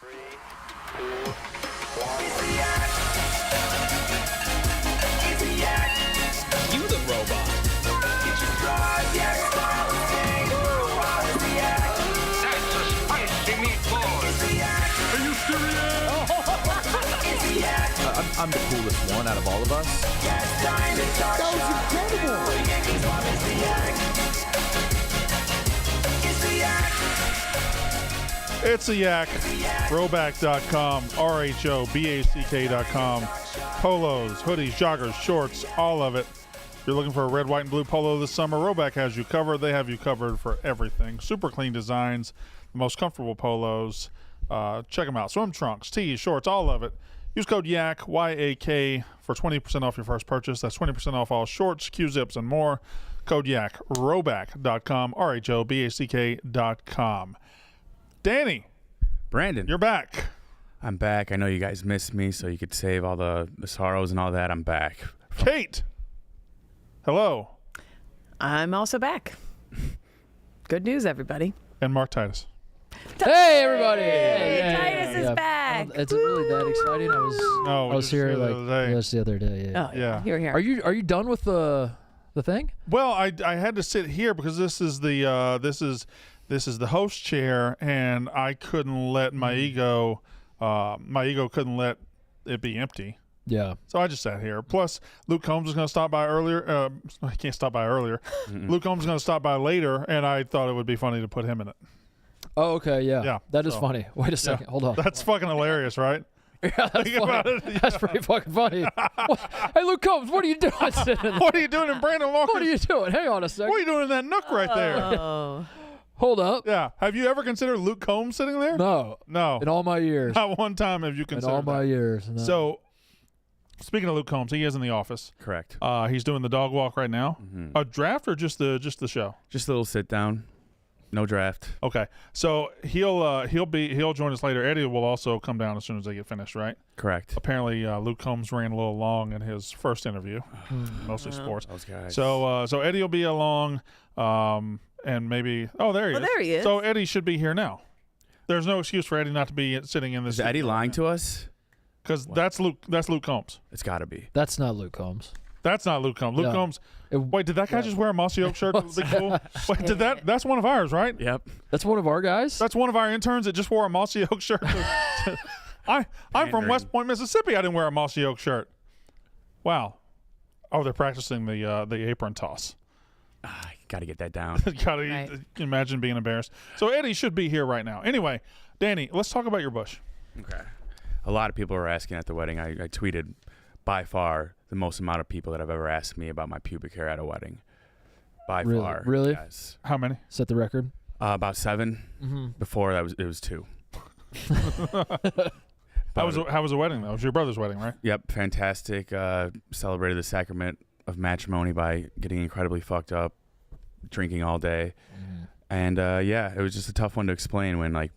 You the robot. That's a spicy meatball. Are you serious? I'm the coolest one out of all of us. That was incredible. It's a yak. Rhoback.com. RHOBACK.com. Polos, hoodies, joggers, shorts, all of it. If you're looking for a red, white, and blue polo this summer, Rhoback has you covered. They have you covered for everything. Super clean designs, the most comfortable polos. Check them out. Swim trunks, tees, shorts, all of it. Use code YAK, Y-A-K, for 20% off your first purchase. That's 20% off all shorts, Q-zips, and more. Code YAK. Rhoback.com. RHOBACK.com. Danny. Brandon. You're back. I'm back. I know you guys missed me, so you could save all the sorrows and all that. I'm back. Kate. Hello. I'm also back. Good news, everybody. And Mark Titus. Hey, everybody! Hey, Titus is back. It's really that exciting. I was here like just the other day. Oh, yeah. You were here. Are you done with the thing? Well, I had to sit here because this is the host chair, and I couldn't let my ego couldn't let it be empty. Yeah. So I just sat here. Plus, Luke Combs was going to stop by earlier. I can't stop by earlier. Luke Combs is going to stop by later, and I thought it would be funny to put him in it. Oh, okay, yeah. Yeah. That is funny. Wait a second. Hold on. That's fucking hilarious, right? Yeah, that's funny. That's pretty fucking funny. Hey, Luke Combs, what are you doing? What are you doing in Brandon Walker's? What are you doing? Hang on a second. What are you doing in that nook right there? Oh. Hold up. Yeah. Have you ever considered Luke Combs sitting there? No. No. In all my years. Not one time have you considered In all my that. years. No. So, speaking of Luke Combs, he is in the office. Correct. He's doing the dog walk right now. A draft or just the show? Just a little sit down. No draft. Okay. So he'll join us later. Eddie will also come down as soon as they get finished, right? Correct. Apparently, Luke Combs ran a little long in his first interview, mostly sports. Those guys. So Eddie will be along, and maybe there he is. There he is. So Eddie should be here now. There's no excuse for Eddie not to be sitting in this. Is Eddie lying to us? Because that's Luke Combs. It's got to be. That's not Luke Combs. That's not Luke Combs. Luke Combs. Wait, did that guy just wear a Mossy Oak shirt? Cool? Wait, that's one of ours, right? Yep. That's one of our guys? That's one of our interns that just wore a Mossy Oak shirt. I'm from West Point, Mississippi. I didn't wear a Mossy Oak shirt. Wow. Oh, they're practicing the apron toss. Got to get that down. Gotta imagine being embarrassed. So Eddie should be here right now. Anyway, Danny, let's talk about your bush. Okay. A lot of people were asking at the wedding. I tweeted by far the most amount of people that have ever asked me about my pubic hair at a wedding. By far. Really? Yes. How many? Set the record? About 7. Before it was 2. How was the wedding, though? It was your brother's wedding, right? Yep. Fantastic. Celebrated the sacrament of matrimony by getting incredibly fucked up, drinking all day. And, it was just a tough one to explain when, like,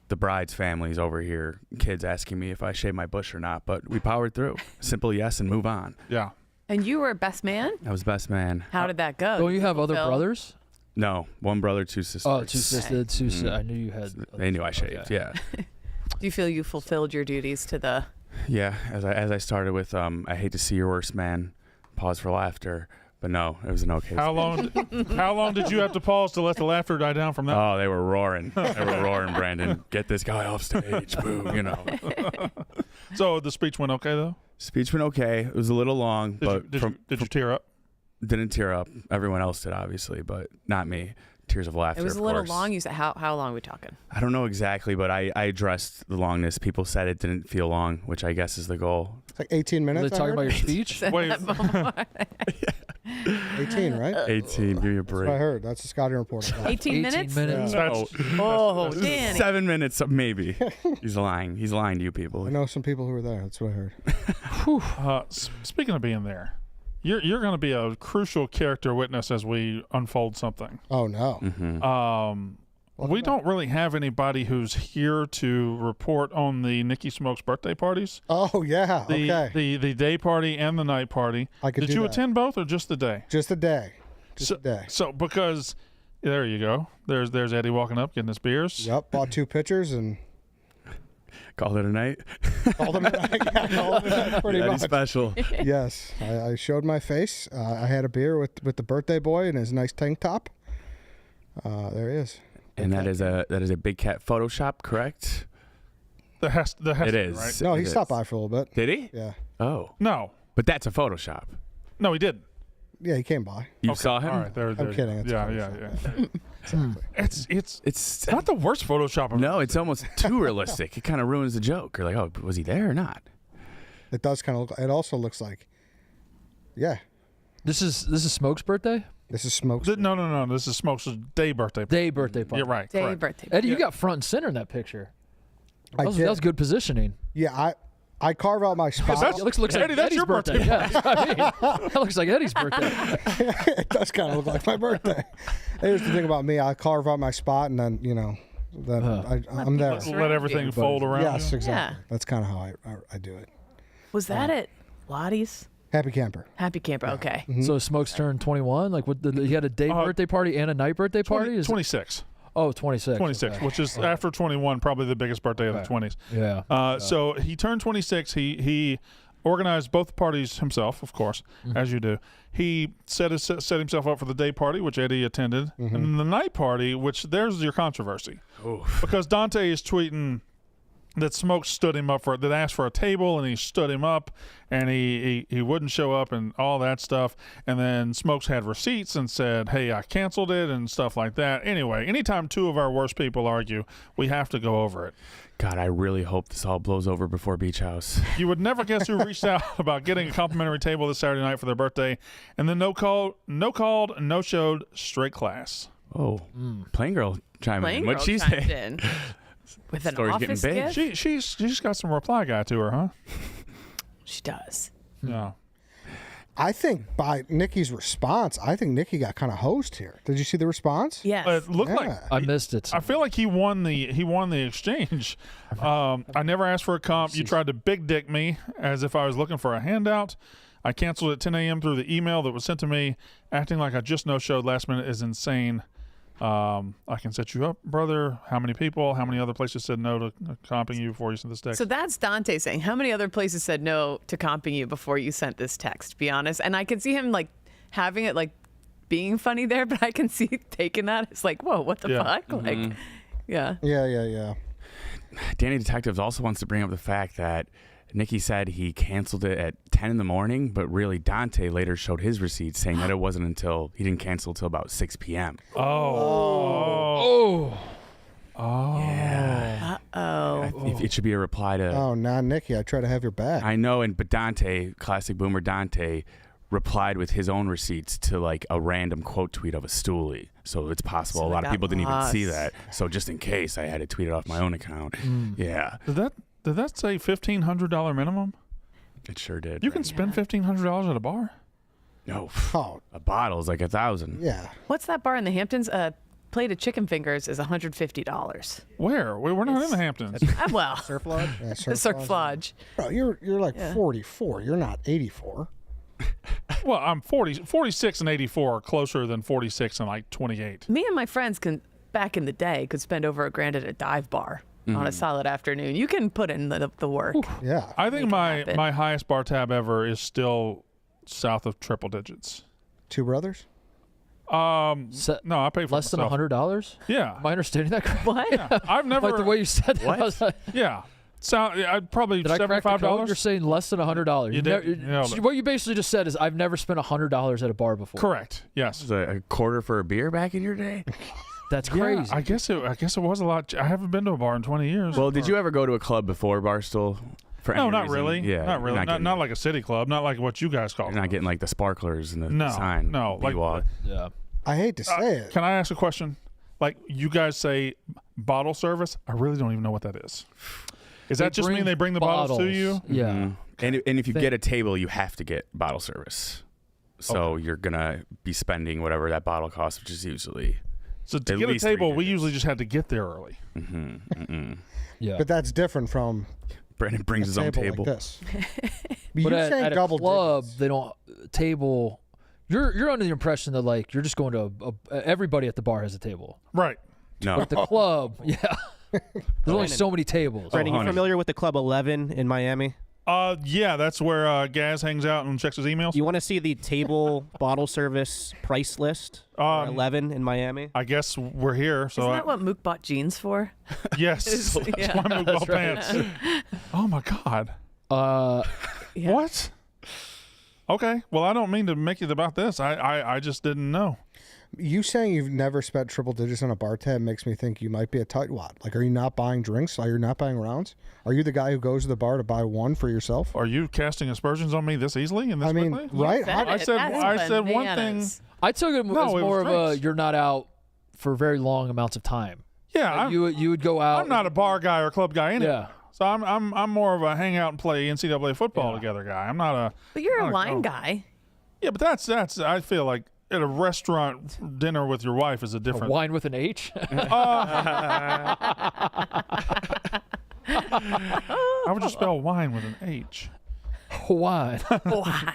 the bride's family's over here, kids asking me if I shave my bush or not, but we powered through. Simple yes and move on. Yeah. And you were best man? I was best man. How did that go? Don't you have other brothers? No, one brother, 2 sisters. Oh, 2 sisters. I knew you had. They knew I shaved. Yeah. Do you feel you fulfilled your duties to the? Yeah, as I started with, I hate to see your worst man. Pause for laughter. But no, it was an okay. How long did you have to pause to let the laughter die down from that? Oh, they were roaring. They were roaring, Brandon. Get this guy off stage. Boo, you know. So the speech went okay, though? Speech went okay. It was a little long. Did you tear up? Didn't tear up. Everyone else did, obviously, but not me. Tears of laughter, It was a little long. You said how long are we talking? I don't know exactly, but I addressed the longness. People said it didn't feel long, which I guess is the goal. It's like 18 minutes. Are they talking about your speech? Wait. 18, right? 18. Give me a break. That's what I heard. That's the scouting report. 18 minutes? No. Oh, Danny. 7 minutes, maybe. He's lying. He's lying to you people. I know some people who were there. That's what I heard. Speaking of being there, you're going to be a crucial character witness as we unfold something. Oh, no. We don't really have anybody who's here to report on the Nicky Smokes birthday parties. Oh, yeah. Okay. The day party and the night party. I could Did do you that. attend both or just the day? Just a day. Just So, a day. so because there you go. There's Eddie walking up getting his beers. Yep. Bought 2 pitchers and Called it a night. Called him pretty Eddie much. special. Yes, I showed my face. I had a beer with the birthday boy in his nice tank top. There he is. And that is a Big Cat Photoshop, correct? It has It to be, is. right? No, he It stopped is. by for a little bit. Did he? Yeah. Oh. No. But that's a Photoshop. No, he didn't. Yeah, he came by. You Okay, saw him? All right, there. I'm kidding. It's Yeah. Photoshop. It's It's not the worst Photoshop. I've no, ever it's almost too realistic. It kind of ruins the joke. You're like, oh, was he there or not? It does kind of look. It also looks like. Yeah, This is Smoke's birthday? this is Smoke's. No. This is Smoke's day birthday. Day birthday party. Yeah, right. Day correct. birthday. Eddie, you got front and center in that picture. I That did. was good positioning. Yeah, I carve out my spot. That's- It looks like Eddie, that's Eddie's your birthday. Yeah, that's what I mean. That looks like Eddie's birthday. It does kind of look like my birthday. Here's the thing about me: I carve out my spot, and then I'm there. Let everything fold around. Yes, you. exactly. Yeah. That's kind of how I do it. Was that at Lottie's? Happy camper. Happy Camper. Okay. So Smoke's turned 21. Like, he had a day birthday party and a night birthday party. 26. Oh, 26. 26, Okay. which is after 21, probably the biggest birthday of the 20s. Yeah. So he turned 26. He organized both parties himself, of course, as you do. He set himself up for the day party, which Eddie attended, and the night party, which there's your controversy. Because Dante is tweeting that Smoke stood him up that asked for a table, and he stood him up, and he wouldn't show up and all that stuff. And then Smokes had receipts and said, hey, I canceled it and stuff like that. Anyway, anytime two of our worst people argue, we have to go over it. God, I really hope this all blows over before Beach House. You would never guess who reached out about getting a complimentary table this Saturday night for their birthday, and then no called, no showed, straight class. Oh, Plain Girl chiming Plain in. Girl What'd she chimed say? in. With an Story's getting office big. gift? She's got some reply guy to her, huh? She does. Yeah. I think by Nicky's response, I think Nicky got kind of hosed here. Did you see the response? Yes. It looked like Yeah. I missed it. I feel like he won the exchange. I never asked for a comp. You tried to big dick me as if I was looking for a handout. I canceled at 10 a.m. through the email that was sent to me. Acting like I just no-showed last minute is insane. I can set you up, brother. How many people? How many other places said no to comping you before you sent this text? So that's Dante saying, how many other places said no to comping you before you sent this text? Be honest. And I can see him like having it like being funny there, but I can see taking that. It's like, whoa, what the Yeah. fuck? Like, yeah. Yeah. Danny Detectives also wants to bring up the fact that Nicky said he canceled it at 10 in the morning, but really Dante later showed his receipts saying that it wasn't until he didn't cancel until about 6 p.m. Oh. Yeah. It should be a reply to. Oh, nah, Nicky, I try to have your back. I know, but Dante, classic boomer Dante, replied with his own receipts to like a random quote tweet of a stoolie. So it's possible So a they lot of got people didn't even see lost. that. So just in case, I had to tweet it off my own account. Yeah, Did that say $1,500 minimum? it sure did. You can spend $1,500 at a bar? No, Oh, a bottle is like $1,000. yeah. What's that bar in the Hamptons? A plate of chicken fingers is $150. Where? We're not in the Hamptons. Well, Surf Lodge? Yeah, the Surf Lodge. Bro, you're like Yeah. 44. You're not 84. Well, I'm 46 and 84 are closer than 46 and like 28. Me and my friends back in the day, could spend over $1,000 at a dive bar on a solid afternoon. You can put in the work. Yeah. I think Make it my happen. highest bar tab ever is still south of triple digits. Two brothers? No, I pay for Less than myself. $100? Yeah. Am I understanding that correctly? What? I've never. Like the way you said that. I was like, yeah. I'd probably did I crack the code? You're $75. saying less than $100. You did. You nailed it. What you basically just said is I've never spent $100 at a bar before. Correct. Yes. Was it a quarter for a beer back in your day? That's Yeah, crazy. I guess it was a lot. I haven't been to a bar in 20 years. Well, did you ever go to a club before Barstool? For No, any not reason? really. Yeah, not really. You're Not, getting, like a city club. Not like what you guys call. you're not clubs. getting like the sparklers and the No, sign. no, like- B-Walk. Yeah. I hate to say it. Can I ask a question? Like you guys say bottle service. I really don't even know what that is. Does that just mean they bring the bottles to you? Yeah. Mhm. And if you Think- get a table, you have to get bottle service. So you're gonna be spending whatever that bottle costs, which is usually. So to At get a least table, 3 we digits. usually just had to get there early. Yeah. But that's different from Brandon brings a his own table table. like this. But You're at, saying at a double club, digits. they don't table. You're under the impression that like you're just going to everybody at the bar has a table. Right. No, But at the club, yeah. There's only so many tables. Brandon, you honey. familiar with the Club 11 in Miami? Yeah, that's where Gaz hangs out and checks his emails. You want to see the table bottle service price list for 11 in Miami? I guess we're here. So Isn't that what Mook bought jeans for? yes, that's yeah. why I moved well pants. Oh my God. Yeah. What? Okay. Well, I don't mean to make it about this. I just didn't know. You saying you've never spent triple digits on a bar tab makes me think you might be a tightwad. Like, are you not buying drinks? Are you not buying rounds? Are you the guy who goes to the bar to buy one for yourself? Are you casting aspersions on me this easily and this I mean, quickly? right? Said I it. said- That's I said one thing. bananas. I took it No, as it was more of a drinks. you're not out for very long amounts of time. Yeah, Like, you would go out. I'm not a bar guy or club guy anyway. Yeah. So I'm more of a hang out and play NCAA football together guy. I'm not a. But you're not a wine oh. guy. Yeah, but that's I feel like at a restaurant dinner with your wife is a different. Wine with an H. How would you spell wine with an H? Wine. Wine.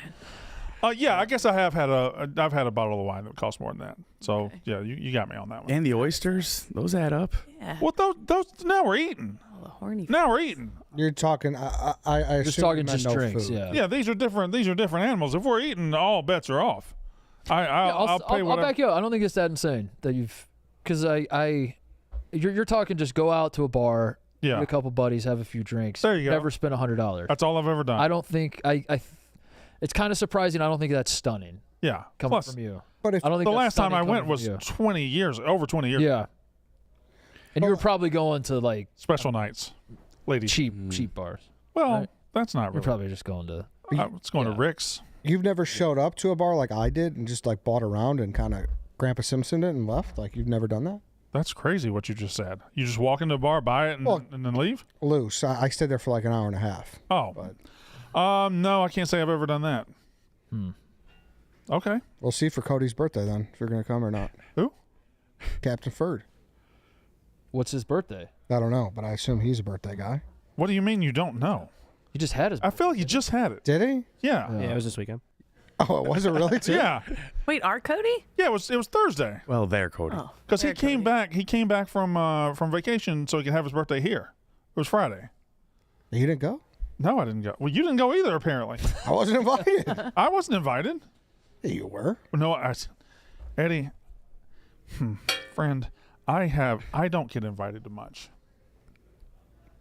Yeah, I guess I've had a bottle of wine that cost more than that. So yeah, you got me on that one. And the oysters, those add up. Yeah. What those now we're eating. Oh, the horny. Now we're eating. You're talking. I assume Just you talking meant just no drinks. food. Yeah. Yeah, these are different animals. If we're eating, all bets are off. I'll pay I'll whatever. back you up. I don't think it's that insane that because you're talking just go out to a bar, Yeah. get a couple buddies, have a few drinks. There you go. Never spend $100. That's all I've ever done. I don't think it's kind of surprising. I don't think that's stunning Yeah. coming Plus, from you. But if I don't think the that's last time stunning I went coming was from over 20 years. you. Yeah. And you were probably going to like Special nights, ladies. cheap bars. Well, right? that's not You're really. probably just going to. It's going to yeah. Rick's. you've never showed up to a bar like I did and just like bought around and kind of Grandpa Simpsoned it and left, like you've never done that? That's crazy what you just said. You just walk into a bar, buy it, and, Well- and then leave? Loose. I stayed there for like an hour and a half. Oh. No, I can't say I've ever done that. Okay. We'll see for Cody's birthday then, if you're going to come or not. Who? Captain Ferd. What's his birthday? I don't know, but I assume he's a birthday guy. What do you mean you don't know? He just had his. I feel like you just had it. Did he? Yeah. Yeah, it was this weekend. Oh, it was it really too? Yeah. Wait, our Cody? Yeah, it was Thursday. Well, there, Cody. Oh. Because he there, came Cody. back. He came back from vacation so he could have his birthday here. It was Friday. He didn't go? No, I didn't go. Well, you didn't go either, apparently. I wasn't invited. I wasn't invited. Yeah, you were. No, Eddie, friend, I don't get invited to much.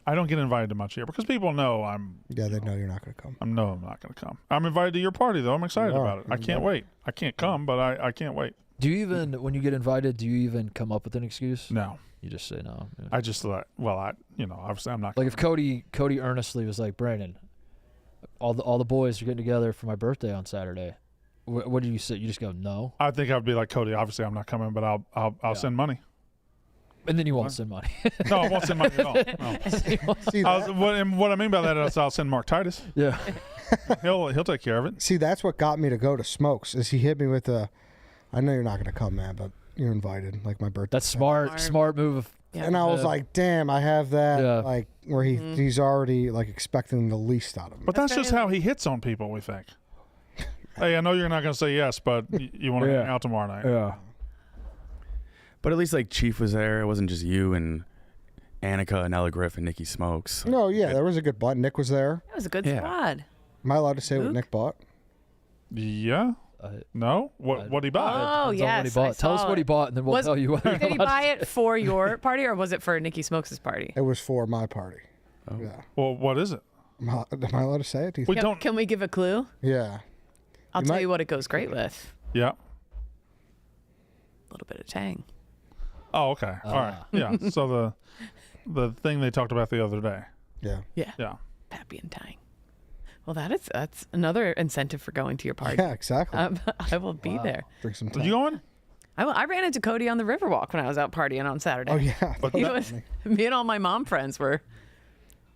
I don't get invited to much here because people know Yeah, they know you're not going to come. I'm not going to come. I'm invited to your party though. I'm excited You are. about it. I can't wait. I can't come, but I can't wait. Do you even, when you get invited, do you even come up with an excuse? No, You just say no. Yeah. I just thought. Well, obviously I'm not. Like if Cody earnestly was like, Brandon, all the boys are getting together for my birthday on Saturday. What do you say? You just go no, I think I'd be like Cody. Obviously I'm not coming, but I'll send money. and then you won't send money. No, I won't send money at all. No. See, What I mean by that is I'll send Mark Titus. Yeah. He'll take care of it. see, that's what got me to go to Smokes. Is he hit me with a, I know you're not going to come, man, but you're invited. Like my birthday. That's smart move. Of, Yeah. And I was Yeah. like, damn, I have that. Yeah. Like where he's already like expecting the least out of me. But that's just how he hits on people, we think. Hey, I know you're not going to say yes, but you want to hang out tomorrow night. yeah. But at least like Chief was there. It wasn't just you and Annika and Ella Griff and Nicky Smokes. No, yeah, there was a good butt. Nick was there. That was a good Yeah. squad. Am I allowed to say what Luke? Nick bought? Yeah? No? What he buy? Oh, Depends on what he yes. bought. Tell us saw what he it. bought, and then we'll tell you whether Did he buy it for your party or was it for Nicky Smokes' party? It was for my party. Yeah. Well, what is it? Am I allowed to say it? Do you We think? don't. Can we give a clue? Yeah. I'll You tell might- you what it goes great with. Yeah. A little bit of tang. Oh, okay. All right. Yeah. So the thing they talked about the other day. Yeah. Yeah. Yeah. Pappy and tang. Well, that's another incentive for going to your party. Yeah, exactly. I will be there. Drink some Are tea. you going? I ran into Cody on the Riverwalk when I was out partying on Saturday. Oh yeah. But He that- was, me and all my mom friends were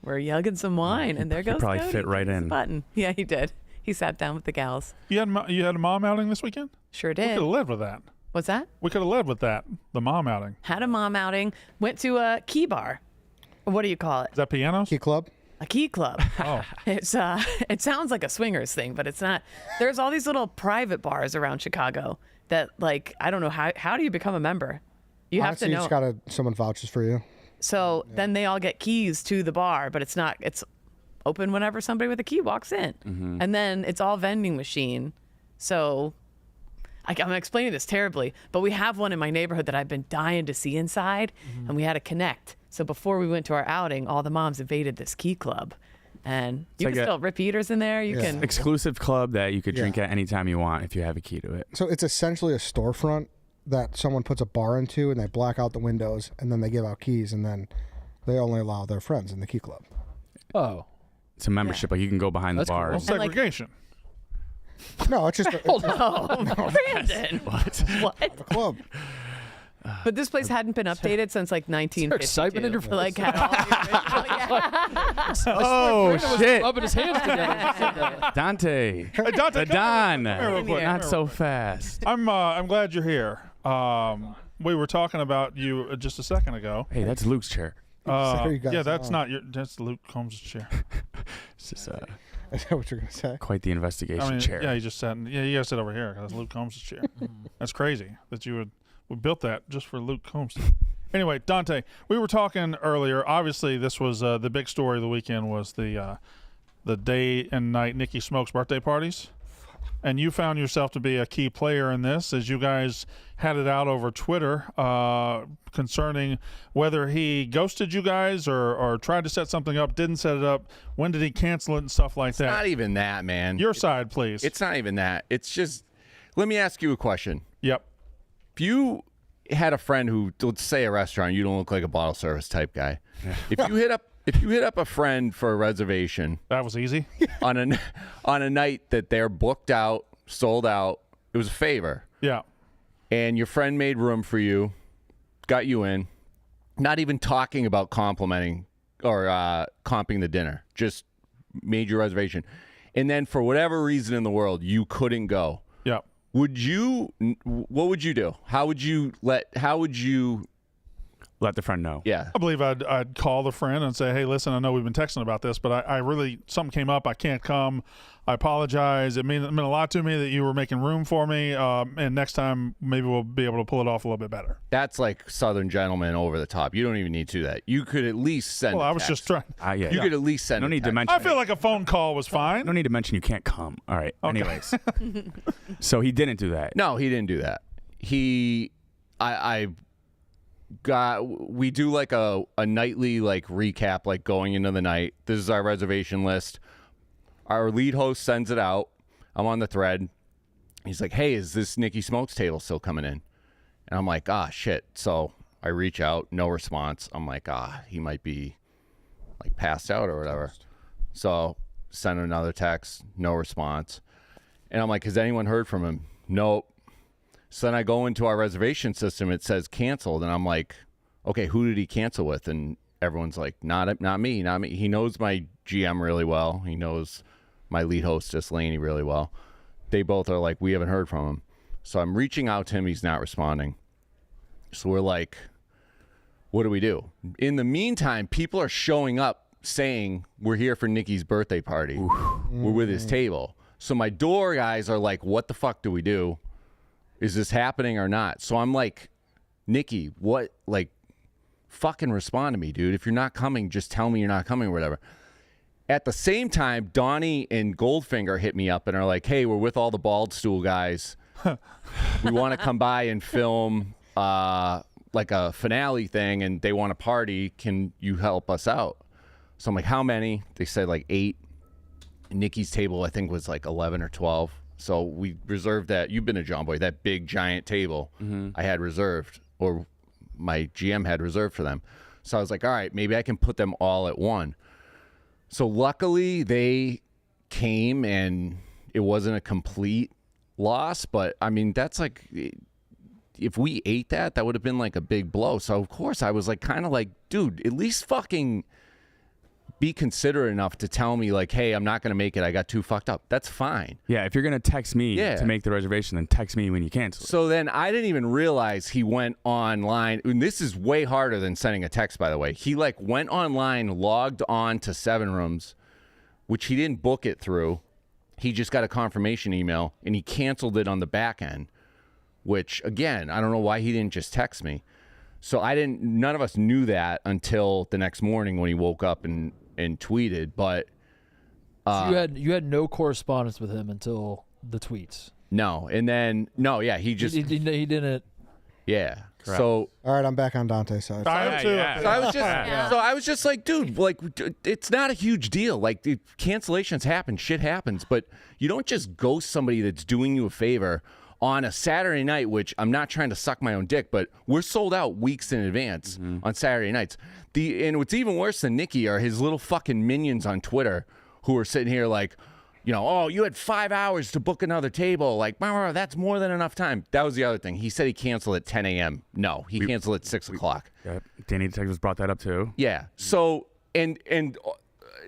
yugging some wine, and there goes probably Cody. fit right Press the in. Button. Yeah, he did. He sat down with the gals. You had a mom outing this weekend? Sure We did. could have led with that. What's that? We could have led with that. The mom outing. Had a mom outing. Went to a key bar. What do you call it? Is that pianos? Key club. A key club. Oh. It's it sounds like a swingers thing, but it's not. There's all these little private bars around Chicago that, like, I don't know how do you become a member? You have Honestly, to you know. just gotta someone vouches for you. So then they all get keys to the bar, but it's open whenever somebody with a key walks in. And then it's all vending machine. So I'm explaining this terribly, but we have one in my neighborhood that I've been dying to see inside, and we had to connect. So before we went to our outing, all the moms invaded this key club. And you can still rip eaters in there. You can exclusive club that you could drink at any time you want if you have a key to it. So it's essentially a storefront that someone puts a bar into, and they black out the windows, and then they give out keys, and then they only allow their friends in the key club. Oh. It's a membership. Like you can go behind That's the bars. cool. Segregation. No, it's just Brandon. What? a club. But this place hadn't been updated since like 1952. excitement in your For, like, had all the original, Oh, shit. Rubbing his hands together. Dante. Dante, The Don. real quick. Not so fast. I'm glad you're here. We were talking about you just a second ago. Hey, that's Luke's chair. There you guys Yeah, that's are. not your. That's Luke Combs' chair. It's just Is that what you're gonna say? quite the investigation I mean, chair. yeah, he just sat. Yeah, you gotta sit over here because that's Luke Combs' chair. That's crazy that we built that just for Luke Combs. Anyway, Dante, we were talking earlier. Obviously, this was the big story of the weekend was the day and night Nicky Smoke's birthday parties. And you found yourself to be a key player in this as you guys had it out over Twitter concerning whether he ghosted you guys or tried to set something up, didn't set it up. When did he cancel it and stuff like that? Not even that, man. Your side, please. It's not even that. It's just, let me ask you a question. Yep. If you had a friend who, let's say a restaurant, you don't look like a bottle service type guy. If you hit up a friend for a reservation, That was easy. on a night that they're booked out, sold out, it was a favor, Yeah. and your friend made room for you, got you in, not even talking about complimenting or comping the dinner, just made your reservation, and then for whatever reason in the world you couldn't go. Yep. What would you do? How would you let the friend know. yeah. I believe I'd call the friend and say, hey, listen, I know we've been texting about this, but I really, something came up. I can't come. I apologize. It meant a lot to me that you were making room for me. And next time, maybe we'll be able to pull it off a little bit better. That's like Southern gentleman over the top. You don't even need to do that. You could at least send Well, a I was text. just trying. Yeah. You could at least send No a need to text. mention. I feel like a phone call was fine. No need to mention you can't come. All right. Anyways. So he didn't do that. No, he didn't do that. We do like a nightly like recap, like going into the night. This is our reservation list. Our lead host sends it out. I'm on the thread. He's like, hey, is this Nicky Smoke's table still coming in? And I'm like, shit. So I reach out, no response. I'm like, he might be like passed out or whatever. So send another text, no response. And I'm like, has anyone heard from him? Nope. So then I go into our reservation system. It says canceled. And I'm like, okay, who did he cancel with? And everyone's like, not me. He knows my GM really well. He knows my lead hostess, Lainey, really well. They both are like, we haven't heard from him. So I'm reaching out to him. He's not responding. So we're like, what do we do? In the meantime, people are showing up saying, we're here for Nicky's birthday party. We're with his table. So my door guys are like, what the fuck do we do? Is this happening or not? So I'm like, Nicky, what, like, fucking respond to me, dude. If you're not coming, just tell me you're not coming or whatever. At the same time, Donnie and Goldfinger hit me up and are like, hey, we're with all the Barstool guys. We want to come by and film like a finale thing, and they want to party. Can you help us out? So I'm like, how many? They said like 8. Nicky's table, I think, was like 11 or 12. So we reserved that. You've been a John Boy, that big giant table I had reserved, or my GM had reserved for them. So I was like, all right, maybe I can put them all at one. So luckily they came and it wasn't a complete loss, but I mean, that's like, if we ate that would have been like a big blow. So of course I was like, kind of like, dude, at least fucking be considerate enough to tell me like, hey, I'm not going to make it. I got too fucked up. That's fine. Yeah, if you're going to text me to make the reservation, then text me when you cancel. So then I didn't even realize he went online. And this is way harder than sending a text, by the way. He like went online, logged on to 7 Rooms, which he didn't book it through. He just got a confirmation email and he canceled it on the back end, which again, I don't know why he didn't just text me. So none of us knew that until the next morning when he woke up and tweeted. But So you had no correspondence with him until the tweets. no, and then he just He didn't. yeah. Correct. So All right, I'm back on Dante's side. I am too. So I was just like, dude, like it's not a huge deal. Like cancellations happen, shit happens, but you don't just ghost somebody that's doing you a favor on a Saturday night, which I'm not trying to suck my own dick, but we're sold out weeks in advance on Saturday nights. And what's even worse than Nicky are his little fucking minions on Twitter who are sitting here like, oh, you had 5 hours to book another table. Like, that's more than enough time. That was the other thing. He said he canceled at 10 a.m. No, he canceled at 6 o'clock. Yeah, Danny Detectives brought that up too. Yeah. So, and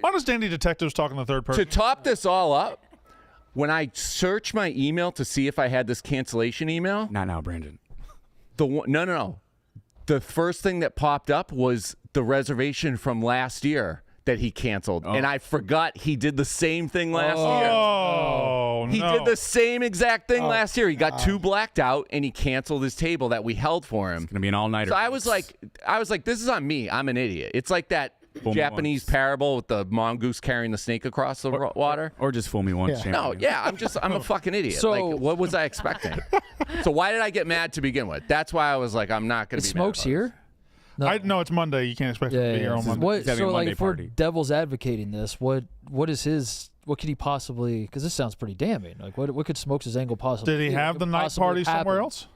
Why does Danny Detectives talk in the third person? to top this all up, when I searched my email to see if I had this cancellation email, Not now, Brandon. no. The first thing that popped up was the reservation from last year that he canceled. And I forgot he did the same thing last year. Oh, He no. did the same exact thing last year. He got too blacked out and he canceled his table that we held for him. Gonna be an all-nighter. So I was like, this is on me. I'm an idiot. It's like that Fool me Japanese once. parable with the mongoose carrying the snake across the water. Or just fool me once. shame No, on you. yeah, I'm a fucking idiot. So- like, what was I expecting? So why did I get mad to begin with? That's why I was like, I'm not going to Is be mad Smokes about here? No, it's Monday. You can't expect him to be here on Monday. What, He's having so a like, Monday if we're party. devil's advocating this, what is his? What could he possibly? Because this sounds pretty damning. Like, what could Smokes' angle possibly? Did he be? What have could the night possibly party somewhere happen? else?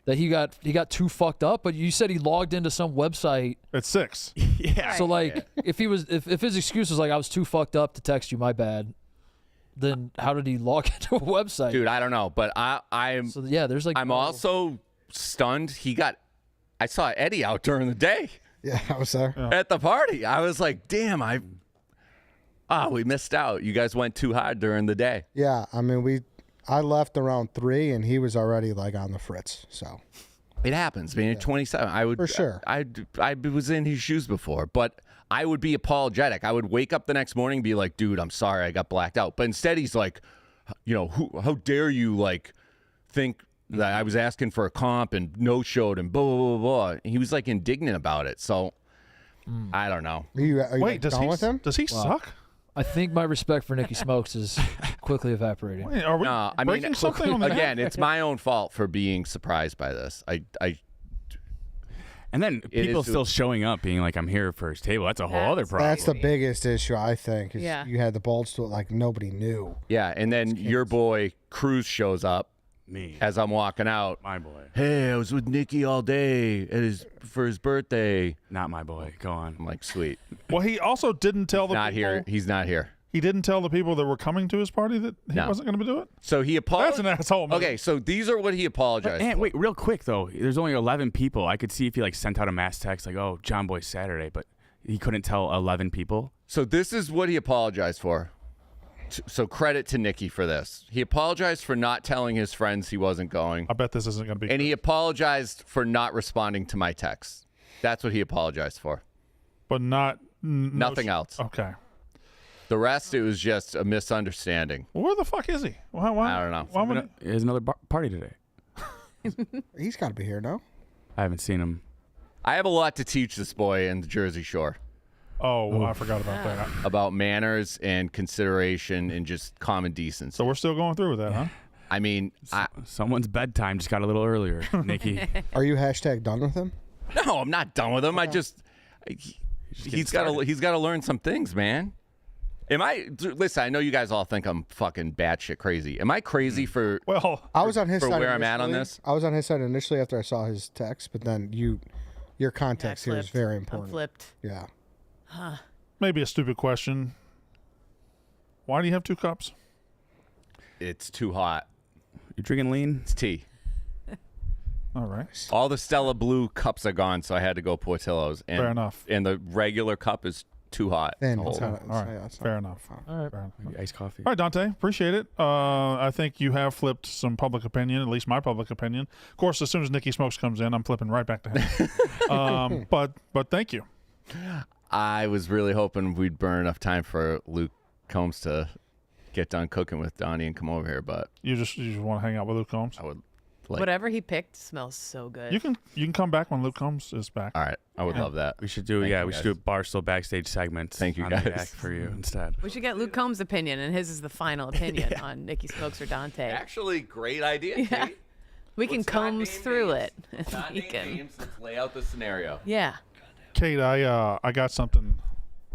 That he got too fucked up. But you said he logged into some website. At 6. Yeah. So like, if his excuse was like I was too fucked up to text you, my bad. Then how did he log into a website? Dude, I don't know, but I'm So yeah, there's like. I'm also stunned. I saw Eddie out during the day Yeah, I was there. at the party. I was like, damn, we missed out. You guys went too hard during the day. Yeah, I mean, I left around 3, and he was already like on the fritz. So It happens, man. You're 27. I would For sure. I was in his shoes before, but I would be apologetic. I would wake up the next morning and be like, dude, I'm sorry, I got blacked out. But instead, he's like, how dare you like think that I was asking for a comp and no showed and blah blah blah blah. He was like indignant about it. So I don't know. are you Wait, like, does done he with him? Does he suck? I think my respect for Nicky Smokes is quickly evaporating. Wait, are we No, I breaking mean, something on the again, it's my own fault for being surprised by this. And then people still showing up, being like, "I'm here for his table." That's a whole other problem. That's the biggest issue, I think. Is Yeah. You had the balls to it like nobody knew. Yeah, and then your boy Cruz shows up Me, as I'm walking out. my boy, Hey, I was with Nicky all day for his birthday. not my boy. Go on. I'm like, sweet. Well, he also didn't tell the Not people. here. He's not here. He didn't tell the people that were coming to his party that he No. wasn't going to do it. So he That's apologized. an asshole. Man. Okay, so these are what he apologized. And for. wait, real quick though, there's only 11 people. I could see if he like sent out a mass text like, "Oh, John Boy Saturday," but he couldn't tell 11 people. So this is what he apologized for. So credit to Nicky for this. He apologized for not telling his friends he wasn't going, I bet this isn't going to be. and he apologized for not responding to my texts. That's what he apologized for. but not Nothing else. Okay. The rest, it was just a misunderstanding. Well, where the fuck is he? Why, I don't know. Why would There's another party today. He's got to be here, no? I haven't seen him. I have a lot to teach this boy in the Jersey Shore oh, I forgot about that. about manners and consideration and just common decency. So we're still going through with that, huh? I mean, Someone's bedtime just got a little earlier. Nikki, Are you hashtag done with him? no, I'm not done with him. He's got to learn some things, man. Listen, I know you guys all think I'm fucking batshit crazy. Am I crazy for Well, I was on his for side where I'm at on initially. this? I was on his side initially after I saw his text, but then your context here is very I'm important. flipped. Yeah. maybe a stupid question. Why do you have 2 cups? It's too hot. you drinking lean? It's tea. All right. All the Stella Blue cups are gone, so I had to go Portillo's. And, Fair enough. And the regular cup is too hot. Then to it's hold. not, it's, All right. yeah, it's not- Fair enough. All right. Fair enough. Maybe iced coffee. All right, Dante, appreciate it. I think you have flipped some public opinion, at least my public opinion. Of course, as soon as Nicky Smokes comes in, I'm flipping right back to him. But thank you. I was really hoping we'd burn enough time for Luke Combs to get done cooking with Donnie and come over here, but You just want to hang out with Luke Combs. I would Like, Whatever he picked smells so good. You can come back when Luke Combs is back. all right, I would love that. We should do Thank you, we should guys. do a Barstool backstage segment. Thank you, on the guys. yak for you instead. We should get Luke Combs' opinion, and his is the final opinion on Nicky Smokes or Dante. Actually, great idea, Yeah. Kate. We can Let's not combs name through names. it. Not We name can. names. Let's lay out the scenario. Yeah. Kate, I got something.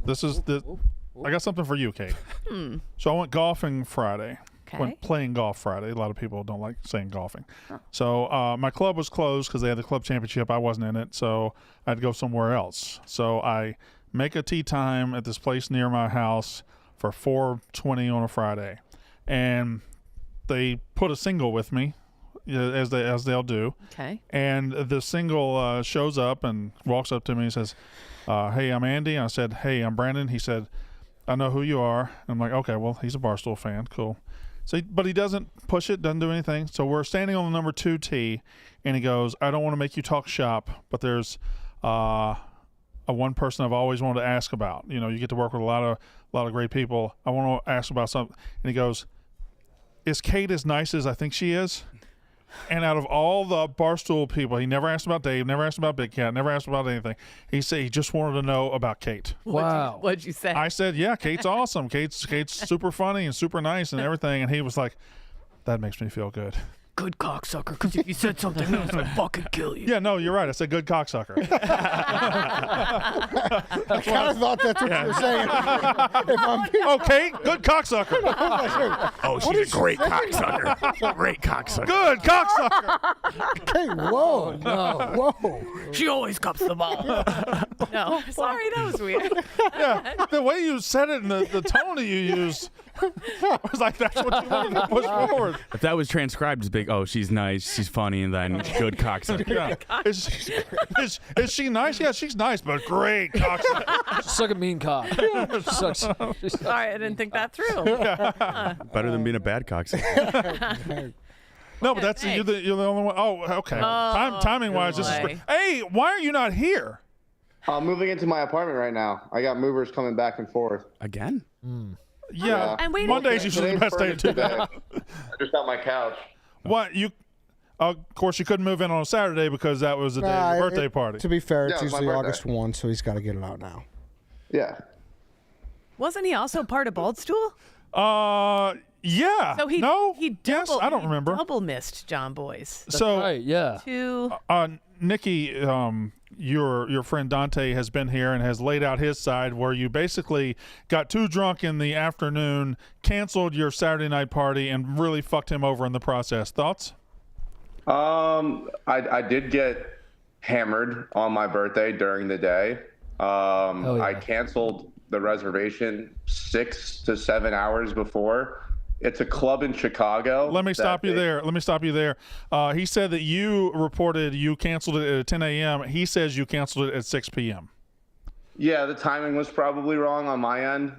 I got something for you, Kate. So I went golfing Friday. Okay. Went playing golf Friday. A lot of people don't like saying golfing. So my club was closed because they had the club championship. I wasn't in it, so I had to go somewhere else. So I make a tee time at this place near my house for 4:20 on a Friday, and they put a single with me, as they'll do. Okay. And the single shows up and walks up to me and says, "Hey, I'm Andy." And I said, "Hey, I'm Brandon." He said, "I know who you are." And I'm like, "Okay, well, he's a Barstool fan. Cool." So, but he doesn't push it, doesn't do anything. So we're standing on the number 2 tee, and he goes, "I don't want to make you talk shop, but there's a one person I've always wanted to ask about. You know, you get to work with a lot of great people. I want to ask about something." And he goes, "Is Kate as nice as I think she is?" And out of all the Barstool people, he never asked about Dave, never asked about Big Cat, never asked about anything. He said he just wanted to know about Kate. Wow. What'd you say? I said, "Yeah, Kate's awesome. Kate's super funny and super nice and everything." And he was like, "That makes me feel good." Good cocksucker, because if you said something else, I'd fucking kill you. Yeah, no, you're right. I said good cocksucker. I kind of thought that's what you were saying. If I'm being Oh, Kate, good cocksucker. Oh, she's a great cocksucker. Great cocksucker. Good cocksucker. okay, whoa, no, whoa. She always cups the ball. No, sorry, that was weird. Yeah, the way you said it and the tone that you used was like that's what you wanted to push forward. If that was transcribed as big, oh, she's nice, she's funny, and then good cocksucker. Yeah. Is she nice? Yeah, she's nice, but great cocksucker. Suck a mean cock. Sucks. Sorry, I didn't think that through. Better than being a bad cocksucker. No, but that's thanks. you're the only one. Oh, okay. Timing wise, this is boy. great. Hey, why are you not here? I'm moving into my apartment right now. I got movers coming back and forth. Again? Yeah, And wait a Monday's usually the best day to do that. I just got my couch. What you? Of course, you couldn't move in on a Saturday because that was the day of your birthday party. To be fair, Yeah, it's it was my usually birthday. August 1, so he's got to get it out now. Yeah. Wasn't he also part of Baldstool? Yeah. So he no. he yes, double, I don't he remember. double missed John Boyce. So, Right, yeah. Two. Nicky, your friend Dante has been here and has laid out his side where you basically got too drunk in the afternoon, canceled your Saturday night party, and really fucked him over in the process. Thoughts? I did get hammered on my birthday during the day. yeah. I canceled the reservation 6 to 7 hours before. It's a club in Chicago. Let me stop you there. He said that you reported you canceled it at 10 a.m. He says you canceled it at 6 p.m. Yeah, the timing was probably wrong on my end.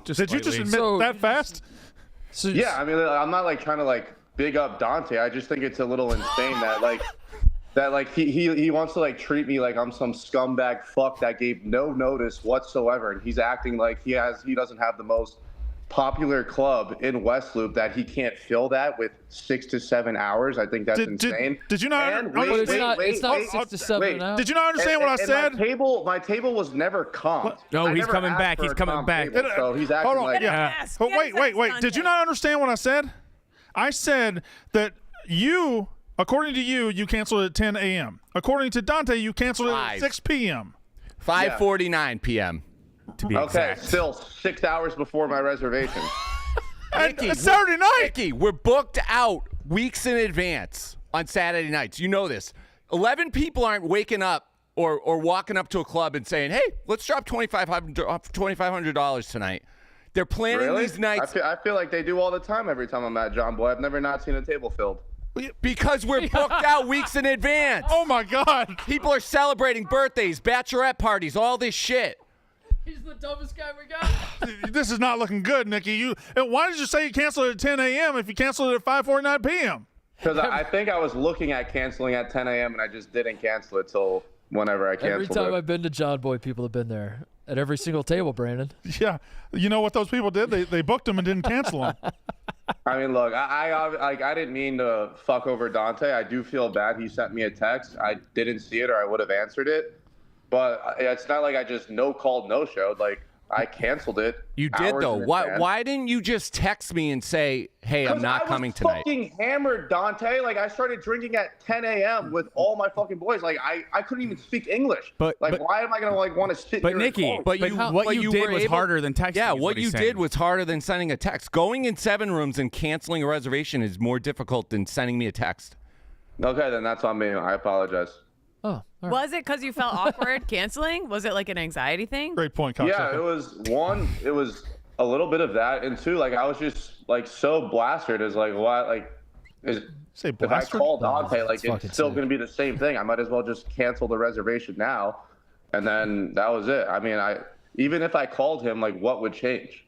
Did you just admit So- that fast? So, Yeah, I mean, I'm not like trying to like big up Dante. I just think it's a little insane that he wants to like treat me like I'm some scumbag fuck that gave no notice whatsoever, and he's acting like he doesn't have the most popular club in West Loop that he can't fill that with 6 to 7 hours. I think that's insane. Did you not? And But it's not wait, 6 to 7 wait. now. Did you not understand what I said? My table was never comped. No, I he's never coming asked back. for He's a coming comp back. table, so he's acting Hold on. like Yeah. Yes, But yes, wait. that's Did you Dante. not understand what I said? I said that you, according to you canceled it at 10 a.m. According to Dante, you canceled it at 5. 6 p.m. 5:49 p.m. To be Okay, exact. still 6 hours before my reservation. And Nicky, it's Saturday night. Nicky, we're booked out weeks in advance on Saturday nights. You know this. 11 people aren't waking up or walking up to a club and saying, "Hey, let's drop $2,500 tonight." They're planning Really? these nights I feel like they do all the time every time I'm at John Boy. I've never not seen a table filled. because we're booked out weeks in advance. Oh my God. People are celebrating birthdays, bachelorette parties, all this shit. He's the dumbest guy we got. This is not looking good, Nicky. Why did you say you canceled it at 10 a.m. if you canceled it at 5:49 p.m.? Because I think I was looking at canceling at 10 a.m. and I just didn't cancel it till whenever I Every canceled time it. I've been to John Boy, people have been there at every single table, Brandon. Yeah. You know what those people did? They booked them and didn't cancel them. I mean, look, I didn't mean to fuck over Dante. I do feel bad. He sent me a text. I didn't see it, or I would have answered it. But it's not like I just no-called, no-showed. Like, I canceled it. You did, though. Why didn't you just text me and say, hey, I'm not coming tonight? I was fucking hammered, Dante. Like, I started drinking at 10 a.m. with all my fucking boys. Like, I couldn't even speak English. But why am I going to, like, want to sit but here Nicky, and call? what you did was harder than texting. Yeah, what you did was harder than sending a text. Going in 7 rooms and canceling a reservation is more difficult than sending me a text. Okay, then that's on me. I apologize. Oh, Was it because you felt awkward canceling? Was it like an anxiety thing? Great point, Yeah, it was one. It was a little bit of that, and two, like I was just like so blasted as like what like is if I call Dante, like it's still going to be the same thing. I might as well just cancel the reservation now, and then that was it. I mean, even if I called him, like what would change?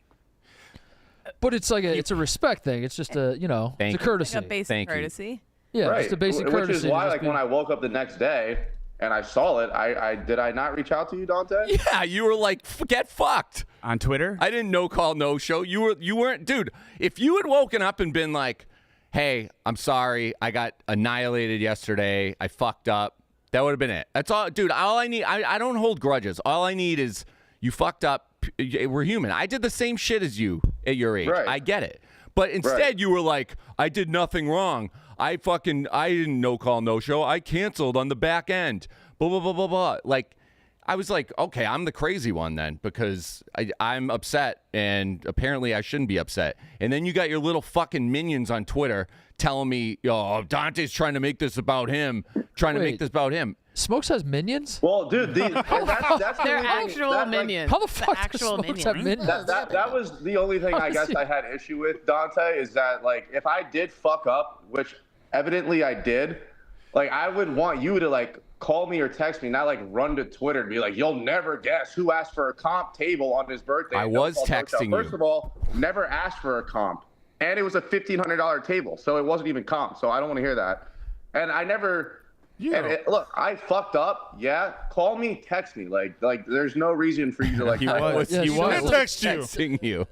But it's like it's a respect thing. It's just a it's a courtesy. Like a basic courtescy. Yeah, right. just a basic courtesy. Which is why, like, when I woke up the next day and I saw it, did I not reach out to you, Dante? Yeah, you were like, get fucked. On Twitter? I didn't no-call, no-show. You weren't, dude, if you had woken up and been like, hey, I'm sorry, I got annihilated yesterday, I fucked up, that would have been it. That's all, dude, all I need, I don't hold grudges. All I need is you fucked up, we're human. I did the same shit as you at your age. Right. I get it. But instead you were like, I did nothing wrong. I didn't no-call, no-show. I canceled on the back end. Blah, blah, blah, blah, blah. Like, I was like, okay, I'm the crazy one then because I'm upset and apparently I shouldn't be upset. And then you got your little fucking minions on Twitter telling me, oh, Dante's trying to make this about him, Smokes has minions? Well, dude, that's They're the actual minions. How the fuck actual does Smokes have minions? That was the only thing I guess I had issue with, Dante, is that, like, if I did fuck up, which evidently I did, like, I would want you to, like, call me or text me, not, like, run to Twitter and be like, you'll never guess who asked for a comp table on his birthday. I was texting you. First of all, never asked for a comp. And it was a $1,500 table, so it wasn't even comp, so I don't want to hear that. And I never... look, I fucked up. Yeah, call me, text me. Like, there's no reason for you to like. He was texting you.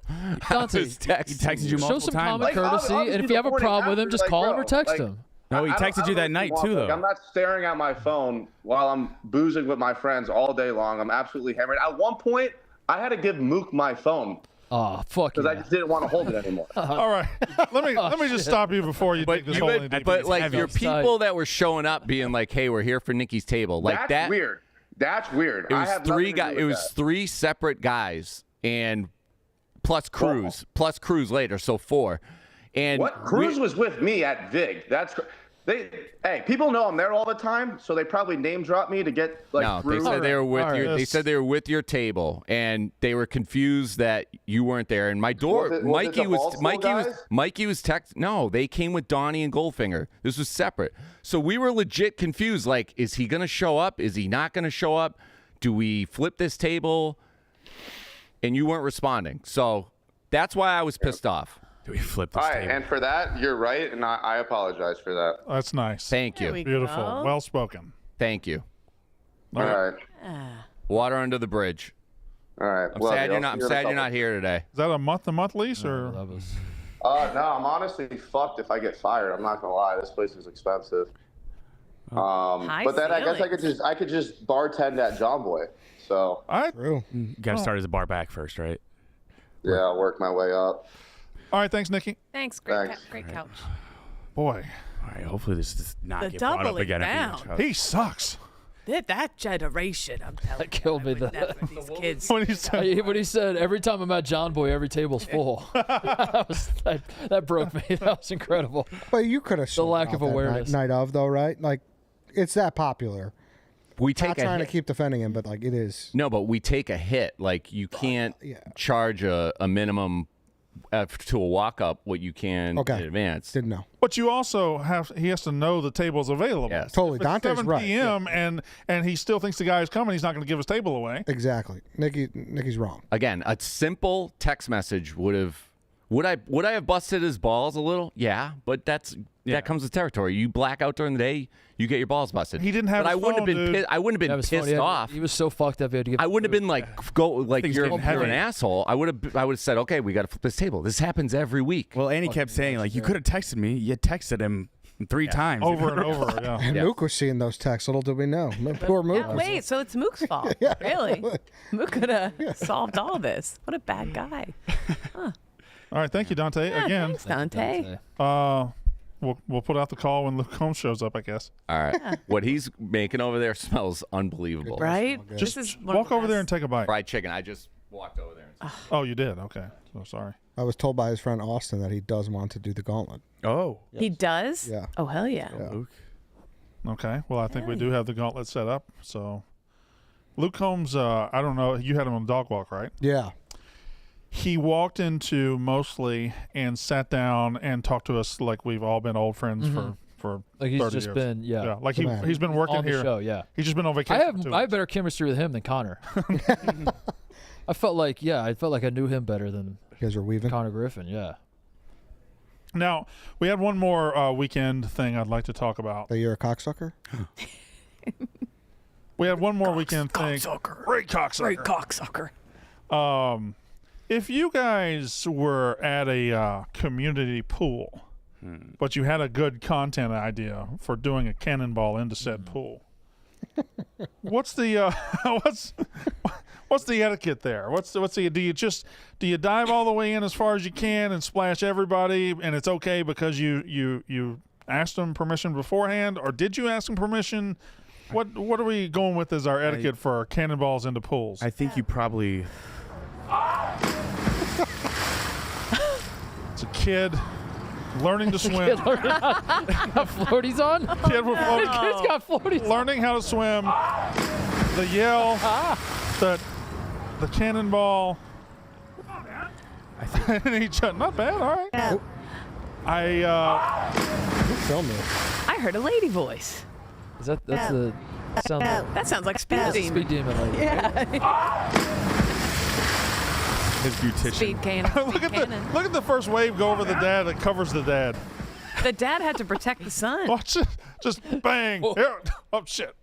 Dante, he texted you multiple show some times. common courtesy, and if you have a problem with him, just call him or text him. No, he texted you that night too, though. I'm not staring at my phone while I'm boozing with my friends all day long. I'm absolutely hammered. At one point, I had to give Mook my phone. Oh, fuck. Because I just didn't want to hold it anymore. All right, let me just stop you before you take this whole thing. But like your people that were showing up, being like, "Hey, we're here for Nicky's table," like that's weird. That's weird. It was three guys. It was 3 separate guys, and plus Cruz, later, so 4. And Cruz was with me at Vig. Hey, people know I'm there all the time, so they probably name drop me to get like. No, through. they said they were with your. They said they were with your table, and they were confused that you weren't there. And Mikey was text. No, they came with Donnie and Goldfinger. This was separate, so we were legit confused. Like, is he gonna show up? Is he not gonna show up? Do we flip this table? And you weren't responding, so that's why I was pissed off. Do we flip this All right, table? and for that, you're right, and I apologize for that. That's nice. Thank you. Beautiful. go. Well spoken. Thank you. All right. Water under the bridge. All right. I'm sad you're not here today. Is that a month-to-month lease or? That was... No, I'm honestly fucked if I get fired. I'm not gonna lie. This place is expensive. But then I guess I could just bartend at John Boy. So True. You got to start as a bar back first, right? yeah, I'll work my way up. All right, thanks, Nicky. Thanks. Thanks. Great couch. Boy, All right. Hopefully this does not The get brought up doubling again. down. he sucks. That generation, I'm telling you. killed me, I would never, these kids. When he said, When he said, every time I'm at John Boy, every table's full. that broke me. That was incredible. But you could have The lack of awareness. night of though, right? Like, it's that popular. We Not take a trying to hit. keep defending him, but like it is. No, but we take a hit. Like you can't charge a minimum to a walk-up what you can in advance. Didn't know. but you also he has to know the table's available. Yes. Totally. If it's Dante's 7 right. p.m. and he still thinks the guy's coming, he's not going to give his table away. Exactly. Nicky's wrong. Again, a simple text message would have Would I have busted his balls a little? Yeah, but that comes with territory. You black out during the day, you get your balls busted. He didn't have. But his I wouldn't phone, have been. dude. I wouldn't have been pissed off. He was so fucked up. He had to give. I wouldn't have been like you're heavy. an asshole. I would have said, okay, we got to flip this table. This happens every week. Well, Annie kept saying like, you could have texted me. You texted him 3 times over and over. Yeah. And Mook was seeing those texts. Little did we know. Poor Mook. Yeah, wait, so it's Mook's fault? Really? Mook could have solved all this. What a bad guy. Huh. All right, thank you, Dante. Yeah, Again, thanks, Dante. We'll put out the call when Luke Combs shows up, I guess. All right. What he's making over there smells unbelievable. Right? Just walk over there and take a bite. Fried chicken. I just walked over there. Oh, you did? Okay. So sorry. I was told by his friend Austin that he does want to do the gauntlet. Oh. He does? Yeah. Oh, hell yeah. Luke. Okay. Well, I think we do have the gauntlet set up. So, Luke Combs, I don't know. You had him on the dog walk, right? Yeah. He walked into Mostly and sat down and talked to us like we've all been old friends for Like he's 30 just years. been like he's been working on the here. show. Yeah. He's just been on vacation. I have better chemistry with him than Connor. I felt like I knew him better than You guys are weaving. Connor Griffin. Yeah. Now, we had one more weekend thing I'd like to talk about. That you're a cocksucker? We had one more weekend thing. Great cocksucker. Great cocksucker. If you guys were at a community pool, but you had a good content idea for doing a cannonball into said pool, what's the what's the etiquette there? Do you dive all the way in as far as you can and splash everybody, and it's okay because you asked them permission beforehand, or did you ask them permission? What are we going with as our etiquette for cannonballs into pools? I think you probably. It's a kid learning to swim. Got floaties on? Kid with floaties. Kid's got floaties. Learning how to swim. The yell. The cannonball. I think. Not bad. All right. Who filmed me? I heard a lady voice. Is that's the sounds like That sounds like Speed that's the Demon. Speed Demon. Like, Yeah. His beautician. Speed cannon. Look at the first wave go over the dad that covers the dad. The dad had to protect the son. Watch it. Just bang. Here. Oh shit.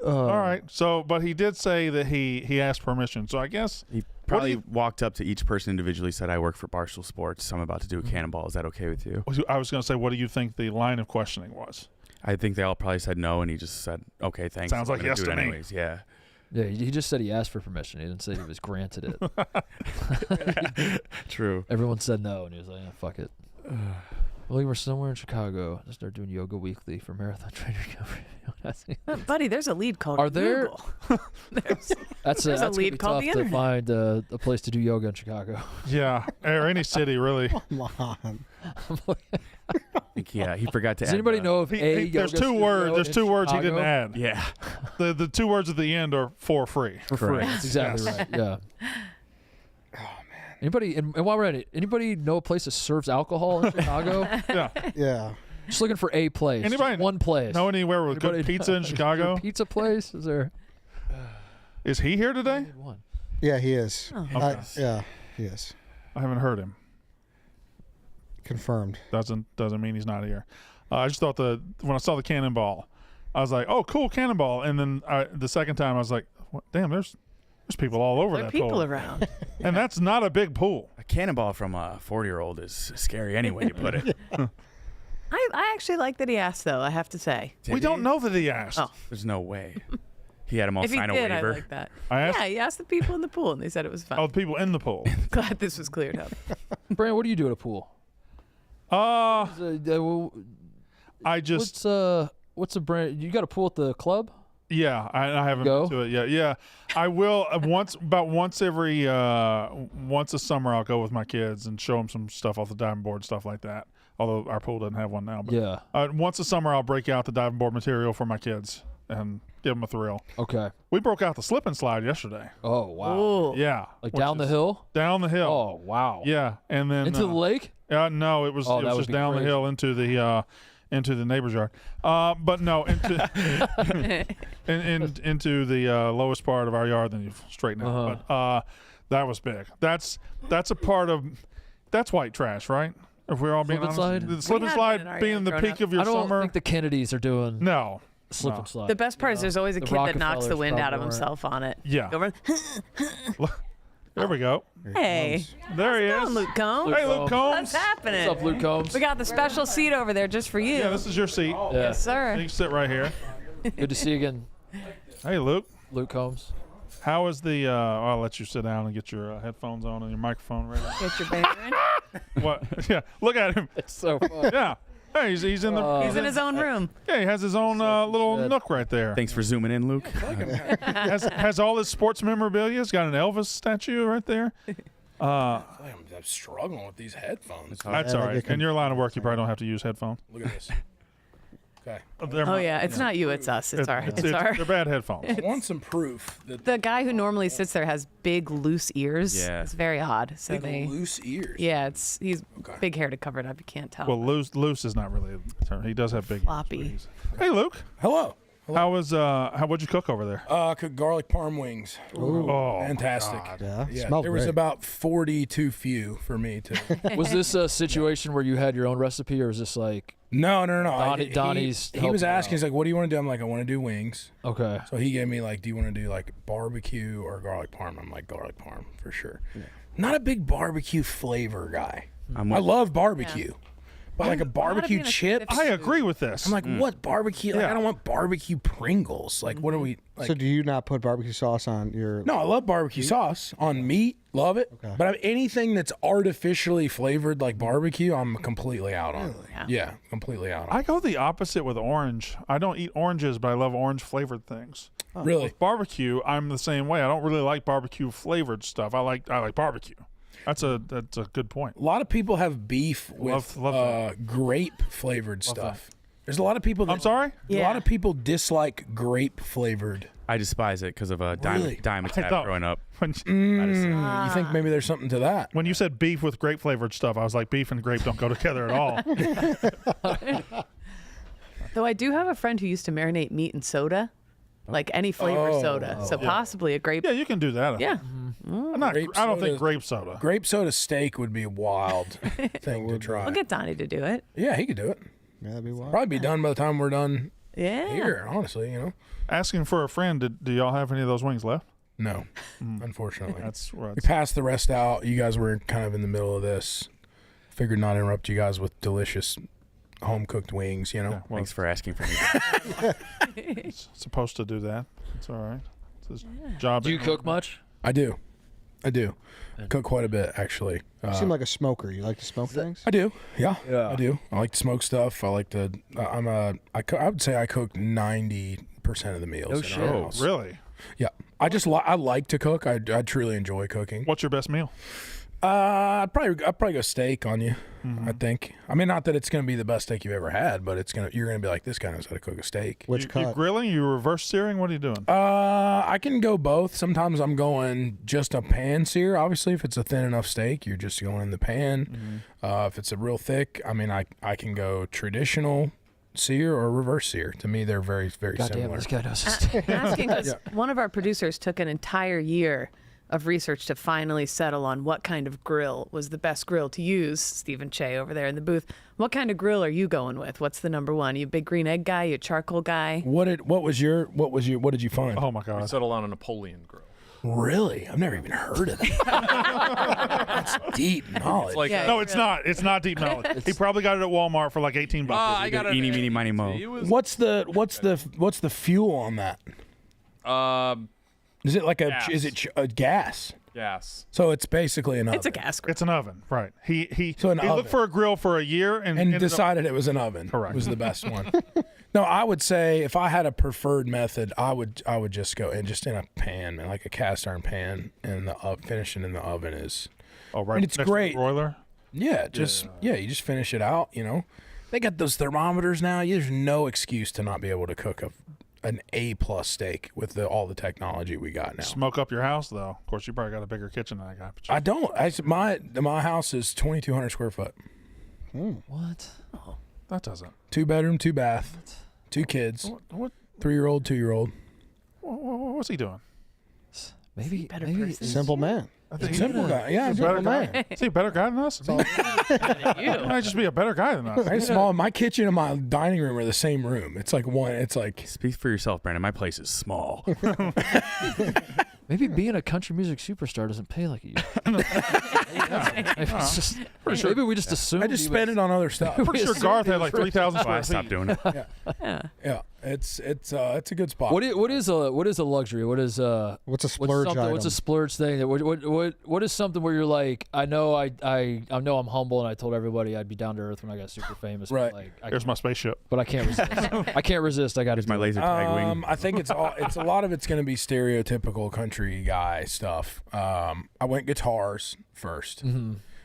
All right. So, but he did say that he asked permission. So I guess He probably walked up to each person individually, said, "I work for Barstool Sports. So I'm about to do a cannonball. Is that okay with you?" I was going to say, what do you think the line of questioning was? I think they all probably said no, and he just said, "Okay, thanks." Sounds I'm like gonna yes do to it me. anyways. Yeah. yeah, he just said he asked for permission. He didn't say he was granted it. True. Everyone said no, and he was like, fuck it. Well, we were somewhere in Chicago. I started doing yoga weekly for Marathon Trainer Recovery. Buddy, there's a lead called Are there- Google. There's That's a that's lead gonna called be the tough to internet. find a place to do yoga in Chicago. Yeah, or any city really. Come on. I think, he forgot to Does add anybody the- know if There's yoga two studio words. There's in two words he didn't Chicago? add. Yeah. The 2 words at the end are for free. For free. Correct. That's exactly Yes. right. Yeah. Oh man. Anybody? And while we're at it, anybody know a place that serves alcohol in Chicago? Yeah. Yeah. Just looking for a place. Just Anybody one place. Know anywhere with good Anybody- pizza in Is there Chicago? a pizza place? Is there Is he here today? one? Yeah, he is. Okay. Yeah, he is. I haven't heard him. Confirmed. Doesn't mean he's not here. I just thought when I saw the cannonball, I was like, "Oh, cool cannonball!" And then the second time, I was like, "Damn, there's people all over There are that people pool." around. And that's not a big pool. A cannonball from a 40-year-old is scary any way you put it. I actually like that he asked, though, I have to say. We don't know that he asked. Oh. There's no way. He had him all If he sign a did, I waiver. like that. I asked- Yeah, he asked the people in the pool, and they said it was fun. Oh, the people in the pool. Glad this was cleared up. Brandon, what do you do at a pool? I just what's a brand? You got a pool at the club? yeah, I haven't Go? been to it yet. Yeah, I will once every once a summer. I'll go with my kids and show them some stuff off the diving board, stuff like that. Although our pool doesn't have one now. But, Yeah. Once a summer, I'll break out the diving board material for my kids and give them a thrill. Okay. We broke out the slip and slide yesterday. Oh wow. Ooh. Yeah, Like which down the is hill? Down the hill. Oh wow. Yeah, and then Into the lake? No, it was Oh, it that was would just be down crazy. the hill into the neighbor's yard. But no, into the lowest part of our yard. Then you straighten out. Uh-huh. But that was big. That's a part of That's white trash, right? If we're all being Slip and honest, slide? the slip We and had slide one in our being young the grown peak up. of your I don't summer. think the Kennedys are doing No. slip No. and slide. The best part is there's always a The kid that knocks the Rockefellers wind out of probably himself on it. Yeah. Go run. There we go. Hey, There he go, is. Luke Combs. Hey, Luke What's Combs. What's happening? What's up, Luke Combs? We got the special seat over there just for you. Yeah, this is your seat. Yeah. Yes, sir. You can sit right here. Good to see you again, Hey, Luke. Luke Combs. How is the? I'll let you sit down and get your headphones on and your microphone ready. Get your banner in. What? Yeah. Look at him. It's so fun. Yeah. Hey, he's in the. He's in his own room. Yeah, he has his own little nook right there. Thanks for zooming in, Luke. Has all his sports memorabilia. He's got an Elvis statue right there. I'm struggling with these headphones. That's all right. In your line of work, you probably don't have to use headphones. Look at this. Okay. Oh yeah, it's not you, it's us. It's our. They're bad headphones. I want some proof that The guy who normally sits there has big loose ears. Yeah. It's very odd. So big loose ears. Yeah, he's Okay. big hair to cover it up. You can't tell. Well, loose is not really a term. He does have big. Floppy. Hey, Luke. Hello. How what'd you cook over there? Cooked garlic parm wings. Oh, Fantastic. Yeah, Yeah, smelled there was great. about 40 too few for me to. Was this a situation where you had your own recipe, or is this like No. Donnie's He was helping asking. out? He's like, "What do you want to do?" I'm like, "I want to do wings." okay? So he gave me like, "Do you want to do like barbecue or garlic parm?" I'm like, "Garlic parm for sure." Not a big barbecue flavor guy. I love barbecue, but like a barbecue being a chip. I agree with this. I'm like, what barbecue? Like, Yeah. I don't want barbecue Pringles. Like, what are we? Like, So do you not put barbecue sauce on your? no, I love barbecue sauce on meat. Love it. Okay. But anything that's artificially flavored like barbecue, I'm completely out on. Yeah, completely out on. I go the opposite with orange. I don't eat oranges, but I love orange flavored things. Really? With barbecue, I'm the same way. I don't really like barbecue flavored stuff. I like barbecue. That's a good point. A lot of people have beef with Love that. grape flavored stuff. There's a lot of people that I'm sorry? A lot of people dislike grape flavored. I despise it because of a Really? dime I attack don't. growing up. When, You think maybe there's something to that? when you said beef with grape flavored stuff, I was like, beef and grape don't go together at all. Though I do have a friend who used to marinate meat in soda, like any flavor soda. So possibly a grape. Yeah, you can do that. Yeah. I'm not, Grape I don't think soda- grape soda. Grape soda steak would be a wild thing to try. We'll get Donnie to do it. Yeah, he could do it. Yeah, that'd be wild. Probably be done by the time we're done Yeah. here. Honestly, you know. Asking for a friend, do y'all have any of those wings left? No, unfortunately. That's We passed the rest out. You guys were kind of in the middle of this. Figured not interrupt you guys with delicious home cooked wings. You know. Yeah, well, Thanks for asking for me. it's supposed to do that. It's all right. It's his job. Do you cook much? I do. Cook quite a bit actually. You seem like a smoker. You like to smoke things? I do. Yeah, I do. I like to smoke stuff. I like to. I would say I cook 90% of the meals. in our Oh, house. really? Yeah. I like to cook. I truly enjoy cooking. What's your best meal? I'd probably go steak on you. I think. I mean, not that it's gonna be the best steak you've ever had, but you're gonna be like, this guy knows how to cook a steak. Which You cut? grilling? You reverse searing? What are you doing? I can go both. Sometimes I'm going just a pan sear. Obviously, if it's a thin enough steak, you're just going in the pan. If it's a real thick, I mean, I can go traditional sear or reverse sear. To me, they're very, very God damn, similar. this guy knows his steak. Asking because one of our producers took an entire year of research to finally settle on what kind of grill was the best grill to use. Stephen Che over there in the booth. What kind of grill are you going with? What's the number one? You a big green egg guy? You a charcoal guy? What did you find? Oh my God! Settle on a Napoleon grill. Really? I've never even heard of that. That's deep knowledge. It's like Yeah. No, it's not. It's not deep knowledge. He probably got it at Walmart for like $18. I got it. Eeny, meeny, miny, mo. What's the fuel on that? Is it like Gas. is it a gas? Yes. So it's basically an oven. It's a gas grill. It's an oven, right? He So an looked oven. for a grill for a year and ended up- decided it was an oven. Correct. Was the best one. No, I would say if I had a preferred method, I would just go in a pan, man, like a cast iron pan, and the finishing in the oven is. Oh, right. And it's next to the great. broiler. Yeah, you just finish it out. You know, they got those thermometers now. There's no excuse to not be able to cook an A+ steak with all the technology we got now. Smoke up your house, though. Of course, you probably got a bigger kitchen than I got. But I don't. My house is 2,200 square foot. What? that doesn't. 2 bedroom, 2 bath, 2 kids, What? 3-year-old, 2-year-old. What's he doing? Maybe better maybe person. Simple man. I think Simple guy. Yeah, he's a better guy. Is he a better guy than us? He might just be a better guy than us. Very small. My kitchen and my dining room are the same room. It's like one. It's like. Speak for yourself, Brandon. My place is small. Maybe being a country music superstar doesn't pay like it used to. Maybe we just assumed. I just spend it on other stuff. I'm pretty sure Garth had like 3,000 square feet. Stop doing it. Yeah. It's a good spot. What is a luxury? What's a splurge item? What's a splurge thing? What is something where you're like, I know I'm humble and I told everybody I'd be down to earth when I got super famous. Right. But like, Here's my spaceship. But I can't resist. I can't resist. I got to my laser tag wing. I think it's a lot of it's going to be stereotypical country guy stuff. I went guitars first.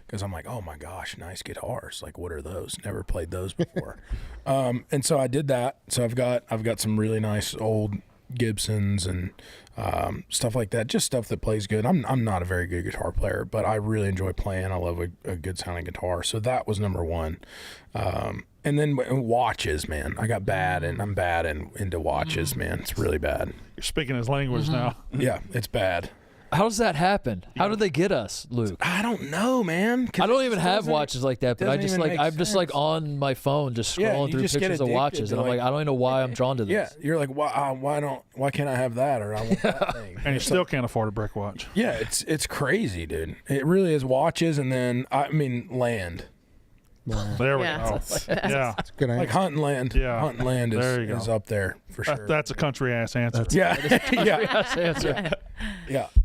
Because I'm like, oh my gosh, nice guitars. Like, what are those? Never played those before. And so I did that. So I've got some really nice old Gibsons and stuff like that. Just stuff that plays good. I'm not a very good guitar player, but I really enjoy playing. I love a good sounding guitar. So that was number one. And then watches, man. I'm bad into watches, man. It's really bad. You're speaking his language now. Yeah, it's bad. How does that happen? How did they get us, Luke? I don't know, man. I don't even have watches like that, but I'm just like on my phone, just scrolling through pictures of watches, and I'm like, I don't even know why I'm drawn to this. Yeah, you're like, why can't I have that, or I want that thing? And you still can't afford a brick watch. Yeah, it's crazy, dude. It really is watches, and then land. There we go. Yeah, That's a good answer. Like hunting land. Yeah. Hunting land is up there for sure. That's a country ass answer. Yeah,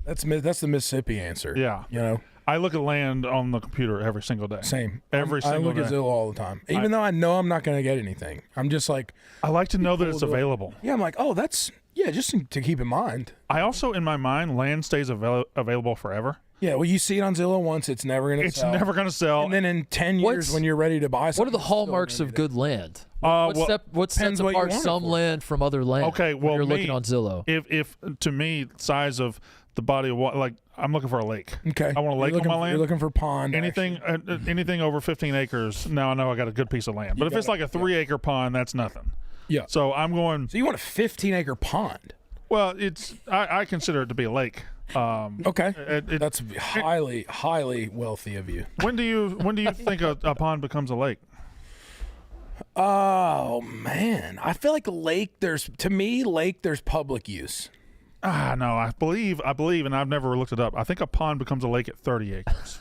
that's the Mississippi answer. Yeah. You know, I look at land on the computer every single day. same. Every I single look at day. Zillow all the time, even though I know I'm not going to get anything. I'm just like, I like to know that it's do it. available. yeah, I'm like, oh, that's just to keep in mind. I also, in my mind, land stays available forever. Yeah, well, you see it on Zillow once, it's never going to It's sell. never going to sell. And then in 10 years, when you're ready to buy something, What are the it's still hallmarks gonna of be there. good land? What depends sets what you apart want it some for. land from other land? Okay, well, when you're me, looking on Zillow. If to me, size of the body of water, like I'm looking for a lake. Okay. I want a lake on my land. You're looking for pond. Anything over 15 acres, now I know I got a good piece of land. But if it's like a 3-acre pond, that's nothing. Yeah. So I'm going. So you want a 15-acre pond? Well, I consider it to be a lake. Okay. That's highly wealthy of you. When do you think a pond becomes a lake? Oh man, I feel like there's public use. No, I believe, and I've never looked it up. I think a pond becomes a lake at 30 acres.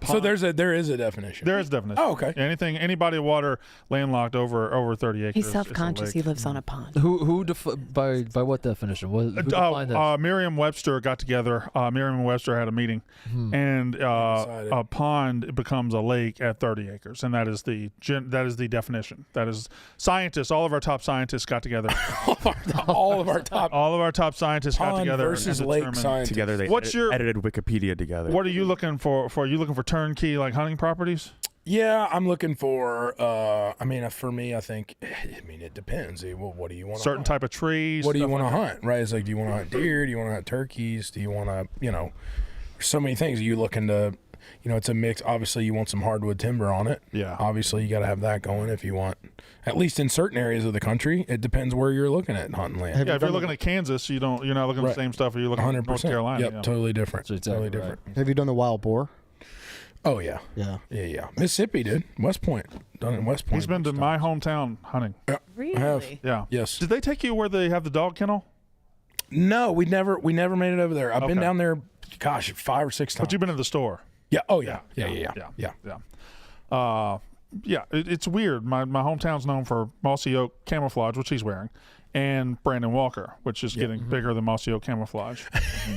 So there is a definition. There is a definition. Oh, okay. Any body of water landlocked over 30 acres. He's is a self-conscious. lake. He lives on a pond. By what definition? Who defined that? Merriam-Webster got together. Merriam-Webster had a meeting, and a pond becomes a lake at 30 acres, and that is the definition. That is scientists. All of our top scientists got together. all of our top scientists got pond together versus and lake determined. scientists. Together they edited Wikipedia together. What are you looking for? Are you looking for turnkey like hunting properties? Yeah, I'm looking for. For me, I think. It depends. Well, what do you want? Certain type of trees. What do you want to hunt? Right? It's like, do you want to hunt deer? Do you want to hunt turkeys? Do you want to? There's so many things. Are you looking to? It's a mix. Obviously, you want some hardwood timber on it. Yeah. Obviously, you got to have that going if you want. At least in certain areas of the country, it depends where you're looking at hunting land. Yeah, if you're looking at Kansas, you're not looking at the same stuff. Or you're looking at 100%. North Carolina. Yep, yeah. totally different. That's exactly totally right. different. Have you done the wild boar? Oh yeah. Yeah. Mississippi, dude. West Point. Done it in West Point. He's been to my hometown hunting. Yeah. Really? I have. Yeah. Yes. Did they take you where they have the dog kennel? No, we never made it over there. I've been Okay. down there, 5 or 6 times. But you've been to the store. Yeah. Oh yeah. Yeah. It's weird. My hometown's known for Mossy Oak camouflage, which he's wearing, and Brandon Walker, which is getting bigger than Mossy Oak camouflage.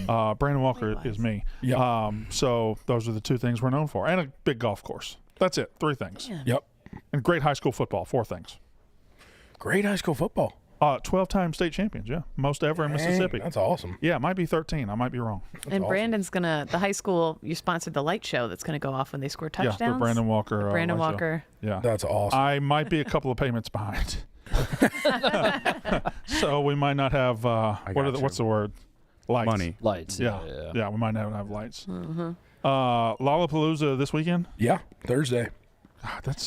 Brandon Walker is me. Yeah. So those are the two things we're known for, and a big golf course. That's it. 3 things. Yeah. Yep. And great high school football. 4 things. Great high school football. 12-time state champions. Yeah, most ever in Mississippi. That's awesome. Yeah, it might be 13. I might be wrong. And awesome. Brandon's the high school, you sponsored the light show that's going to go off when they score touchdowns. Yeah, the Brandon Walker. Brandon light show. Walker. Yeah. That's awesome. I might be a couple of payments behind. So we might not have, what's the word? Lights. Money. Lights. Yeah, we might not have lights. Lollapalooza this weekend? Yeah. Thursday. God, that's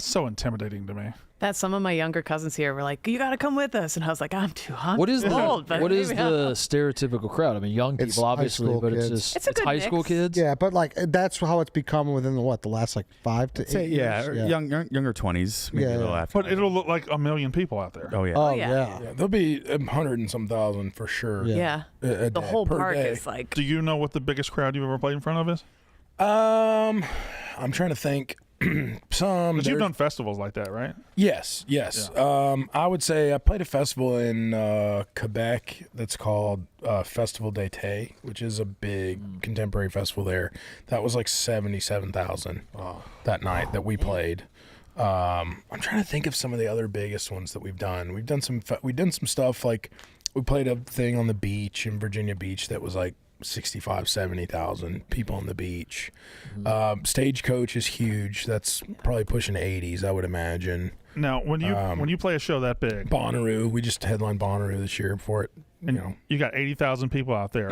so intimidating to me. That some of my younger cousins here were like, "You got to come with us," and I was like, "I'm too hungry." What is the old, but what is maybe the stereotypical crowd? I mean, young It's people high obviously, school but kids. it's a good high mix. school kids. Yeah, but like that's how it's become within the last like 5 to 8 Say, years. younger 20s, maybe a little after. But it'll look like 1 million people out there. Oh yeah. Oh yeah. yeah. Yeah, there'll be 100 and some thousand for sure. Yeah, A the day, whole per park day. is like. Do you know what the biggest crowd you've ever played in front of is? I'm trying to think. Because you've there's- done festivals like that, right? Yes. I would say I played a festival in Quebec that's called Festival d'été, which is a big contemporary festival there. That was like 77,000 that night that we played. I'm trying to think of some of the other biggest ones that we've done. We've done some stuff like we played a thing on the beach in Virginia Beach that was like 65, 70,000 people on the beach. Stagecoach is huge. That's probably pushing 80s, I would imagine. Now, when you play a show that big, Bonnaroo, we just headlined Bonnaroo this year for it. and you got 80,000 people out there.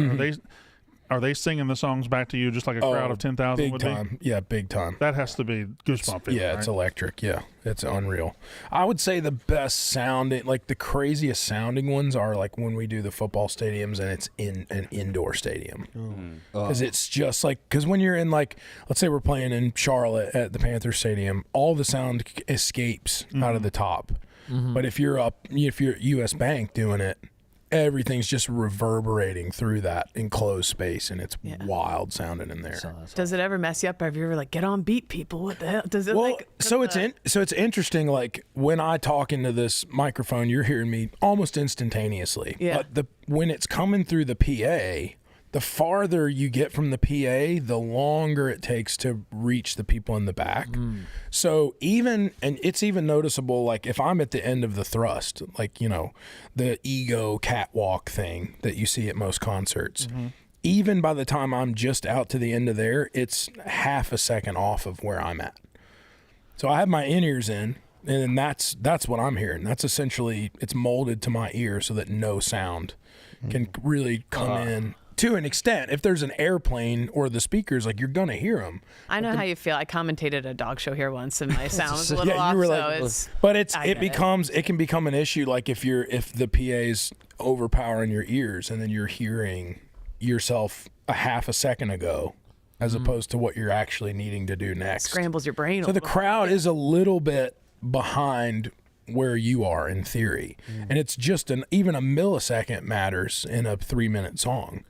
Are they singing the songs back to you just like a crowd of 10,000 big would time. be? Yeah, big time. That has to be goosebump feeling, Yeah, right? it's electric. Yeah, it's unreal. I would say the best sounding, like the craziest sounding ones are like when we do the football stadiums and it's in an indoor stadium. Because it's just like, because when you're in like, let's say we're playing in Charlotte at the Panther Stadium, all the sound escapes out of the top. But if you're US Bank doing it, everything's just reverberating through that enclosed space, and it's wild sounding in there. Does it ever mess you up? Have you ever like get on beat, people? What the hell? Does it Well, like? so it's interesting. Like when I talk into this microphone, you're hearing me almost instantaneously. Yeah. But when it's coming through the PA, the farther you get from the PA, the longer it takes to reach the people in the back. So it's even noticeable, like if I'm at the end of the thrust, like, the ego catwalk thing that you see at most concerts, even by the time I'm just out to the end of there, it's half a second off of where I'm at. So I have my in-ears in, and that's what I'm hearing. That's essentially, it's molded to my ear so that no sound can really come in. To an extent, if there's an airplane or the speakers, like you're gonna hear them. I know how you feel. I commentated a dog show here once, and my sound was a little Yeah, off. you were So like, it's. but it can become an issue. Like if the PA's overpowering your ears, and then you're hearing yourself a half a second ago, as opposed to what you're actually needing to do next. Scrambles your brain. So the crowd is a little bit behind where you are in theory, and it's just even a millisecond matters in a 3-minute song.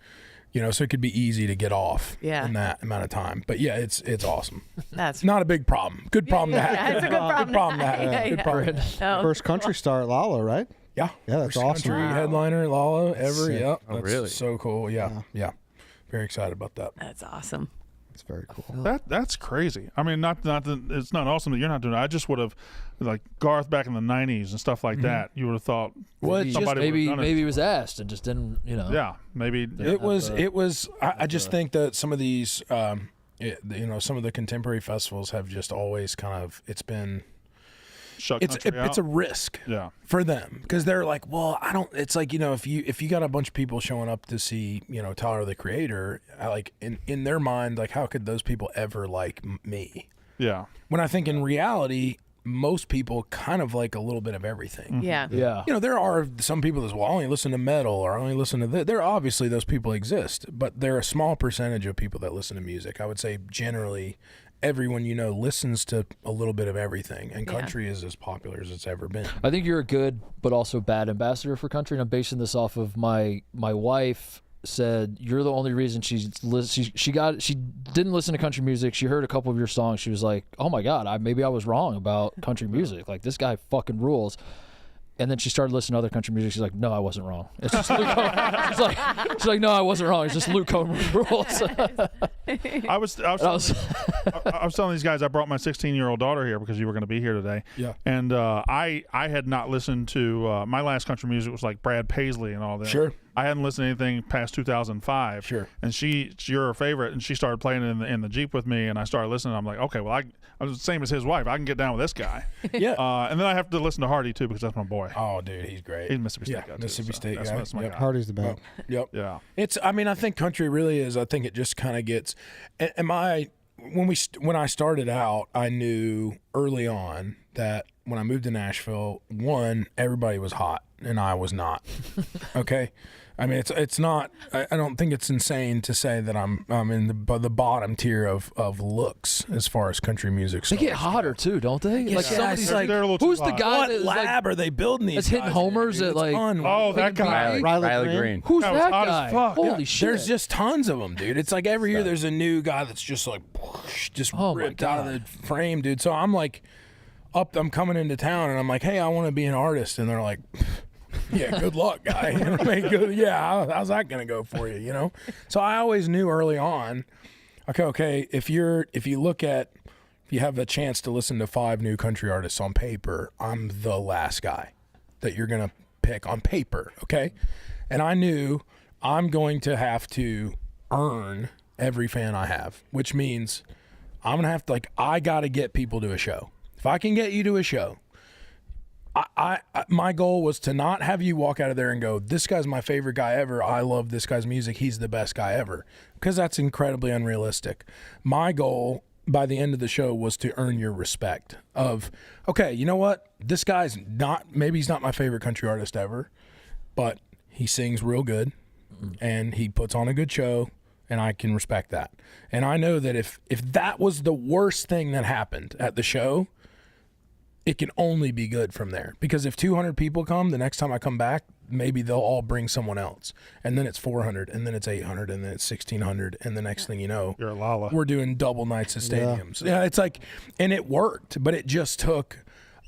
So it could be easy to get off in that amount of time. But yeah, it's awesome. That's not a big problem. Good problem to have. Yeah, it's a good problem. Good problem to have. Good problem. First country star at Lala, right? Yeah. Yeah, that's First awesome. country headliner at Lala ever. Sick. Yep. Oh, That's really? so cool. Yeah. Very excited about that. That's awesome. It's very cool. That's crazy. I mean, not that it's not awesome that you're not doing it. I just would have, like Garth back in the '90s and stuff like that. You would have thought somebody would have done it. Maybe he was asked and just didn't, Yeah, maybe It was. I just think that some of these, some of the contemporary festivals have just always kind of. It's been. It's a risk for them because they're like, well, I don't. It's like if you got a bunch of people showing up to see Tyler the Creator, like in their mind, like how could those people ever like me? Yeah. When I think in reality, most people kind of like a little bit of everything. Yeah. There are some people that I only listen to metal or I only listen to this. There obviously those people exist, but they're a small percentage of people that listen to music. I would say generally everyone listens to a little bit of everything, and country is as popular as it's ever been. I think you're a good but also bad ambassador for country, and I'm basing this off of my wife said you're the only reason she didn't listen to country music. She heard a couple of your songs. She was like, oh my God, maybe I was wrong about country music. Like this guy fucking rules. And then she started listening to other country music. She's like, no, I wasn't wrong. It's just Luke Combs. She's like, no, I wasn't wrong. It's just Luke Combs rules. I was telling these guys I brought my 16-year-old daughter here because you were going to be here today. Yeah. And I had not listened to my last country music was like Brad Paisley and all that. Sure. I hadn't listened to anything past 2005. Sure. And you're her favorite, and she started playing it in the Jeep with me, and I started listening. I'm like, okay, well, I was the same as his wife. I can get down with this guy. Yeah. And then I have to listen to Hardy too because that's my boy. Oh, dude, he's great. He's Mississippi State guy too. Mississippi State guy. That's my guy. Hardy's the best. Yep. Yeah. I think country really is. I think it just kind of gets. when I started out, I knew early on that when I moved to Nashville, one, everybody was hot and I was not. Okay. I mean, it's not. I don't think it's insane to say that I'm in the bottom tier of looks as far as country music. They get hotter too, don't they? Yeah, like somebody's like, who's the guy what that's lab are they building these? That's hitting guys homers in, at like Oh, that guy. Riley Green. Who's That was that hot as guy? fuck. Holy Yeah, shit! there's just tons of them, dude. It's like every year there's a new guy that's just like whoosh, just Oh my ripped out of God. the frame, dude. So I'm like I'm coming into town and I'm like, hey, I want to be an artist, and they're like, yeah, good luck, guy. You know what I mean? How's that gonna go for you? You know. So I always knew early on, okay, if you have a chance to listen to 5 new country artists on paper, I'm the last guy that you're gonna pick on paper, okay? And I knew I'm going to have to earn every fan I have, which means I'm gonna have to I gotta get people to a show. If I can get you to a show, I my goal was to not have you walk out of there and go, this guy's my favorite guy ever. I love this guy's music. He's the best guy ever, because that's incredibly unrealistic. My goal by the end of the show was to earn your respect of, okay, you know what? This guy's maybe he's not my favorite country artist ever, but he sings real good and he puts on a good show, and I can respect that. And I know that if that was the worst thing that happened at the show, it can only be good from there. Because if 200 people come, the next time I come back, maybe they'll all bring someone else. And then it's 400, and then it's 800, and then it's 1,600. And the next thing you know, You're a Lala. we're doing double nights at stadiums. Yeah, it's like, and it worked, but it just took,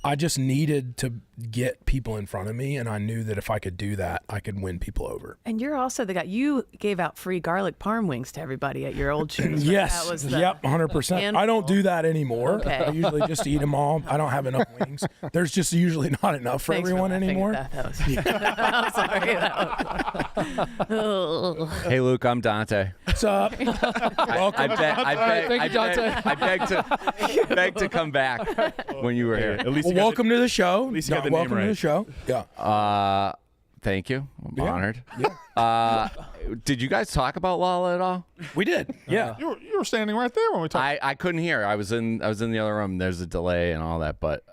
I just needed to get people in front of me, and I knew that if I could do that, I could win people over. And you're also the guy, you gave out free garlic parm wings to everybody at your old shows. Right? Yes. That was the Yep. 100%. I don't do that anymore. Okay. I usually just eat them all. I don't have enough wings. There's just usually not enough for Thanks everyone laughing at anymore. That was, I'm sorry. That was, Hey, Luke, I'm Dante. What's up? Welcome. I beg to come back when you were here. At least Well, welcome to the show. least you got the name welcome to right. the show. Yeah. Thank you. I'm honored. Yeah. Did you guys talk about Lala at all? We did. Yeah. You were standing right there when we talked. I couldn't hear. I was in the other room. There's a delay and all that, but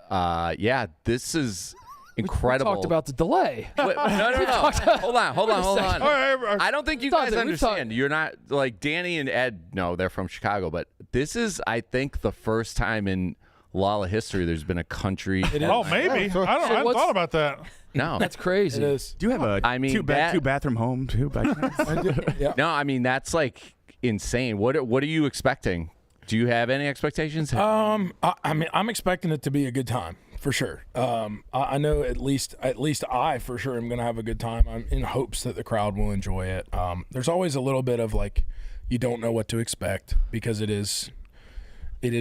yeah, this is incredible. We talked about the delay. Wait, no. Hold on. I don't think you guys Dante, we've understand. You're not like Danny and Ed. No, they're from Chicago, but this is, I think, the first time in Lala history there's been a country. Oh, maybe. I hadn't thought about that. No, That's crazy. It is. Do you have a two bathroom home too? Yeah. no. I mean, that's like insane. What are you expecting? Do you have any expectations? I mean, I'm expecting it to be a good time for sure. I know at least I for sure am going to have a good time. I'm in hopes that the crowd will enjoy it. There's always a little bit of like, you don't know what to expect because it is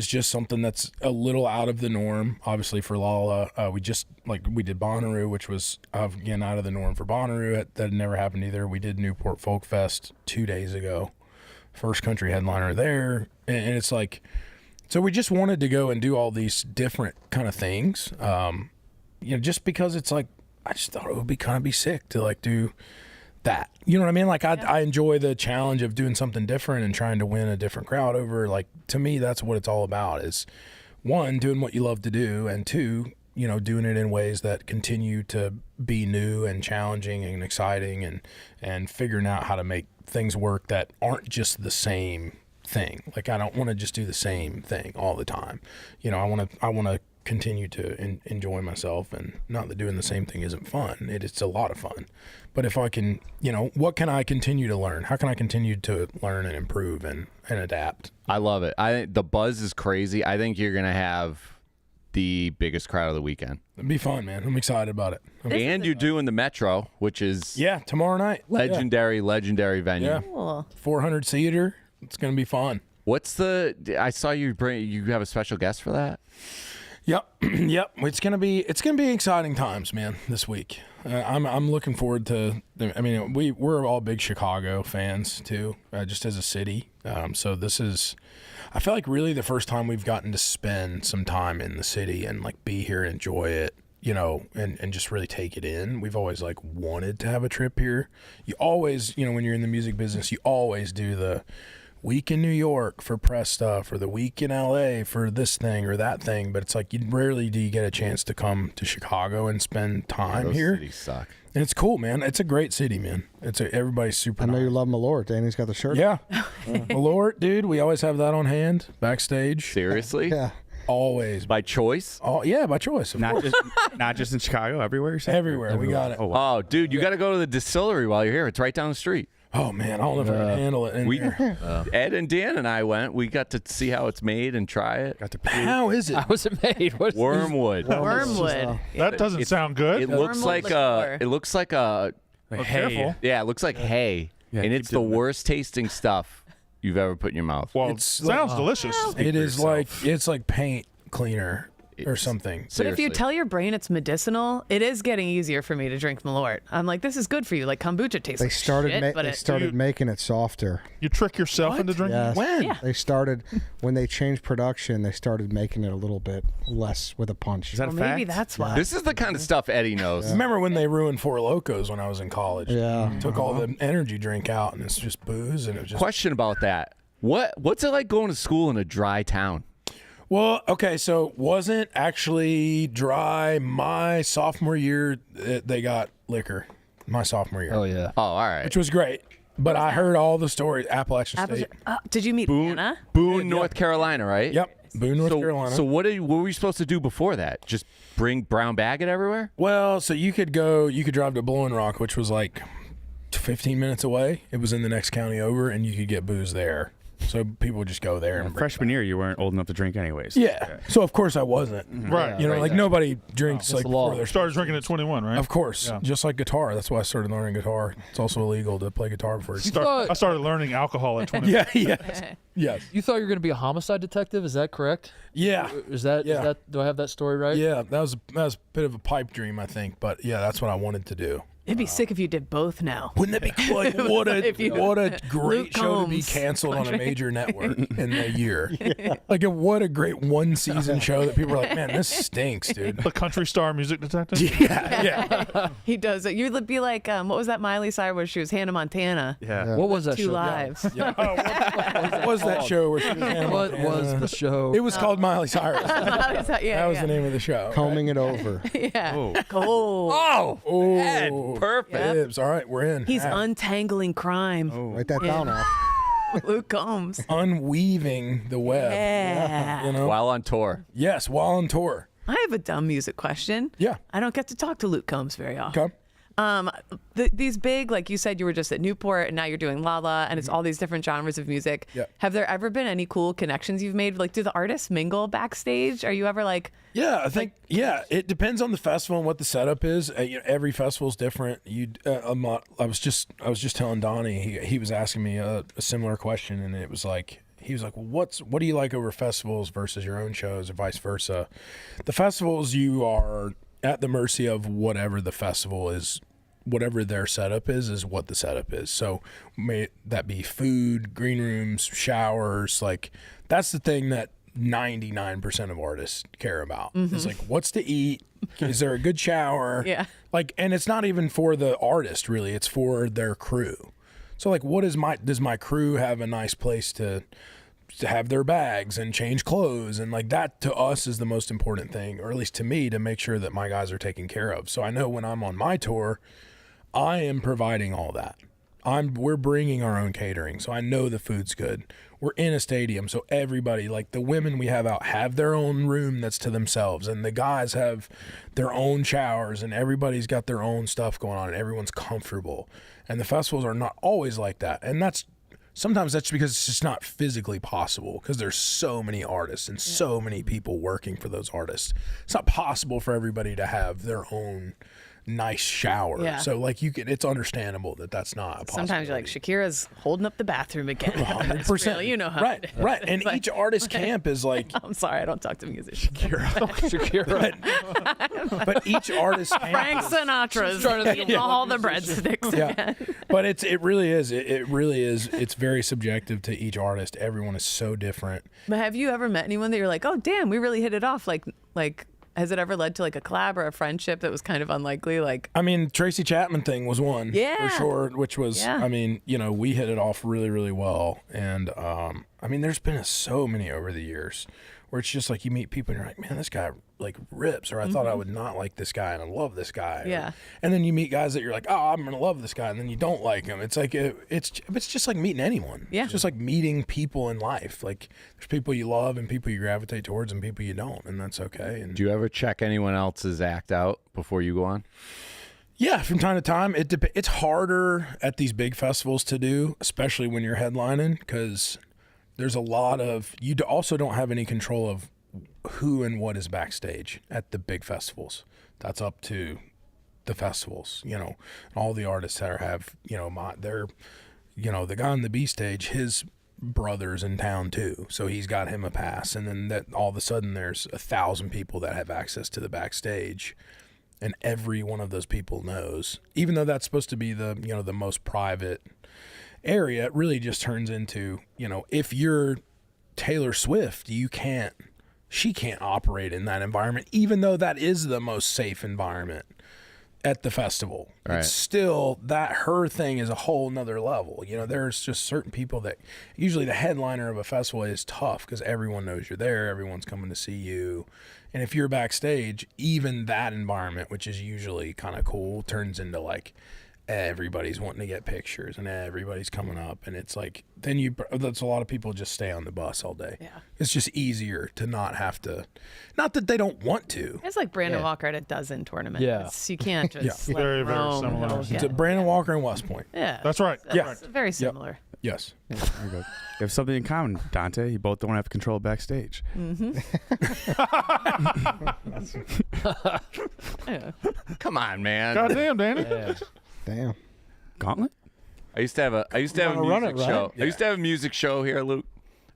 just something that's a little out of the norm. Obviously for Lala, we did Bonnaroo, which was again out of the norm for Bonnaroo. That had never happened either. We did Newport Folk Fest 2 days ago, first country headliner there, and it's like, so we just wanted to go and do all these different kind of things. Just because it's like, I just thought it would be sick to like do that. You know what I mean? Like I enjoy the challenge of doing something different and trying to win a different crowd over. Like, to me, that's what it's all about, is one, doing what you love to do, and two, doing it in ways that continue to be new and challenging and exciting, and figuring out how to make things work that aren't just the same thing. Like, I don't want to just do the same thing all the time. I want to continue to enjoy myself, and not that doing the same thing isn't fun. It's a lot of fun. But if I can, what can I continue to learn? How can I continue to learn and improve and adapt? I love it. I think the buzz is crazy. I think you're gonna have the biggest crowd of the weekend. It'd be fun, man. I'm excited about it. And you're doing the Metro, which is tomorrow night. legendary venue. Yeah. cool. 400 seater. It's gonna be fun. What's I saw you have a special guest for that? Yep. It's gonna be exciting times, man. This week, I'm looking forward to. I mean, we're all big Chicago fans too, just as a city. So this is, I feel like really the first time we've gotten to spend some time in the city and like be here and enjoy it, and just really take it in. We've always like wanted to have a trip here. You always, when you're in the music business, you always do week in New York for press stuff or the week in LA for this thing or that thing, but it's like rarely do you get a chance to come to Chicago and spend time Those here. cities suck. And it's cool, man. It's a great city, man. Everybody's super I know nice. you love Malort. Danny's got the shirt. Yeah. Malort, dude, we always have that on hand backstage. Seriously? Yeah. Always. By choice? Oh, yeah, by choice. Of course. Not just in Chicago, everywhere. You're saying? Everywhere. We got it. Oh, wow. Oh, dude, you got to go to the distillery while you're here. It's right down the street. Oh, man, I don't know if I can handle it in there. Ed and Dan and I went. We got to see how it's made and try it. Got to How is it? How was it made? What's Wormwood. Wormwood. That doesn't sound good. It looks Wormwood like liqueur. it looks like a Hey. Careful. yeah, it looks like hay, Yeah, and keep it's the doing that. worst tasting stuff you've ever put in your mouth. Well, It's sounds delicious. It is like it's like paint cleaner or something. But if you Seriously. tell your brain it's medicinal, it is getting easier for me to drink Malort. I'm like, this is good for you. Like kombucha tastes They like started shit, but they it, started making it softer. You trick yourself into drinking. Yes. When? Yeah. They started when they changed production. They started making it a little bit less with a punch. Is that well, a fact? maybe that's why. This is the kind of stuff Eddie knows. Remember when they ruined Four Locos when I was in college? Yeah. Took all the energy drink out and it's just booze and it was just. Question about that. What's it like going to school in a dry town? Well, okay, so wasn't actually dry my sophomore year. They got liquor my sophomore year, Oh yeah. Oh, all right. which was great. But I heard all the stories. Appalachian State. Did you meet Anna? Boone, North Carolina, right? Yep, Boone, North so, Carolina. So what were we supposed to do before that? Just bring brown bag it everywhere? Well, so you could drive to Blowing Rock, which was like 15 minutes away. It was in the next county over, and you could get booze there. So people would just go there. And bring Freshman year, you weren't old enough to drink anyways. Yeah. So of course I wasn't. Right. You know, like nobody drinks It's like the law. before they're Started drinking at 21, right? Of course, Yeah. just like guitar. That's why I started learning guitar. It's also illegal to play guitar before. I started learning alcohol at 21. Yeah. Yes. Yes. You thought you were going to be a homicide detective? Is that correct? Yeah. Is that? Yeah. Do I have that story right? Yeah. That was a bit of a pipe dream, I think. But yeah, that's what I wanted to do. It'd be sick if you did both now. Wouldn't that be like what If you- a great Luke show to be Combs. canceled on a major network in a year? Like what a great one season show that people are like, man, this stinks, dude. The country star music detective. Yeah. He does it. You'd be like, what was that Miley Cyrus where she was Hannah Montana? Yeah. What was that Two show? lives. What was that show where she was Hannah What Montana? was the show? It was called Miley Cyrus. yeah, That was the name of the show. Combing it over. Yeah. Oh. Cool. Oh, Ed, perfect. Dibs. All right, we're in. He's Yeah. untangling crime. Write that down. Off. Luke Combs. Unweaving the web. Yeah. You know? While on tour. Yes, while on tour. I have a dumb music question. Yeah. I don't get to talk to Luke Combs very often. Okay. These big, like you said, you were just at Newport and now you're doing Lala and it's all these different genres of music. Yeah. Have there ever been any cool connections you've made? Like, do the artists mingle backstage? Are you ever like, Yeah, I think it depends on the festival and what the setup is. Every festival is different. I was just telling Donnie. He was asking me a similar question, and it was like he was like, well, what do you like over festivals versus your own shows, or vice versa? The festivals, you are at the mercy of whatever the festival is. Whatever their setup is what the setup is. So may that be food, green rooms, showers. Like that's the thing that 99% of artists care about. It's like, what's to eat? Is there a good shower? Yeah. Like, and it's not even for the artist really. It's for their crew. So like, does my crew have a nice place to have their bags and change clothes? And like that to us is the most important thing, or at least to me, to make sure that my guys are taken care of. So I know when I'm on my tour, I am providing all that. We're bringing our own catering, so I know the food's good. We're in a stadium, so everybody, like the women we have out, have their own room that's to themselves, and the guys have their own showers, and everybody's got their own stuff going on, and everyone's comfortable. And the festivals are not always like that, and sometimes that's because it's just not physically possible because there's so many artists and so many people working for those artists. It's not possible for everybody to have their own nice shower. Yeah. So like it's understandable that that's not a possibility. sometimes you're like, Shakira's holding up the bathroom again. 100%. You know how right, it is. right. And It's like- each artist camp is like, I'm sorry, I don't talk to musicians. Shakira. but each artist camp Frank Sinatra's eating all the breadsticks again. But it really is. It really is. It's very subjective to each artist. Everyone is so different. But have you ever met anyone that you're like, oh damn, we really hit it off? Like has it ever led to like a collab or a friendship that was kind of unlikely? Like, I mean, Tracy Chapman thing was one, Yeah. for sure, which was, Yeah. I mean, we hit it off really, really well. And, I mean, there's been so many over the years where it's just like you meet people and you're like, man, this guy like rips, or I thought I would not like this guy and I love this guy. Yeah. And then you meet guys that you're like, oh, I'm going to love this guy. And then you don't like him. It's like, it's just like meeting anyone. Yeah. It's just like meeting people in life. Like there's people you love and people you gravitate towards and people you don't. And that's okay. And Do you ever check anyone else's act out before you go on? yeah, from time to time. It's harder at these big festivals to do, especially when you're headlining, because there's a lot of, you also don't have any control of who and what is backstage at the big festivals. That's up to the festivals, all the artists that have, the guy on the B stage, his brother's in town too, so he's got him a pass, and then that all of a sudden there's 1,000 people that have access to the backstage, and every one of those people knows, even though that's supposed to be the the most private area, it really just turns into, if you're Taylor Swift, she can't operate in that environment, even though that is the most safe environment at the festival. Right. It's still that her thing is a whole nother level. There's just certain people that usually the headliner of a festival is tough because everyone knows you're there. Everyone's coming to see you. And if you're backstage, even that environment, which is usually kind of cool, turns into like everybody's wanting to get pictures and everybody's coming up, and it's like that's a lot of people just stay on the bus all day. Yeah. It's just easier to not have to, not that they don't want to. it's like Brandon Walker at a dozen tournaments. Yeah. You can't just let Very, very roam. similar. It's Brandon Walker and West Point. Yeah. That's right. That's very similar. Yes. There you go. You have something in common, Dante. You both don't have control backstage. Come on, man. Goddamn, Danny. Yeah. Damn. Gauntlet? I used to have a wanna run music it, right? show. Yeah. I used to have a music show here, Luke.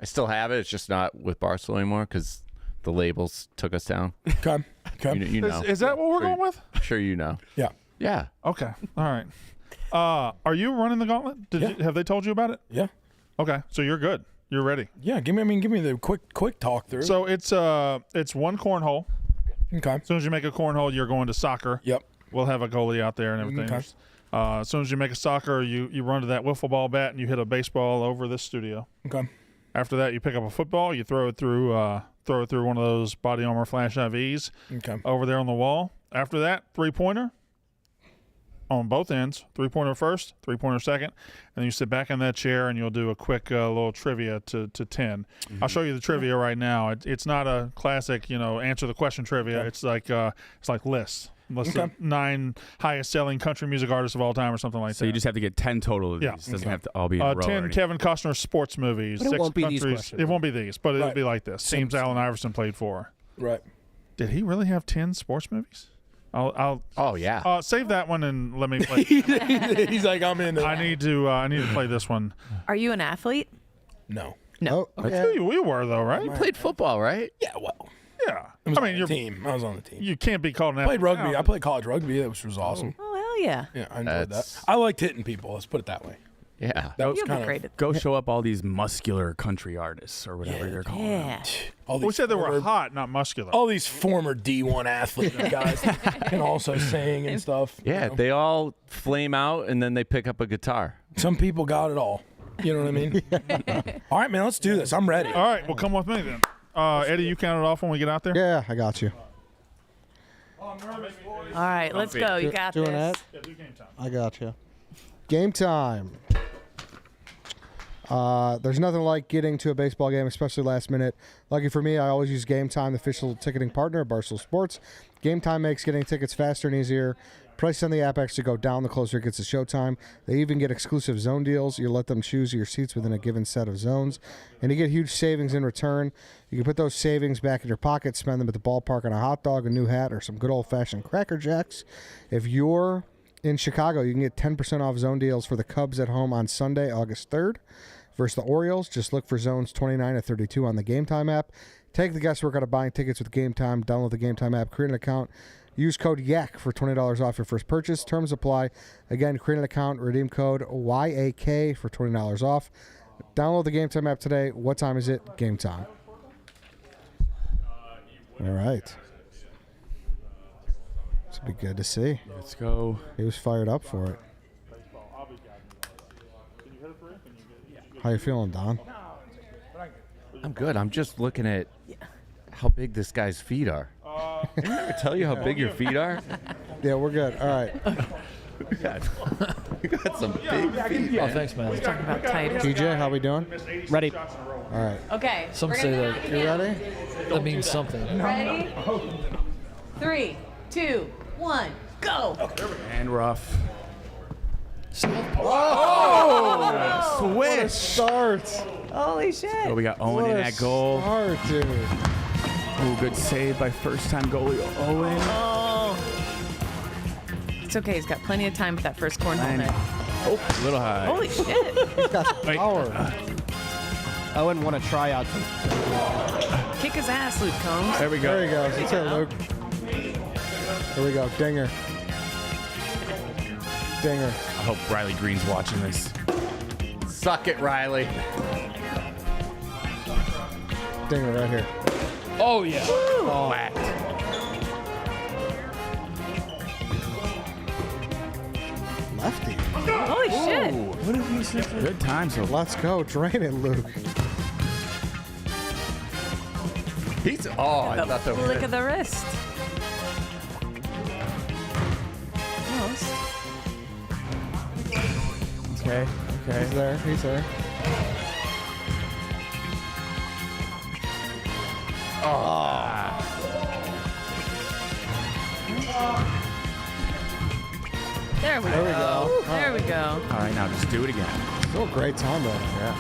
I still have it. It's just not with Barstool anymore because the labels took us down. Okay. You know. Is that what we're going with? I'm sure you know. Yeah. Yeah. Okay. All right. Are you running the gauntlet? Have they told you about it? Yeah. Okay. So you're good. You're ready. Yeah. Give me the quick talk through. So it's one cornhole. okay. As soon as you make a cornhole, you're going to soccer. Yep. We'll have a goalie out there and everything. Okay. As soon as you make a soccer, you run to that wiffle ball bat and you hit a baseball over this studio. Okay. After that, you pick up a football, you throw it through one of those body armor flash IVs Okay. over there on the wall. After that, 3-pointer on both ends, 3-pointer first, 3-pointer second, and then you sit back in that chair and you'll do a quick little trivia to 10. I'll show you the trivia right now. It's not a classic, answer the question trivia. Okay. It's like lists. List Okay. of 9 highest selling country music artists of all time or something like that. So you just have to get 10 total of these. Yeah. It doesn't have to all be in a row. 10 or anything. Kevin Costner sports movies. But it 6 won't be these countries. questions. It won't be these, but it'll Right. be like this. Teams Allen Iverson played for. Right. Did he really have 10 sports movies? I'll Oh yeah. save that one and let me play. He's like, I'm in. I need to play this one. Are you an athlete? No. No. Oh, okay. We were though, right? You played football, right? Yeah. Well, Yeah. I was I mean, on you're the team. I was on the team. you can't be called an I athlete. played rugby. now. I played college rugby, which was awesome. Oh, hell yeah. Yeah, I enjoyed That's- that. I liked hitting people. Let's put it that way. Yeah. That was You'll be kind great of at Go show up all these muscular country artists or whatever they're calling them. Yeah. all We these said they were former- hot, not muscular. all these former D1 athletes guys can also sing and stuff. Yeah. They all flame out and then they pick up a guitar. Some people got it all. You know what I mean? All right, man, let's do this. I'm ready. All right, well, come with me then. Eddie, you count it off when we get out there? Yeah, I got you. All right, let's go. You got Doing this. that? I got you. Game time. There's nothing like getting to a baseball game, especially last minute. Lucky for me, I always use Game Time, the official ticketing partner of Barstool Sports. Game Time makes getting tickets faster and easier. Prices on the app actually go down the closer it gets to showtime. They even get exclusive zone deals. You let them choose your seats within a given set of zones, and you get huge savings in return. You can put those savings back in your pocket, spend them at the ballpark on a hot dog, a new hat, or some good old-fashioned Cracker Jacks. If you're in Chicago, you can get 10% off zone deals for the Cubs at home on Sunday, August 3rd. Versus the Orioles, just look for zones 29 to 32 on the Game Time app. Take the guesswork out of buying tickets with Game Time. Download the Game Time app, create an account. Use code YAK for $20 off your first purchase. Terms apply. Again, create an account, redeem code YAK for $20 off. Download the Game Time app today. What time is it? Game time. All right. This will be good to see. Let's go. He was fired up for it. How you feeling, Don? I'm good. I'm just looking at how big this guy's feet are. Didn't I ever tell you how big your feet are? Yeah, we're good. All right. We got some big feet. Oh, thanks, man. Talking about tight. TJ, how we doing? Ready? All right. Okay. Some we're say gonna that. count You down. ready? That means something. Ready? 3, 2, 1, go. And rough. Switch. Start. Holy shit. So we got Owen in that goal. Start, dude. Ooh, good save by first-time goalie Owen. Oh. It's okay. He's got plenty of time with that first cornhole net. Oh, a little high. Holy shit. Wait. Power. Owen won a tryout. Kick his ass, Luke Combs. There we go. There you go. It's it, Luke. Here we go. Dinger. Dinger. I hope Riley Green's watching this. Suck it, Riley. Dinger right here. Oh, yeah. Whacked. Lefty. Holy shit. What is he saying? Good time so far. Let's go. Drain it, Luke. He's. Oh, I thought that was Flick it. of the wrist. Almost. Okay. He's there. He's there. There we There we go. go. There we go. All right, now just do it again. Still a great time, though. Yeah.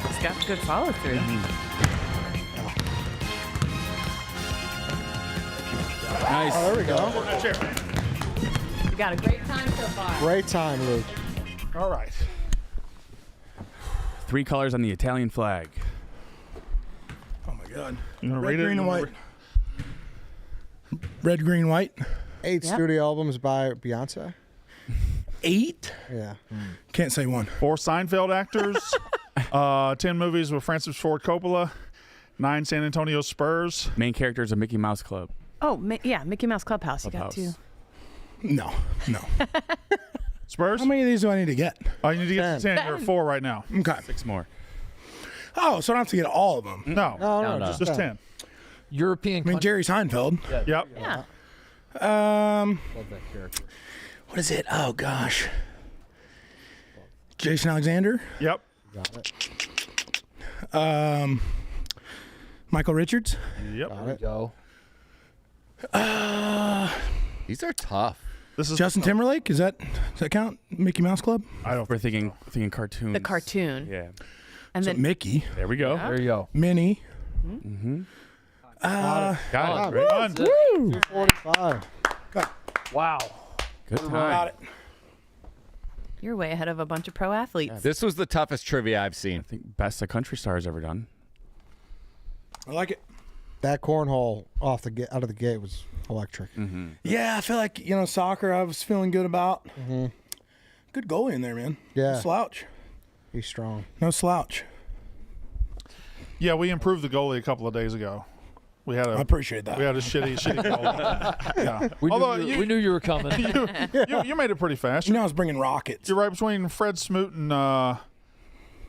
He's got good follow through. Nice. Oh, there we go. You got a great time so far. Great time, Luke. All right. 3 colors on the Italian flag. Oh my God. You want to Red, read it? green, You and wanna white. Red, green, white. 8 Yep. studio albums by Beyonce. 8. Yeah. Can't say one. 4 Seinfeld actors. 10 movies with Francis Ford Coppola. 9 San Antonio Spurs. Main characters of Mickey Mouse Club. Oh, yeah, Mickey Mouse Clubhouse. You got Clubhouse. 2. No. Spurs? How many of these do I need to get? Oh, you need to get to 10. You're at 4 right now. Okay. 6 more. Oh, so I don't have to get all of them. No. No, no. Just 10. European I mean, country. Jerry Seinfeld. Yep. Yeah. Love that character. What is it? Oh gosh. Jason Alexander. Yep. Michael Richards. Yep. There we go. These are tough. This is Justin Timberlake. Does that count? Mickey Mouse Club. I don't. We're thinking cartoons. The cartoon. Yeah. And So then Mickey, There we go. Yeah. There you go. Minnie. Got it. Great. Done. 245. Wow. Good time. Got it. you're way ahead of a bunch of pro athletes. This was the toughest trivia I've seen. I think best a country star has ever done. I like it. That cornhole out of the gate was electric. Yeah, I feel like soccer. I was feeling good about. Good goalie in there, man. Yeah. No slouch. He's strong. No slouch. Yeah, we improved the goalie a couple of days ago. We had I a appreciate that. shitty goalie. Yeah. We, Although we knew you were coming. you made it pretty fast. I was bringing rockets. You're right between Fred Smoot and Oh,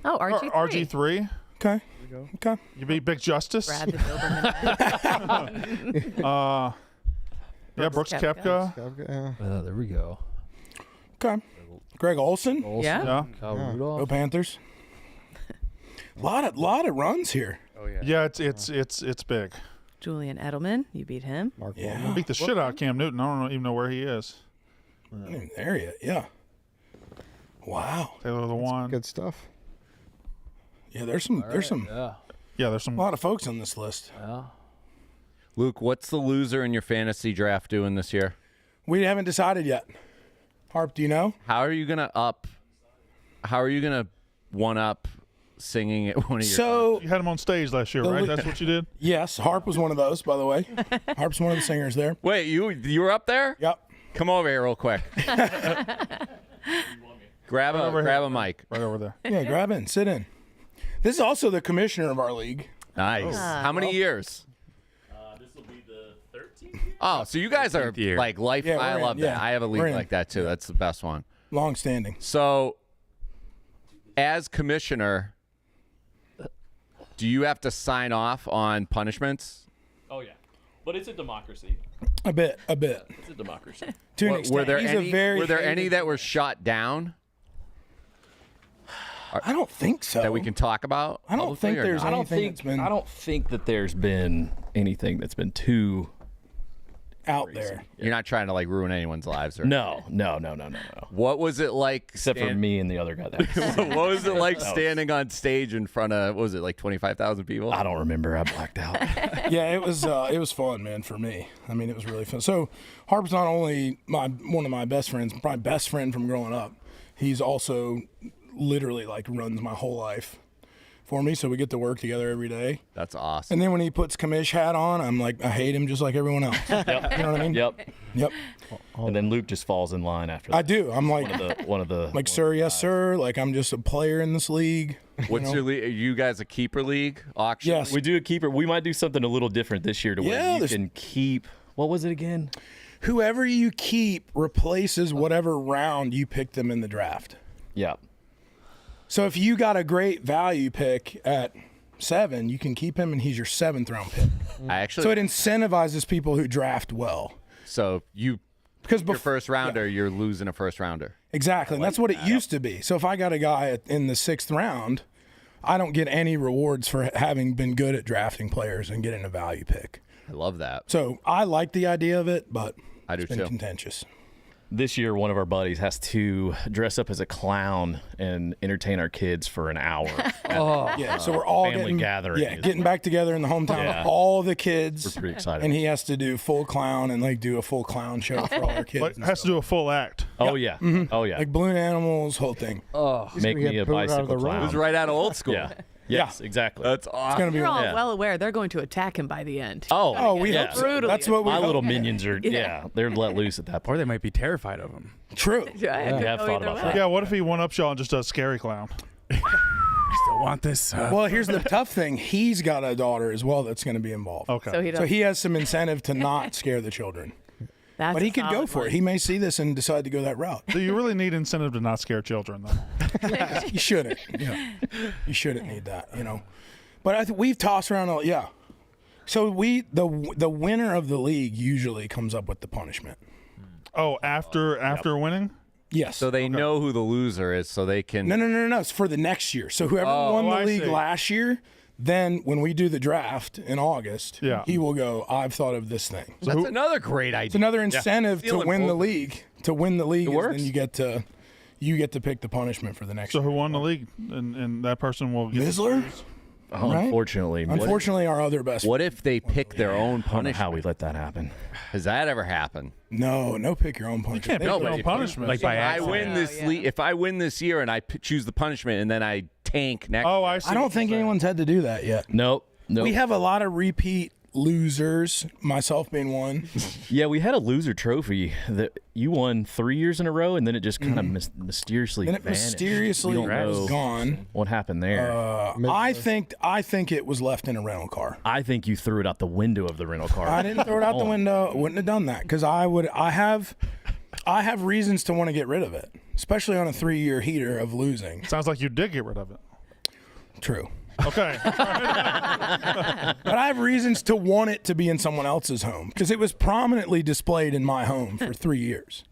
RG3. RG3. Okay. Okay. You beat Big Justice. Brad the Doberman. Yeah, Brooks Koepka. Yeah. There we go. Okay. Greg Olson. Yeah. Yeah. Kyle Go Rudolph. Panthers. lot of runs here. Oh yeah. Yeah, it's big. Julian Edelman. You beat him. Mark Yeah. Wahlberg. Beat the shit out of Cam Newton. I don't even know where he is. Not even there yet. Yeah. Wow. Taylor Lewan. Good stuff. Yeah, there's some Yeah. Yeah, there's some. a lot of folks on this list. Yeah. Luke, what's the loser in your fantasy draft doing this year? We haven't decided yet. Harp, do you know? How are you gonna one up singing at one of your So You had him on stage last year, right? That's what you did. yes, Harp was one of those, by the way. Harp's one of the singers there. Wait, you were up there? Yep. Come over here real quick. grab a mic. Right over there. Yeah, grab in, sit in. This is also the commissioner of our league. Nice. How many years? This will be the 13th. Oh, so you guys are like life. Yeah, I we're love in. that. Yeah, I have a league we're in. like that too. That's the best one. Long standing. So, as commissioner, do you have to sign off on punishments? Oh yeah, but it's a democracy. A bit. It's a democracy. To an Were extent. there He's any? a very Were there any hated- that were shot down I don't think so. that we can talk about? I don't publicly think or there's not? anything that's been I don't think that there's been anything that's been too out there. You're not trying to like ruin anyone's lives, or No. What was it like? Except for me and the other guy. What was it like standing on stage in front of? What was it like 25,000 people? I don't remember. I blacked out. Yeah, it was fun, man, for me. I mean, it was really fun. So Harp's not only one of my best friends, probably best friend from growing up. He's also literally like runs my whole life for me. So we get to work together every day. That's awesome. And then when he puts commish hat on, I'm like, I hate him just like everyone else. You know what I mean? Yep. And then Luke just falls in line after that. I do. I'm like One of the like, sir, yes, sir. Like, I'm just a player in this league. What's your league? Are you guys a keeper league auction? Yes. We do a keeper. We might do something a little different this year to Yeah, where you there's- can keep. What was it again? Whoever you keep replaces whatever round you pick them in the draft. Yeah. So if you got a great value pick at 7, you can keep him, and he's your 7th round pick. I actually. So it incentivizes people who draft well. So you Because your first rounder, you're losing a first rounder. exactly, and that's what it used to be. So if I got a guy in the 6th round, I don't get any rewards for having been good at drafting players and getting a value pick. I love that. So I like the idea of it, but I do it's been too. contentious. This year, one of our buddies has to dress up as a clown and entertain our kids for an hour. Yeah, so we're all Family getting, gathering Yeah, is- getting back together in the hometown Yeah. of all the kids. We're pretty excited. And he has to do full clown and like do a full clown show for all our kids. Like, and has to stuff. do a full act. Oh yeah. Oh yeah. Like balloon animals, whole thing. He's Make gonna me get a booed out of bicycle the room. It was clown. right out of old school. Yeah. Yes, exactly. That's awesome. It's gonna be You're all Yeah. well aware they're going to attack him by the end. Oh, we yeah. hope so. Brutally. That's what we My hope. little minions are they're let loose at that Or point. they might be terrified of him. True. Yeah, it could Yeah, I've go thought either about way. that. Yeah, what if he one-ups y'all and just does scary clown? Still want this? Well, here's the tough thing. He's got a daughter as well that's going to be involved. Okay. So he So does. he has some incentive to not scare the children. That's But a he could go solid for one. it. He may see this and decide to go that route. Do you really need incentive to not scare children, though? You shouldn't. Yeah. You shouldn't need that, you know. But I think we've tossed around So the winner of the league usually comes up with the punishment. Oh, after winning? Yes. So they know who the loser is, so they can. No. It's for the next year. So whoever won the I league see. last year, then when we do the draft in August, Yeah. he will go, I've thought of this thing. So That's another great idea. it's another incentive to Stealing win the both. league. To win the league, is works. then you get to pick the punishment for the next So year. who won the league? And that person will get. Mizzler? Oh, Right? unfortunately. Unfortunately, our other best. What if they pick their own I don't know punishment? how we let that happen. Has that ever happened? No pick your own punishment. Can't pick your own punishment. Like by I accident. win this if I win this year and I choose the punishment and then I tank next. Oh, I see. I don't think anyone's had to do that yet. Nope. We have a lot of repeat losers, myself being one. Yeah, we had a loser trophy that you won 3 years in a row, and then it just kind of mysteriously Then it vanished. mysteriously We don't was know gone. what happened there. I think it was left in a rental car. I think you threw it out the window of the rental car. I didn't throw it out the window. Wouldn't have done that because I have reasons to want to get rid of it, especially on a 3-year heater of losing. Sounds like you did get rid of it. True. Okay. But I have reasons to want it to be in someone else's home because it was prominently displayed in my home for 3 years,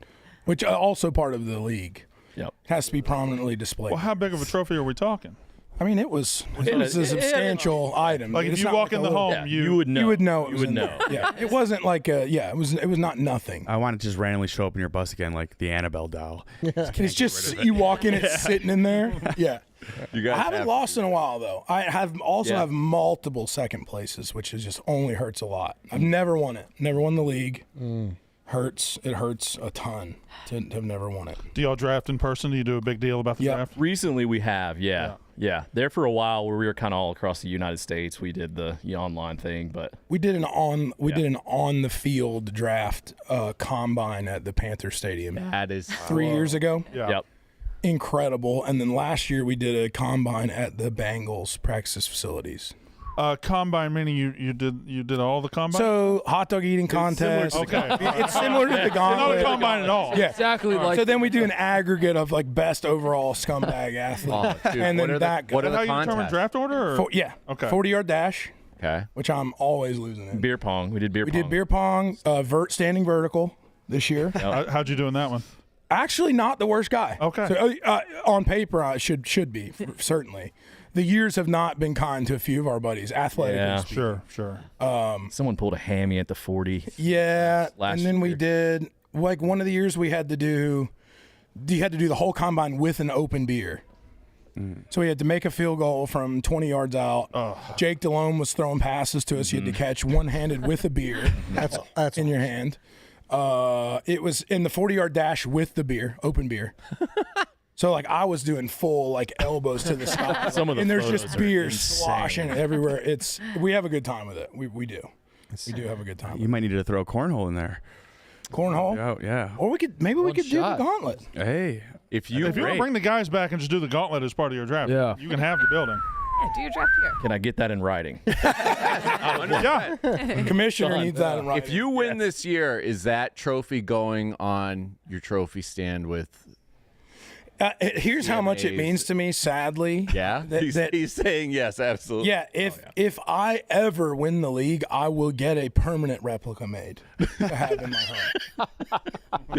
which also part of the league. Yep. It has to be prominently displayed. Well, how big of a trophy are we talking? I mean, it was a substantial item. Like if It's you not walk in the a little- home, You would know. You would know. It You was would in know. there. Yeah, it wasn't like it was not nothing. I want to just randomly show up in your bus again, like the Annabelle doll. It's just you walk in, it's sitting in there. Yeah. You guys I haven't have- lost in a while though. I have also Yeah. have multiple second places, which is just only hurts a lot. I've never won it. Never won the league. Hurts. It hurts a ton to have never won it. Do y'all draft in person? Do you do a big deal about the Yeah. draft? Recently, we have, yeah. There for a while, where we were kind of all across the United States, we did the online thing, but We did an on the field draft combine at the Panther Stadium That is 3 years ago. Yeah. yep. Incredible. And then last year we did a combine at the Bengals practice facilities. Combine meaning you did all the combine. So hot dog eating contest. Okay. It's similar to the gauntlet. Not a combine at all. Yeah. Exactly like. So then we do an aggregate of like best overall scumbag athlete, Dude, and what then are that. the, what Is are that the how you determine contests? draft order? Or? Yeah. Okay. 40-yard dash, Okay. which I'm always losing in. Beer pong. We did beer We pong. did beer pong, standing vertical this year. How'd you do in that one? Actually, not the worst guy. Okay. So, on paper, I should be certainly. The years have not been kind to a few of our buddies. Athletically, Yeah. speaking. Sure. Someone pulled a hammy at the 40. Yeah, Last and then we year. did like one of the years we had to do. You had to do the whole combine with an open beer. So we had to make a field goal from 20 yards out. Jake Delhomme was throwing passes to us. You had to catch one-handed with a beer. That's in your hand. It was in the 40-yard dash with the beer, open beer. So like I was doing full like elbows to the sky. Some of the and there's photos just are beer insane. sloshing everywhere. We have a good time with it. We do. We do have a good time. You might need to throw cornhole in there. Cornhole. Oh yeah. Or we could maybe we could shot. do the gauntlet. Hey, If you If you want to bring the guys back and just do the gauntlet as part of your draft, Yeah. you can have the building. Yeah, do your draft here. Can I get that in writing? Yeah. Commissioner needs that in writing. if you win this year, is that trophy going on your trophy stand with? Here's how much it CMAs. means to me. Sadly, Yeah, he's saying yes, absolutely. Yeah, if I ever win the league, I will get a permanent replica made to have in my home.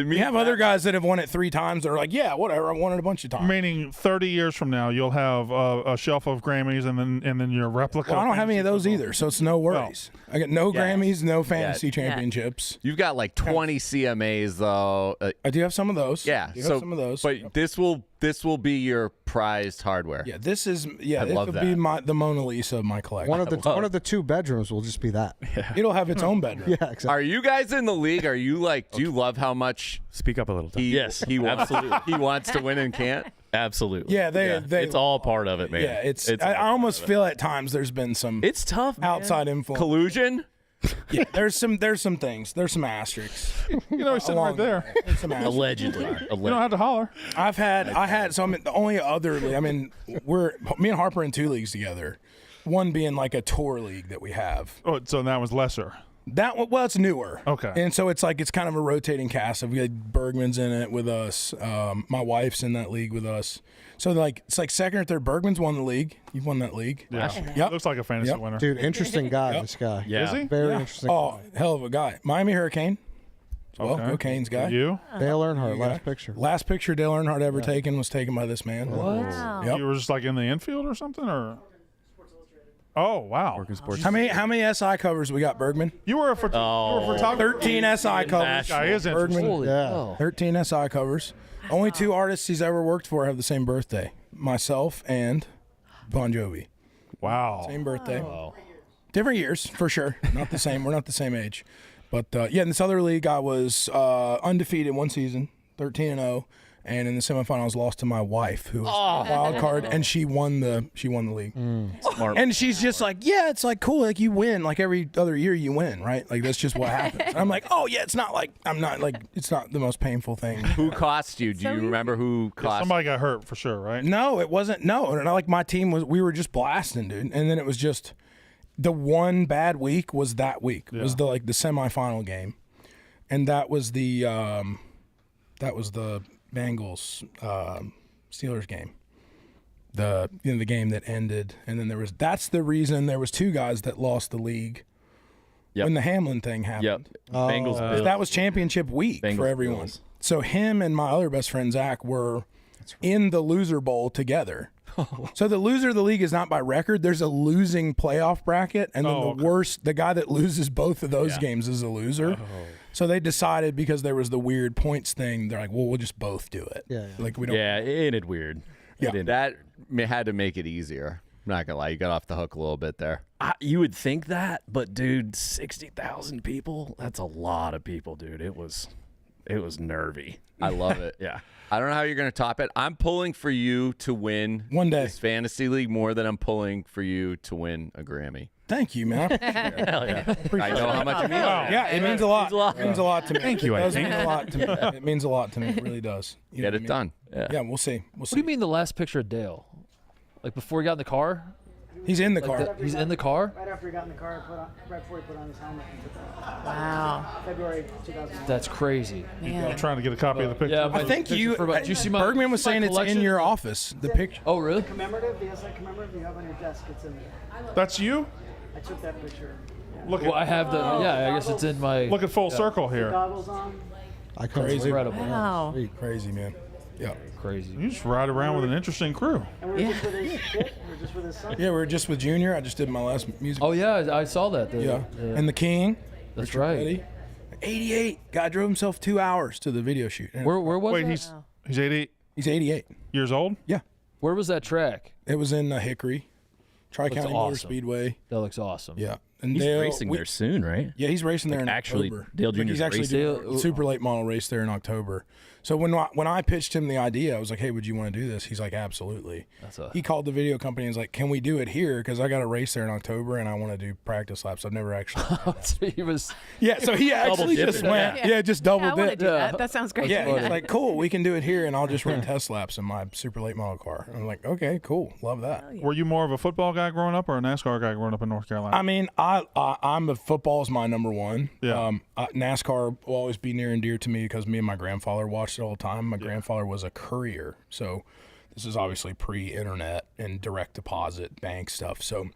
We have other guys that have won it 3 times that are like, yeah, whatever, I won it a bunch of times. Meaning 30 years from now, you'll have a shelf of Grammys and then your replica. Well, I don't have any of those either, so it's no worries. I got no Grammys, no fantasy Yeah. championships. You've got like 20 CMAs though. I do have some of those. Yeah, I do so have some of those. But this will be your prized hardware. Yeah, this is I this love will that. be the Mona Lisa of my collection. One of the 2 bedrooms will just be that. It'll have its own bedroom. Yeah, exactly. Are you guys in the league? Are you like? Do you love how much speak up a little. Yes, he wants, absolutely. he wants to win and can't? Absolutely. Yeah, they it's all part of it, man. Yeah, it's all I part almost of it. feel at times there's been some It's tough, man. outside influence. Collusion? Yeah, there's some things. There's some asterisks. You know, he's sitting right there. There's some asterisks. Allegedly. You don't have to holler. I had so I mean the only other league, I mean me and Harper in 2 leagues together. One being like a tour league that we have. Oh, so that was lesser. Well, it's newer. Okay. And so it's kind of a rotating cast. We had Bergman's in it with us. My wife's in that league with us. So it's like second or third. Bergman's won the league. You've won that league. Yeah. Yep. Looks like a fantasy Yep. winner. Dude, interesting guy, this guy. Yeah. Is he? Very Yeah. interesting. Oh, hell of a guy. Miami Hurricane. Well, Okay. go Canes guy. You? Dale Earnhardt, last picture. Last picture Dale Earnhardt ever taken was taken by this man. Wow. Yep. You were just like in the infield or something, or? Oh wow! How many SI covers we got, Bergman? You were a photographer. 13 SI covers. Guy is interesting. Bergman. Holy Yeah. hell. 13 SI covers. Only 2 artists he's ever worked for have the same birthday. Myself and Bon Jovi. Wow. Same birthday. Different years, for sure. Not the same. We're not the same age. But yeah, in this other league, I was undefeated 1 season, 13-0. And in the semifinals, lost to my wife, who was a wild card, and she won the league. Smart. And she's just like, yeah, it's like cool, like you win, like every other year you win, right? Like that's just what happens. And I'm like, oh yeah, it's not like it's not the most painful thing. Who cost you? Do you remember who cost? Somebody got hurt for sure, right? No, it wasn't. No, and like my team we were just blasting, dude. And then it was just the one bad week was that week. It was the semifinal game, and that was the Bengals Steelers game. The game that ended, and then that's the reason there was 2 guys that lost the league when the Hamlin thing happened. Yep. Bengals. Bills. That was championship week Bengals, for everyone. Bills. So him and my other best friend Zach were in the loser bowl together. So the loser of the league is not by record. There's a losing playoff bracket, and then the guy that loses both of those games is a loser. So they decided, because there was the weird points thing, they're like, well, we'll just both do it. Yeah. Like we don't. Yeah, it ended weird. Yeah. That had to make it easier. I'm not gonna lie, you got off the hook a little bit there. You would think that, but dude, 60,000 people—that's a lot of people, dude. It was nervy. I love it. Yeah. I don't know how you're gonna top it. I'm pulling for you to win One day. this fantasy league more than I'm pulling for you to win a Grammy. Thank you, man. Hell yeah. I know how much it means. Yeah, it means a lot. It means a lot to me. Thank you, It I does think. mean a lot to me. It means a lot to me. It really does. You know Get what I it mean? done. Yeah, we'll see. We'll see. What do you mean the last picture of Dale? Like before he got in the car? He's in the Like car. he's in the car. Right after he got in the car, right before he put on his helmet. And took off. Wow. February 2000. That's crazy. I'm trying to get a copy of the picture. Yeah, I think you. Did you see my Bergman was my saying it's collection? in your office. The picture. Oh, really? Commemorative, the SI commemorative you have on your desk, it's in there. That's you. I took that picture. Look Well, I at have the. Yeah, I guess it's in my. look at full circle here. Goggles on. Crazy. Incredible. Wow. Crazy, man. Yeah. Crazy. You just ride around with an interesting crew. And we're just with his kid. We're just with his son. Yeah, we were just with Junior. I just did my last music. Oh yeah, I saw that. Yeah. And the King. That's Richard right. Petty. 88. Guy drove himself 2 hours to the video shoot. And Where was Wait, that? he's 88 he's 88. years old. Yeah. Where was that track? It was in Hickory, Tri-County Motor awesome. Speedway. That looks awesome. Yeah. And He's Dale- racing we- there soon, right? Yeah, he's racing there in actually, October. Dale Like, Jr.'s he's actually racing. doing a super late model race there in October. So when I pitched him the idea, I was like, "Hey, would you want to do this?" He's like, "Absolutely." He called the video company and was like, "Can we do it here? Because I got a race there in October and I want to do practice laps. I've never actually." So he was. Yeah, so he actually just went. Yeah, just doubled I want to it. do that. That sounds great. Yeah, he's like, "Cool, we can do it here, and I'll just run test laps in my super late model car." I'm like, "Okay, cool, love that." Were you more of a football guy growing up or a NASCAR guy growing up in North Carolina? I mean, I'm a football is my number one. Yeah. NASCAR will always be near and dear to me because me and my grandfather watched it all the time. My grandfather was a courier, so this is obviously pre-internet and direct deposit bank stuff. So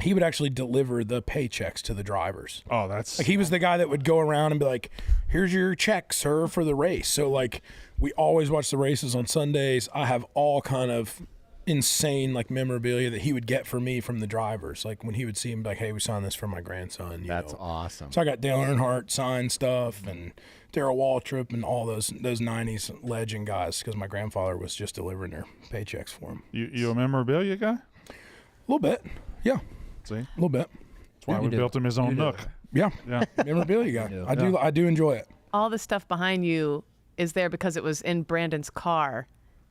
he would actually deliver the paychecks to the drivers. Oh, that's like he was the guy that would go around and be like, "Here's your check, sir, for the race." So like we always watch the races on Sundays. I have all kind of insane like memorabilia that he would get for me from the drivers. Like when he would see him, like, "Hey, we signed this for my grandson." That's awesome. So I got Dale Earnhardt signed stuff and Darrell Waltrip and all those '90s legend guys because my grandfather was just delivering their paychecks for him. You a memorabilia guy? A little bit, yeah. See, a little bit. That's why we built him his own nook. Yeah, yeah. Memorabilia guy. I do enjoy it. All the stuff behind you is there because it was in Brandon's car,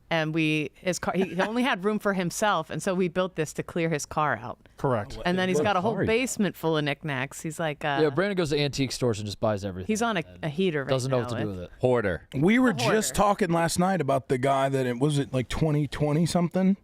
and his car. He only had room for himself, and so we built this to clear his car out. Correct. And then he's got a whole basement full of knickknacks. He's like, Yeah, Brandon goes to antique stores and just buys everything. he's on a heater right Doesn't know now what to do with it. Hoarder. We were just talking last night about the guy that it was like 2020 something.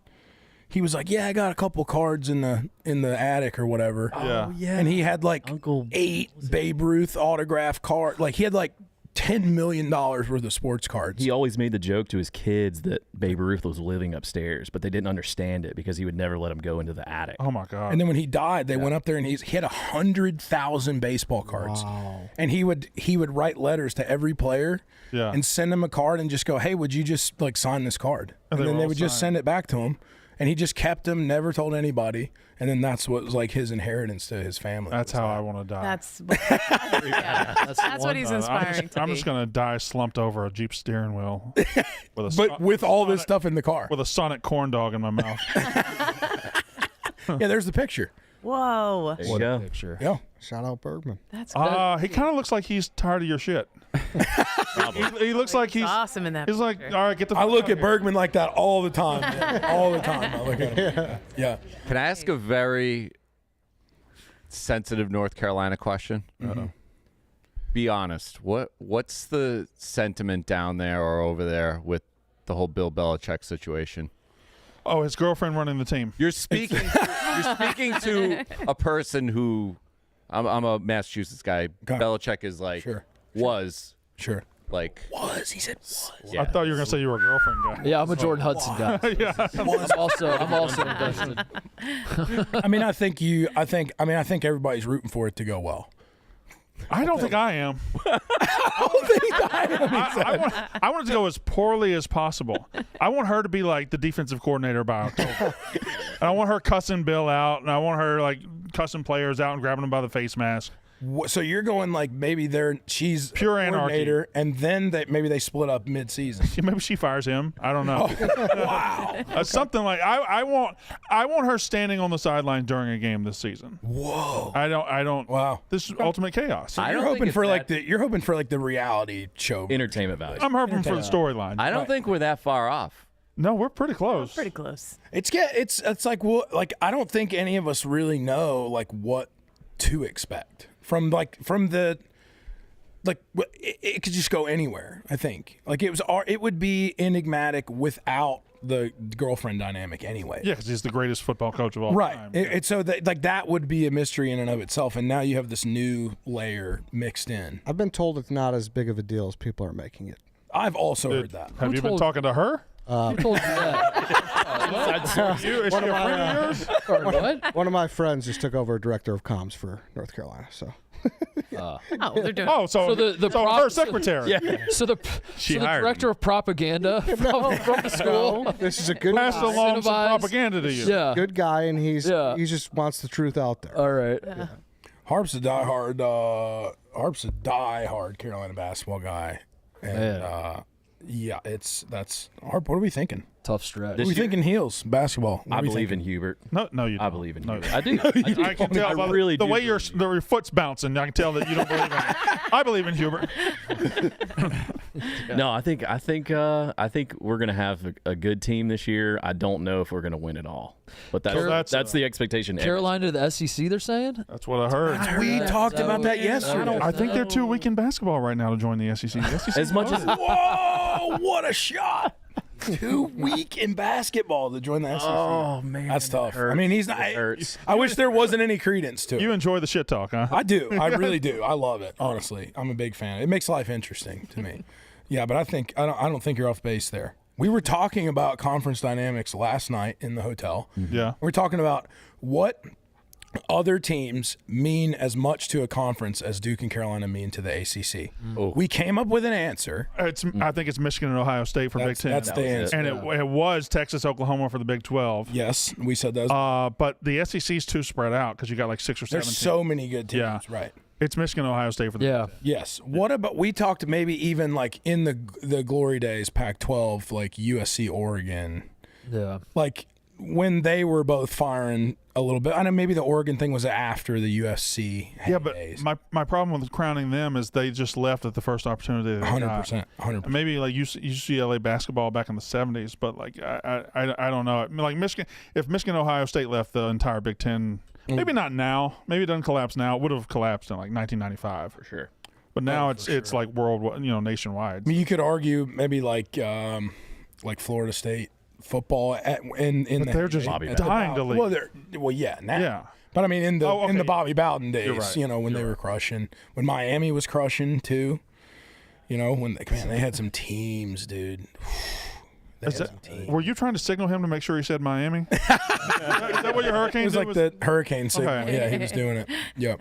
He was like, "Yeah, I got a couple cards in the attic or whatever." Yeah. yeah. And he had like 8 Babe Ruth autograph card. Like he had like $10 million worth of sports cards. He always made the joke to his kids that Babe Ruth was living upstairs, but they didn't understand it because he would never let them go into the attic. Oh my God! And then when he died, they went up there and he had 100,000 baseball cards. Wow. And he would write letters to every player Yeah. and send them a card and just go, "Hey, would you just like sign this card?" And And they then were they all would just signed. send it back to him. And he just kept them, never told anybody. And then that's what was like his inheritance to his family. That's how I want to die. that's that's what he's inspiring I'm to just be. gonna die slumped over a Jeep steering wheel, with a But with all this stuff in the car. with a Sonic corn dog in my mouth. Yeah, there's the picture. Whoa, There you go. Picture. Yeah. Shout out Bergman. that's He kind of looks like he's tired of your shit. he looks like he's awesome in that. He's like, picture. all right, get the. I fuck look out at here." Bergman like that all the time. Man. All the time. I look at him. Yeah. Can I ask a very sensitive North Carolina question? Be honest. What's the sentiment down there or over there with the whole Bill Belichick situation? Oh, his girlfriend running the team. You're speaking. You're speaking to a person who. I'm a Massachusetts guy. Belichick is like was Sure. like Was. He said was. I thought you were gonna say you were a girlfriend guy. Yeah, I'm a Jordan Hudson guy. Yeah. I'm also invested. I mean, I think everybody's rooting for it to go well. I don't think I am. I want it to go as poorly as possible. I want her to be like the defensive coordinator by October. And I want her cussing Bill out, and I want her like cussing players out and grabbing them by the face mask. So you're going like maybe she's Pure a anarchy. coordinator, and then maybe they split up mid-season. Maybe she fires him. I don't know. Wow. Something like I want her standing on the sideline during a game this season. Whoa. I don't. Wow. This is ultimate chaos. I You're don't think hoping it's for that- you're hoping for like the reality show. Entertainment value. I'm hoping for the storyline. I don't think we're that far off. No, we're pretty close. Pretty close. It's like I don't think any of us really know like what to expect from the it could just go anywhere. I think like it would be enigmatic without the girlfriend dynamic anyway. Yeah, because he's the greatest football coach of all time. Right. So that would be a mystery in and of itself, and now you have this new layer mixed in. I've been told it's not as big of a deal as people are making it. I've also heard that. Have you been talking to her? Who told you that? Is she a friend of yours? What? One of my friends just took over director of comms for North Carolina, so. They're doing. So her secretary. So the director of propaganda from the school. This is a good Passed guy. along some propaganda to you. Yeah. Good guy, and he just wants the truth out there. All right. Harp's a diehard Carolina basketball guy, and that's Harp. What are we thinking? Tough stretch. What are we thinking? Heels basketball. I believe in Hubert. No, you don't. I believe in Hubert. you I do. I can tell by really the do way believe your foot's bouncing. I can tell that you don't believe in it. I believe in Hubert. No, I think we're gonna have a good team this year. I don't know if we're gonna win it all, but that's the expectation. Carolina to the SEC, they're saying? That's what I heard. We talked about that yesterday. I think they're too weak in basketball right now to join the SEC. As much as Whoa! What a shot! Too weak in basketball to join the SEC. Oh man, that's tough. hurts. I mean, he's not. I wish there wasn't any credence to it. You enjoy the shit talk, huh? I do. I really do. I love it. Honestly, I'm a big fan. It makes life interesting to me. Yeah, but I don't think you're off base there. We were talking about conference dynamics last night in the hotel. Yeah, we're talking about what other teams mean as much to a conference as Duke and Carolina mean to the ACC. Oh. We came up with an answer. I think it's Michigan and Ohio State for Big Ten. That's the answer. And it was Texas, Oklahoma for the Big 12. Yes, we said those. But the SEC's too spread out because you got like 6 or 7 There's teams. so many good teams, Yeah. right? It's Michigan, Ohio State for the Big Ten. Yes. What about we talked maybe even like in the glory days, Pac-12, like USC, Oregon. Yeah. Like when they were both firing a little bit. I know maybe the Oregon thing was after the USC days. My problem with crowning them is they just left at the first opportunity. 100%. Maybe like UCLA basketball back in the 70s, but like I don't know. Like Michigan, if Michigan, Ohio State left the entire Big Ten, maybe not now. Maybe it doesn't collapse now. It would have collapsed in like 1995 for sure. But now it's like world, nationwide. I mean, you could argue maybe like Florida State football but they're just dying to leave. Now. Yeah. But I mean, in the Bobby Bowden days, right. When they were crushing, when Miami was crushing too, when they had some teams, dude. Were you trying to signal him to make sure he said Miami? Is that what your hurricane? It was like the hurricane signal. Okay. Yeah, he was doing it. Yeah,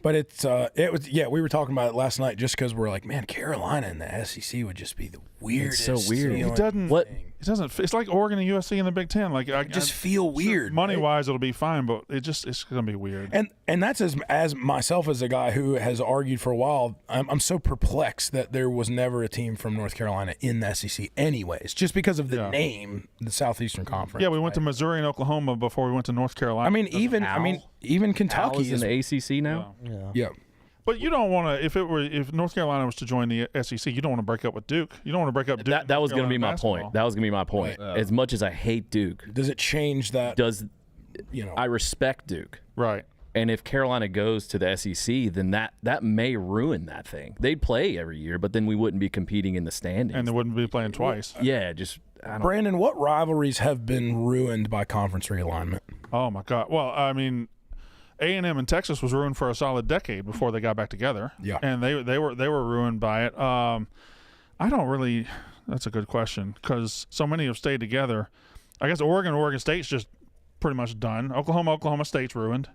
but it was. Yeah, we were talking about it last night just because we're like, man, Carolina and the SEC would just be the weirdest. It's so weird. It doesn't. It doesn't. It's like Oregon and USC in the Big Ten. Like I just feel weird. Money wise, it'll be fine, but it's gonna be weird. And that's as myself as a guy who has argued for a while. I'm so perplexed that there was never a team from North Carolina in the SEC, anyways, just because of the name, the Southeastern Conference. Yeah, we went to Missouri and Oklahoma before we went to North Carolina. I mean, even Kentucky is in the ACC now. Yeah. But you don't want to. If North Carolina was to join the SEC, you don't want to break up with Duke. You don't want to break up Duke. That was going to be my point. That was going to be my point. Right. As much as I hate Duke, does it change that? I respect Duke. Right. And if Carolina goes to the SEC, then that may ruin that thing. They'd play every year, but then we wouldn't be competing in the standings. And they wouldn't be playing twice. Yeah, Brandon, what rivalries have been ruined by conference realignment? Oh my God. Well, I mean, A&M and Texas was ruined for a solid decade before they got back together. Yeah. And they were ruined by it. I don't really. That's a good question because so many have stayed together. I guess Oregon State's just pretty much done. Oklahoma State's ruined.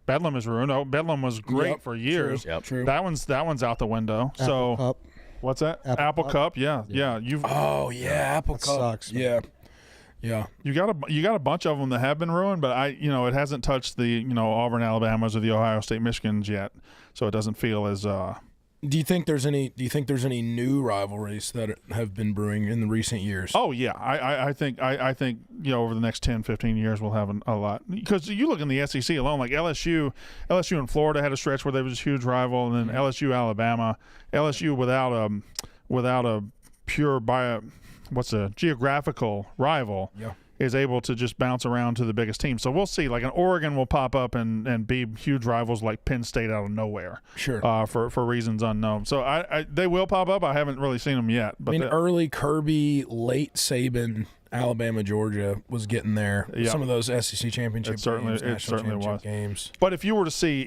Bedlam is ruined. Oh, Bedlam was great for years. True. That one's out the window. Apple Cup. What's that? Apple Cup. Yeah. Apple Cup sucks. Yeah. Yeah. You got a bunch of them that have been ruined, but it hasn't touched the Auburn, Alabamas or the Ohio State, Michigans yet, so it doesn't feel as. Do you think there's any new rivalries that have been brewing in the recent years? Oh yeah, I think over the next 10, 15 years we'll have a lot, because you look in the SEC alone, like LSU and Florida had a stretch where they was a huge rival, and then LSU, Alabama, LSU without a pure geographical rival. Yeah. is able to just bounce around to the biggest team. So we'll see. Like an Oregon will pop up and be huge rivals like Penn State out of nowhere. Sure. For reasons unknown. So they will pop up. I haven't really seen them yet. But early Kirby, late Saban, Alabama, Georgia was getting there. Yeah. Some of those SEC championship games, national championship games. But if you were to see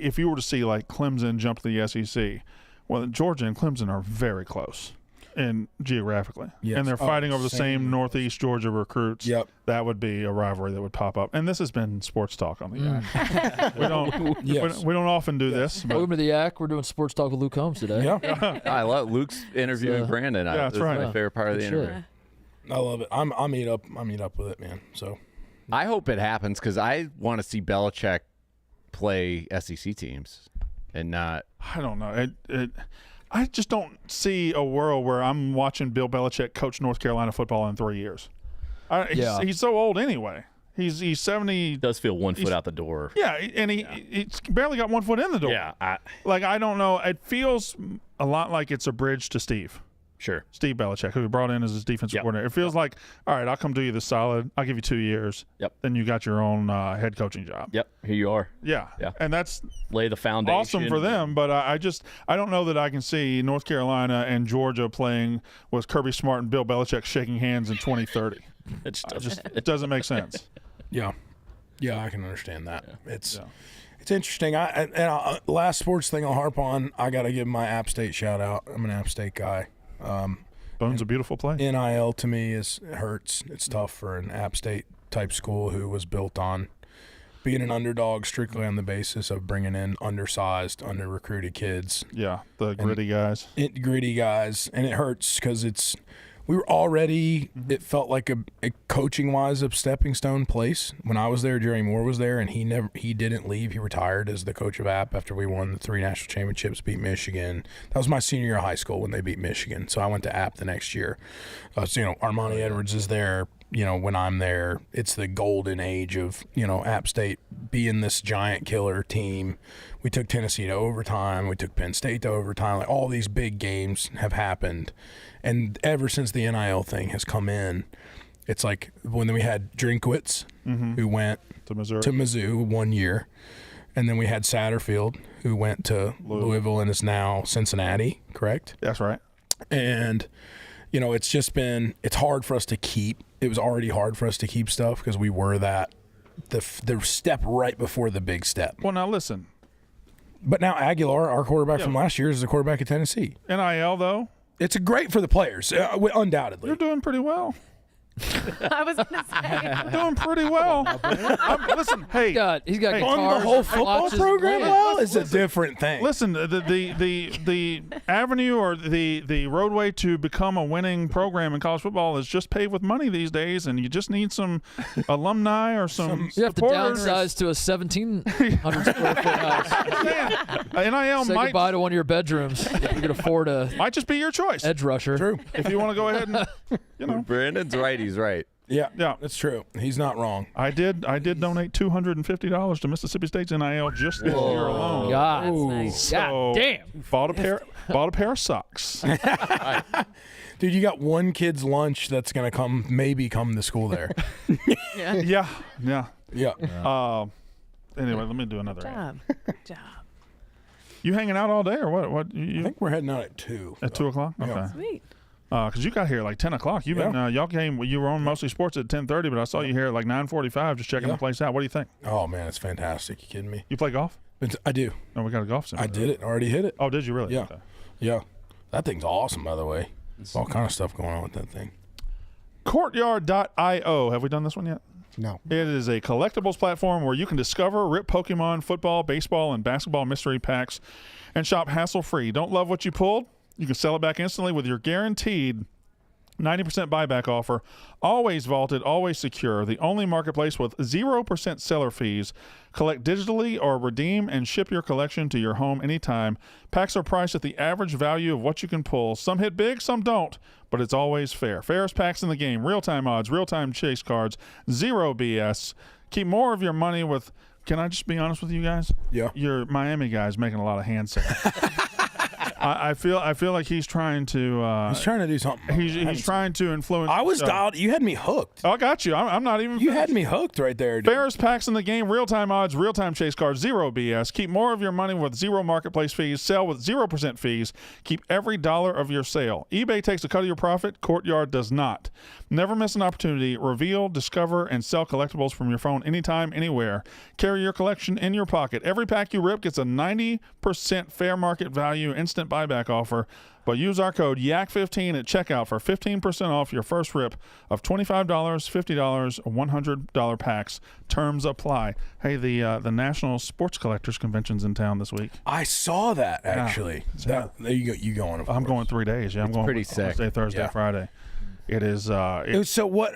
like Clemson jump to the SEC, well, Georgia and Clemson are very close. And geographically, yes. And they're fighting over the same Northeast Georgia recruits. Yep, that would be a rivalry that would pop up. And this has been sports talk on the Yak. we don't often do this. But. Welcome to the Yak. We're doing sports talk with Luke Combs today. Yeah, I love Luke's interviewing Brandon. That's right. My favorite part of the interview. I love it. I meet up with it, man. So I hope it happens because I want to see Belichick play SEC teams and not. I don't know. I just don't see a world where I'm watching Bill Belichick coach North Carolina football in 3 years. He's so old anyway. He's 70. He does feel 1 foot out the door. Yeah, and he's barely got 1 foot in the door. Yeah. I don't know. It feels a lot like it's a bridge to Steve. Sure. Steve Belichick, who he brought in as his defensive coordinator. It feels like, all right, I'll come do you this solid. I'll give you 2 years. Yep. Then you got your own head coaching job. Yep. Here you are. Yeah. And that's lay the foundation. Awesome for them, but I don't know that I can see North Carolina and Georgia playing with Kirby Smart and Bill Belichick shaking hands in 2030. It doesn't make sense. Yeah, I can understand that. It's interesting. Last sports thing I'll harp on. I got to give my App State shout out. I'm an App State guy. Bone's a beautiful place. NIL to me hurts. It's tough for an App State type school who was built on being an underdog strictly on the basis of bringing in undersized, under-recruited kids. Yeah, the gritty guys. Gritty guys, and it hurts because we were already, it felt like a coaching-wise a stepping stone place. When I was there, Jerry Moore was there, and he didn't leave. He retired as the coach of App after we won the 3 national championships, beat Michigan. That was my senior year of high school when they beat Michigan, so I went to App the next year. Armani Edwards is there. When I'm there, it's the golden age of, App State being this giant killer team. We took Tennessee to overtime. We took Penn State to overtime. Like, all these big games have happened. And ever since the NIL thing has come in, it's like when we had Drinkwitz, who went to Mizzou 1 year. And then we had Satterfield, who went to Louisville and is now Cincinnati, correct? That's right. And, it's just been – it's hard for us to keep – it was already hard for us to keep stuff because we were the step right before the big step. Well, now listen. But now Aguilar, our quarterback from last year, is the quarterback at Tennessee. NIL, though? It's great for the players, undoubtedly. You're doing pretty well. I was going to say. You're doing pretty well. Listen, hey. He's got on the whole football program well is a different thing. Listen, the avenue or the roadway to become a winning program in college football is just paved with money these days, and you just need some alumni or some You have to supporters. downsize to a 1,700 square foot house. NIL Say might goodbye to one of your bedrooms if you can afford a might just be your choice. edge rusher. True. If you want to go ahead and Brandon's right. He's right. Yeah, that's true. He's not wrong. I did donate $250 to Mississippi State's NIL just this year alone. God, That's nice. So, God damn. Bought a pair of socks. Dude, you got one kid's lunch that's going to maybe come to school there. Yeah. Yeah. Anyway, let me do another. Good job. You hanging out all day or what? What? I think we're heading out at 2. At 2 o'clock? Okay. Yeah. Sweet. Because you got here like 10 o'clock. You've been y'all came. You were on Mostly Sports at 10:30, but I saw you here at like 9:45, just checking the place out. What do you think? Oh man, it's fantastic. You kidding me? You play golf? I do. No, we got a golf sim. I did it. Already hit it. Oh, did you really? Yeah. Okay. Yeah. That thing's awesome, by the way. There's all kind of stuff going on with that thing. Courtyard.io. Have we done this one yet? No. It is a collectibles platform where you can discover, rip Pokemon, football, baseball, and basketball mystery packs and shop hassle-free. Don't love what you pulled? You can sell it back instantly with your guaranteed 90% buyback offer. Always vaulted, always secure. The only marketplace with 0% seller fees. Collect digitally or redeem and ship your collection to your home anytime. Packs are priced at the average value of what you can pull. Some hit big, some don't, but it's always fair. Fairest packs in the game. Real-time odds, real-time chase cards, zero BS. Keep more of your money with, can I just be honest with you guys? Yeah. Your Miami guys making a lot of hand signals. I feel like he's trying to. He's trying to do something. He's trying to influence. I was dialed. You had me hooked. Oh, I got you. I'm not even. You had me hooked right there, dude. Fairest packs in the game, real-time odds, real-time chase cards, zero BS. Keep more of your money with zero marketplace fees. Sell with 0% fees. Keep every dollar of your sale. eBay takes a cut of your profit. Courtyard does not. Never miss an opportunity. Reveal, discover, and sell collectibles from your phone anytime, anywhere. Carry your collection in your pocket. Every pack you rip gets a 90% fair market value instant buyback offer. But use our code YAK15 at checkout for 15% off your first rip of $25, $50, $100 packs. Terms apply. Hey, the National Sports Collectors Convention's in town this week. I saw that actually. Yeah. There you go. You going? I'm going 3 days. Yeah, I'm going pretty sick. Wednesday, Thursday, Friday. It is. So what?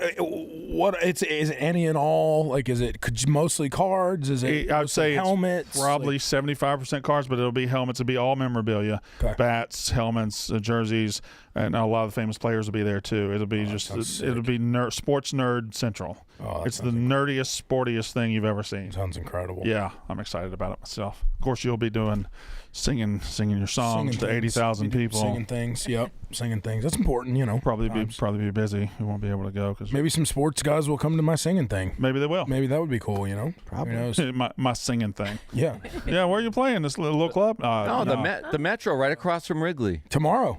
Is it any and all? Like, is it mostly cards? Is it? I would say helmets. It's probably 75% cards, but it'll be helmets. It'll be all memorabilia, bats, helmets, jerseys, and a lot of the famous players will be there too. It'll be it'll be sports nerd central. Oh, it's the nerdiest, sportiest thing you've ever seen. Sounds incredible. Yeah, I'm excited about it myself. Of course, you'll be doing singing your songs to 80,000 people. Singing things. Yep, singing things. That's important, you know. Probably be busy. You won't be able to go because maybe some sports guys will come to my singing thing. Maybe they will. Maybe that would be cool, you know. Probably. Who knows? my singing thing. Yeah. Yeah, where are you playing? This little club? No, the Metro right across from Wrigley. Tomorrow.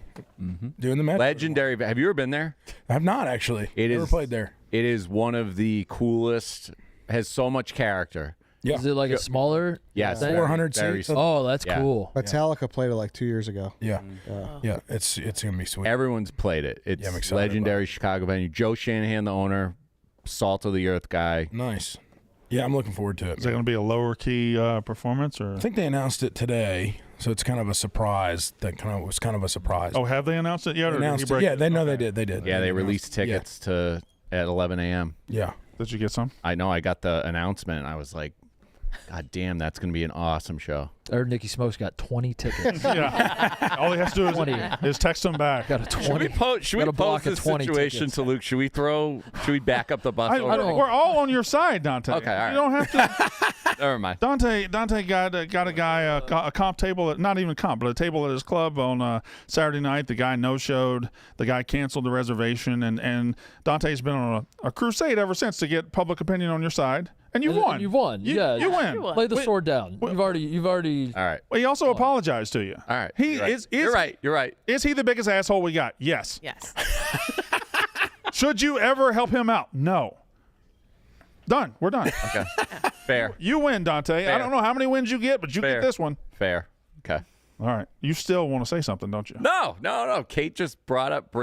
Doing the Metro. Legendary. Have you ever been there? I have not actually. Never played there. It is one of the coolest. Has so much character. Yeah. Is it like a smaller? Yes. thing? 400 seats. Oh, that's cool. Metallica played it like 2 years ago. Yeah. Yeah. It's gonna be sweet. Everyone's played it. It's I'm excited legendary Chicago venue. Joe Shanahan, the owner, salt of the earth guy. Nice. Yeah, I'm looking forward to it. Is it going to be a lower key performance, or? I think they announced it today, so it's kind of a surprise. Was kind of a surprise. Oh, have they announced it yet? They announced it. Yeah, they know they did. They did. Yeah, they released tickets at 11 a.m. Yeah. Did you get some? I know. I got the announcement. And I was like, God damn, that's going to be an awesome show. I heard Nicky Smoke's got 20 tickets. Yeah. All he has to do is text them back. Got a 20. Should we post this situation to Luke? Should we back up the bus? We're all on your side, Dante. Okay, all right. You don't have to. Never mind. Dante got a guy a comp table, not even comp, but a table at his club on Saturday night. The guy no-showed. The guy canceled the reservation, and Dante's been on a crusade ever since to get public opinion on your side. And you won. You won. Yeah, you win. Lay the sword down. You've already. All right. Well, he also apologized to you. All right. You're right. You're right. Is he the biggest asshole we got? Yes. Yes. Should you ever help him out? No. Done. We're done. Okay. Fair. You win, Dante. Fair. I don't know how many wins you get, but you get this one. Fair. Okay. All right. You still want to say something, don't you? No. Kate just brought up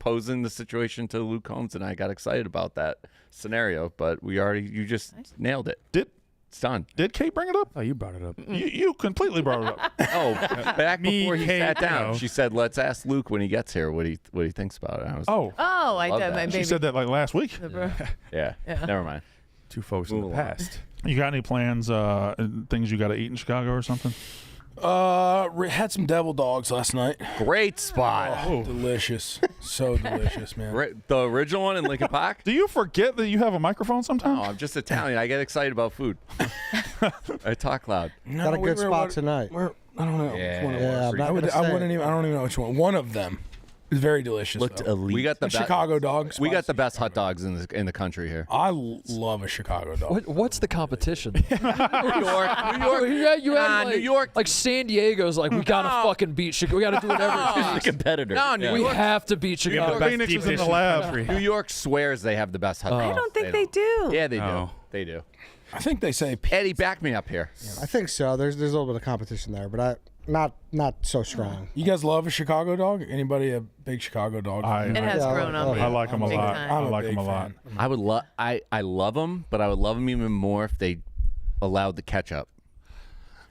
posing the situation to Luke Combs, and I got excited about that scenario. But you just nailed it. It's done. Did Kate bring it up? Oh, you brought it up. You completely brought it up. Oh, back before he Kate, sat down, no. she said, "Let's ask Luke when he gets here what he thinks about it." I was, I love did. that. My baby. She said that like last week. yeah. Never mind. Two folks in the past. You got any plans? Things you got to eat in Chicago or something? Had some devil dogs last night. Great spot. Oh, delicious. So delicious, man. The original one in Lincoln Park? Do you forget that you have a microphone sometimes? No, I'm just Italian. I get excited about food. I talk loud. No, Got a good spot tonight. I don't know. Yeah. I don't even know which one. One of them is very delicious. Looked though. elite. We got the Chicago dogs. We got the best hot dogs in the country here. I love a Chicago dog. What's the competition? New York. New York. Like San Diego's like, we gotta fucking beat Chicago. We gotta do whatever. He's the competitor. No, New We York. have to beat Chicago. Phoenix is in the lab. New York swears they have the best hot dogs. I don't think they do. Yeah, they do. Oh. They do. I think they say Eddie, back me up here. I think so. There's a little bit of competition there, but not so strong. You guys love a Chicago dog? Anybody a big Chicago dog? It has grown on me. I like them a Big lot. time. I I'm a like big them a lot. fan. I would love. I love them, but I would love them even more if they allowed the ketchup.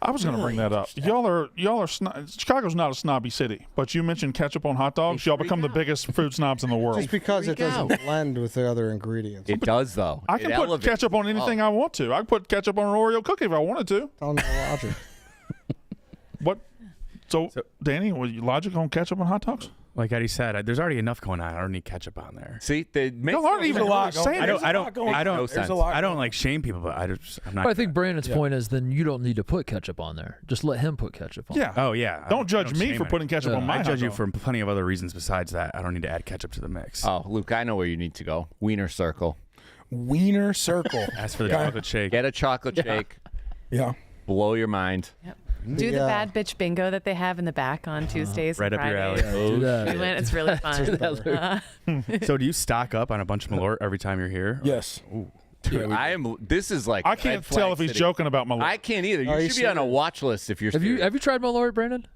I was going to bring that up. Y'all are Chicago's not a snobby city, but you mentioned ketchup on hot dogs. Y'all become the biggest food snobs in the world. Just because it doesn't blend with the other ingredients. It does though. I can It put elevates- ketchup on anything I want to. I can put ketchup on an Oreo cookie if I wanted to. Tell me the logic. What? So Danny, was you logic on ketchup on hot dogs? Like Eddie said, there's already enough going on. I don't need ketchup on there. See, they make No, aren't even a lot going. I don't shame people, but I'm not. I think Brandon's point is then you don't need to put ketchup on there. Just let him put ketchup on. Yeah. Oh yeah. Don't judge me for putting ketchup on my I judge you hot for plenty of other reasons besides that. I don't need to add ketchup to the mix. Oh, Luke, I know where you need to go. Wiener Circle. Wiener Circle. Ask for the chocolate shake. Get a chocolate shake. Yeah. Blow your mind. Yep. Do the bad bitch bingo that they have in the back on Tuesdays Right and up your Fridays. alley. Do that. We went. It's really fun. So do you stock up on a bunch of Malort every time you're here? Yes. Dude, this is like I can't tell if he's joking about Malort. I can't either. Are You you should be on a watch list if you're Have you tried Malort, Brandon?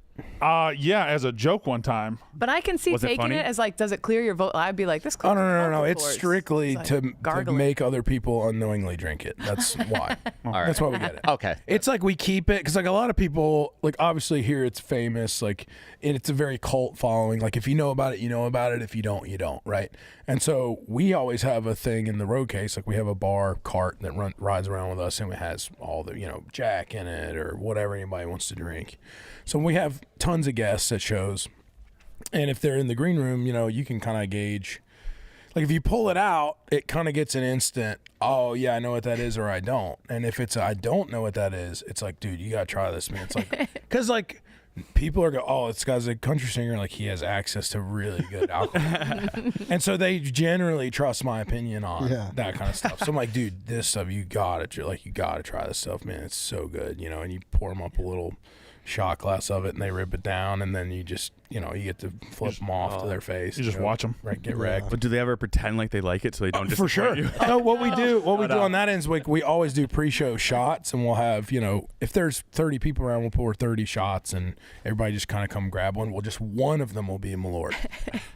Yeah, as a joke one time. But I can see Was it taking funny? it as like, does it clear your vote? I'd be like, this. Oh, clears no. vocal It's cords. strictly It's like to gargling. make other people unknowingly drink it. That's why. That's why we get it. Okay. It's like we keep it because like a lot of people, like obviously here it's famous, like and it's a very cult following. Like if you know about it, you know about it. If you don't, you don't, right? And so we always have a thing in the road case. Like we have a bar cart that rides around with us and it has all the, Jack in it or whatever anybody wants to drink. So we have tons of guests at shows. And if they're in the green room, you can kind of gauge. Like if you pull it out, it kind of gets an instant, oh yeah, I know what that is or I don't. And if it's I don't know what that is, it's like, dude, you got to try this, man. It's like, because like people are going, oh, this guy's a country singer. Like he has access to really good alcohol. And so they generally trust my opinion on that kind of stuff. So I'm like, dude, this stuff, you got to try this stuff, man. It's so good, and you pour them up a little shot glass of it and they rip it down and then you just you get to flip them off to their face. You just watch them. Right, get wrecked. But do they ever pretend like they like it so they don't for sure. you? No, what we do on that end is we always do pre-show shots and we'll have, if there's 30 people around, we'll pour 30 shots and everybody just kind of come grab one. Well, just one of them will be a Malort.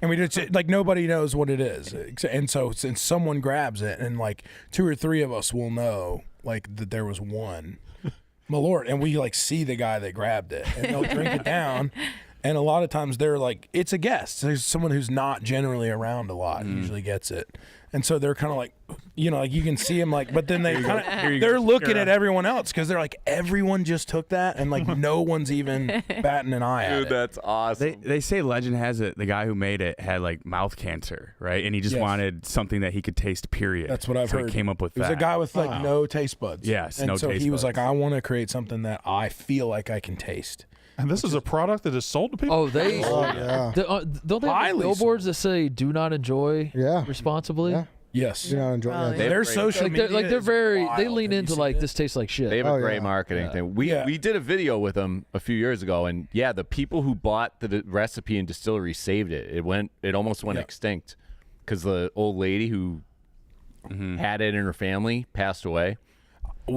And we just, like, nobody knows what it is. And so since someone grabs it and like 2 or 3 of us will know like that there was one Malort, and we like see the guy that grabbed it and they'll drink it down. And a lot of times they're like, it's a guest. There's someone who's not generally around a lot usually gets it. And so they're kind of like, like you can see them like, but then they they're looking at everyone else because they're like, everyone just took that and like no one's even batting an eye at it. Dude, that's awesome. They say legend has it the guy who made it had like mouth cancer, right? And he just wanted something that he could taste, period. That's what I've heard. He came up with that. He was a guy with like no taste buds. Yes, and no so taste he was buds. like, I want to create something that I feel like I can taste. And this is a product that is sold to people? Oh, they yeah. don't they have billboards that say "Do not enjoy responsibly"? Yeah. Yes. You know, enjoy. Oh, Yeah. yeah. Their social media They're is very wild. they lean Have you into seen like it? this tastes like shit. They have a Oh, great yeah. marketing thing. We did a video with them a few years ago, and the people who bought the recipe and distillery saved it. It almost went extinct because the old lady who had it in her family passed away. I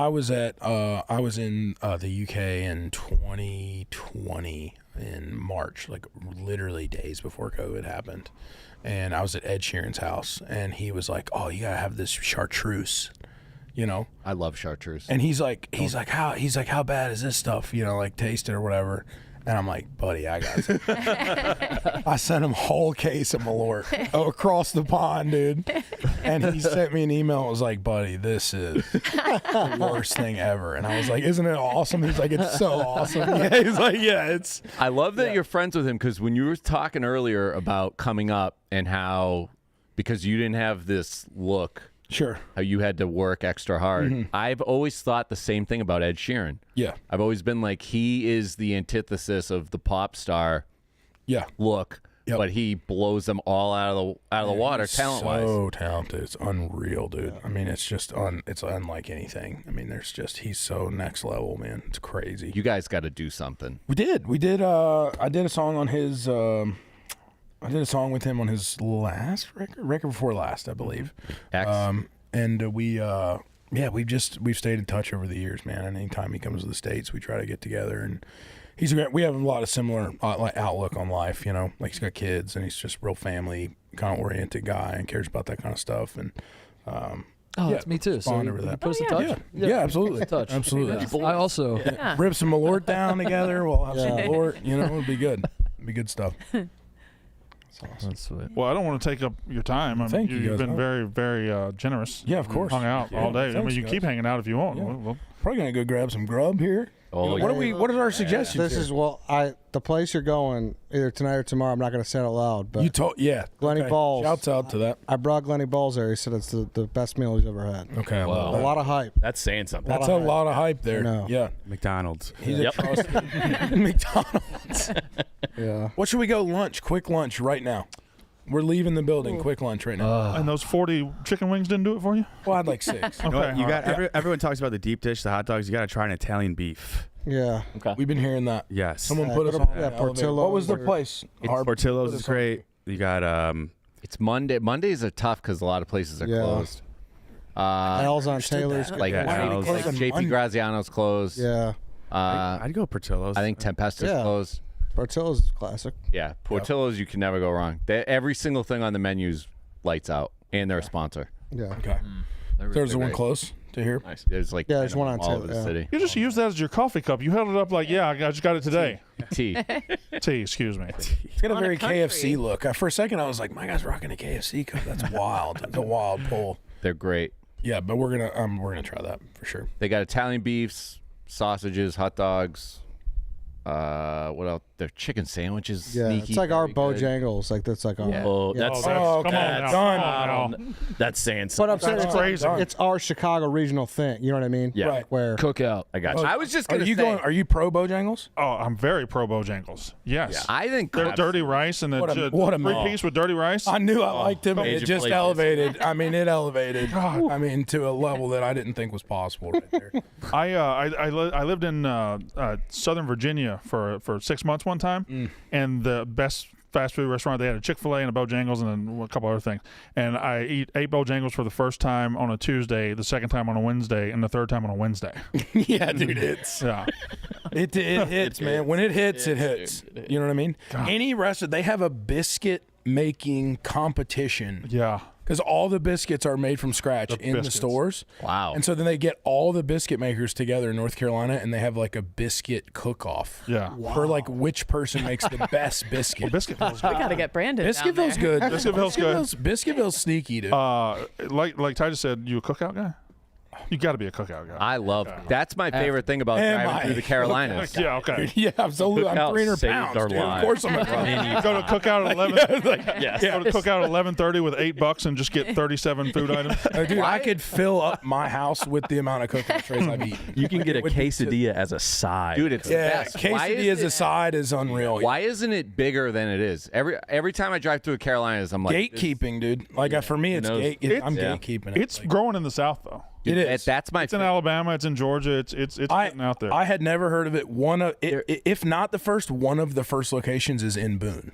was in the UK in 2020 in March, like literally days before COVID happened. And I was at Ed Sheeran's house and he was like, oh, you gotta have this chartreuse, I love chartreuse. And he's like, how bad is this stuff? Like taste it or whatever. And I'm like, buddy, I got it. I sent him a whole case of Malort across the pond, dude. And he sent me an email. It was like, buddy, this is the worst thing ever. And I was like, isn't it awesome? He's like, it's so awesome. Yeah, he's like, yeah, it's. I love that you're friends with him because when you were talking earlier about coming up and how, because you didn't have this look. Sure. How you had to work extra hard. I've always thought the same thing about Ed Sheeran. Yeah. I've always been like, he is the antithesis of the pop star look, but he blows them all out of the water talent-wise. So talented. It's unreal, dude. I mean, it's just it's unlike anything. I mean, he's so next level, man. It's crazy. You guys got to do something. We did. I did a song on his I did a song with him on his last record before last, I believe. And we've stayed in touch over the years, man. And anytime he comes to the States, we try to get together. And we have a lot of similar outlook on life, Like he's got kids and he's just real family kind of oriented guy and cares about that kind of stuff. And that's me too. So bond you over that. put us in touch. Yeah, absolutely. Put us in touch. Absolutely. I also rip some Malort down together. We'll have some Malort. It'll be good. It'll be good stuff. That's sweet. Well, I don't want to take up your time. I mean, Thank you you've guys. been very, very generous. Yeah, of course. Hung out all day. I Thanks, mean, you guys. keep hanging out if you want. Yeah. We'll Probably gonna go grab some grub here. Oh, What are our suggestions? This here? is the place you're going either tonight or tomorrow. I'm not going to say it out loud, but You told Glenny okay. Balls. Shouts out to that. I brought Glenny Balls there. He said it's the best meal he's ever had. Okay, A lot of hype. That's saying something. That's a lot of hype there. know. Yeah, McDonald's. he's a trusted McDonald's. Yeah. What should we go lunch? Quick lunch right now. We're leaving the building. Quick lunch right now. And those 40 chicken wings didn't do it for you? Well, I'd like 6. You know what? Okay, You all got right. everyone talks about the deep dish, the hot dogs. You got to try an Italian beef. Yeah. Okay. We've been hearing that. Yes. Someone put us Yeah, on the elevator. Portillo's What was the or- place? Portillo's put is us on- great. You got It's Monday. Mondays are tough because a lot of places are Yeah. closed. Al's on Taylor's. Like, Yeah, Al's. like JP Graziano's closed. Yeah. I'd go Portillo's. I think Tempesto's Yeah. closed. Portillo's is classic. Yeah, Portillo's, you can never go wrong. Every single thing on the menu's lights out, and they're a sponsor. Yeah. Okay. There's the one close to here. Nice. There's like Yeah, there's 10 one of them on all over the yeah. city. You just use that as your coffee cup. You held it up like, I just got it today. Tea. Tea, excuse me. It's got a On a very country. KFC look. For a second, I was like, my guy's rocking a KFC cup. That's wild. It's a wild pull. They're great. Yeah, but we're gonna try that for sure. They got Italian beefs, sausages, hot dogs. What else? Their chicken sandwiches. Yeah. Sneaky, It's like our very good. Bojangles. Like that's like our. Yeah. Oh, Yeah. that's Oh, Oh, come on okay, now. done. Come on now. that's saying But something. I'm saying That's it's, crazy. it's our Chicago regional thing. You know what I mean? Yeah. Right. Where Cookout. I got you. I was just Are gonna you say. going? Are you pro Bojangles? Oh, I'm very pro Bojangles. Yes. I think They're dirty rice and What a- the what a three man. piece with dirty rice. I knew I liked him. and Major It just plate. elevated. I mean, it elevated. I mean, to a level that I didn't think was possible right there. I lived in Southern Virginia for 6 months one time, and the best fast food restaurant, they had a Chick-fil-A and a Bojangles and then a couple other things. And I ate Bojangles for the first time on a Tuesday, the second time on a Wednesday, and the third time on a Wednesday. Yeah, dude, it's Yeah. it hits, man. When it hits, it hits. You know what I mean? Any restaurant, they have a biscuit making competition. Yeah. Because all the biscuits are made from scratch in the biscuits. stores. Wow. And so then they get all the biscuit makers together in North Carolina, and they have like a biscuit cook-off. Yeah. For like which person makes the best biscuit. Biscuitville's We got to get Brandon. Biscuitville's good. Biscuitville's good. Biscuitville's sneaky, dude. like Titus said, you a cookout guy? You got to be a cookout guy. I love. That's my favorite thing about Am driving I? through the Carolinas. Yeah, okay. Yeah, absolutely. I'm Cookout 300 saved pounds, our dude. Of lives. course I'm a Go to cookout at 11. Yes. Go to cookout at 11:30 with $8 and just get 37 food items. Dude, I could fill up my house with the amount of cookout trays I've eaten. You can get a It would be- quesadilla as a side. Dude, it's the Yeah, best. Why quesadilla is as a it- side is unreal. Why isn't it bigger than it is? Every time I drive through the Carolinas, I'm like, Gatekeeping, dude. Like for me, it's knows? I'm Yeah. gatekeeping it. It's growing in the South, though. It is. That's my. It's in Alabama. It's in Georgia. It's getting out there. I had never heard of it. If not the first, one of the first locations is in Boone.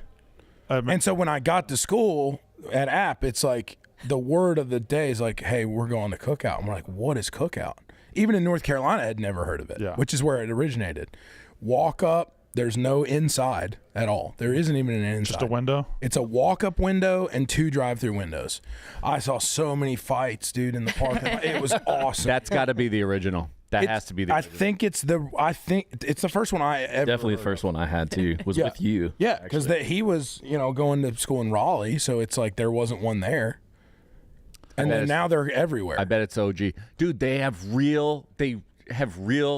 And so when I got to school at App, it's like the word of the day is like, hey, we're going to cookout. I'm like, what is cookout? Even in North Carolina, I had never heard of it, which is where it originated. Walk up. There's no inside at all. There isn't even an inside. Just a window? It's a walk-up window and 2 drive-through windows. I saw so many fights, dude, in the parking lot. It was awesome. That's got to be the original. That has to be the. I original. think it's the first one I ever. Definitely the first one I had too was Yeah. with you. Yeah, because he was going to school in Raleigh, so it's like there wasn't one there. And then now they're everywhere. I bet it's OG, dude. They have real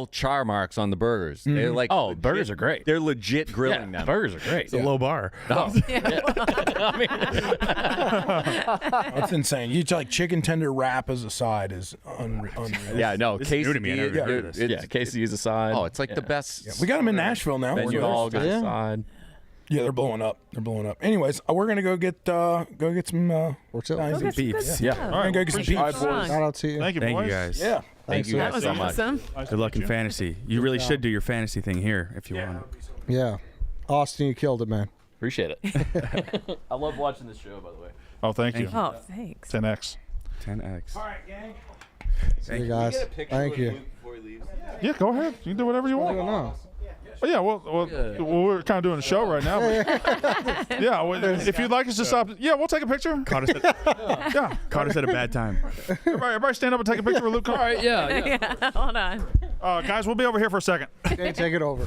char marks on the burgers. They're like, burgers are great. They're legit grilling them. Burgers are great. It's a low bar. That's insane. You like chicken tender wrap as a side is unreal. Yeah, no, This is new to me. I never quesadilla, heard of this. dude, Yeah, Casey is a side. Oh, it's like the best. We got them in Nashville now. Menu We're- all good. a side. Yeah, they're blowing up. Anyways, we're gonna go get some Portillo's. some beefs. Yeah, All we're right, gonna go get some appreciate beefs. it. Wrong. Shout out to you. Thank you, Thank boys. you guys. Yeah. Thank you That guys was so much. awesome. Nice Good to luck meet in fantasy. You really should do your fantasy thing here if you want. Yeah. Austin, you killed it, man. Appreciate it. I love watching this show, by the way. Oh, thank you. Oh, thanks. 10X. 10x. See you guys. Thank you. Yeah, go ahead. You can do whatever you I want. don't know. Oh, yeah, well, we're kind of doing a show right now. But yeah, well, if you'd like us to stop, we'll take a picture. Caught us at a bad time. Everybody stand up and take a picture with Luke. All right, Yeah. Hold on. guys, we'll be over here for a second. Okay, take it over.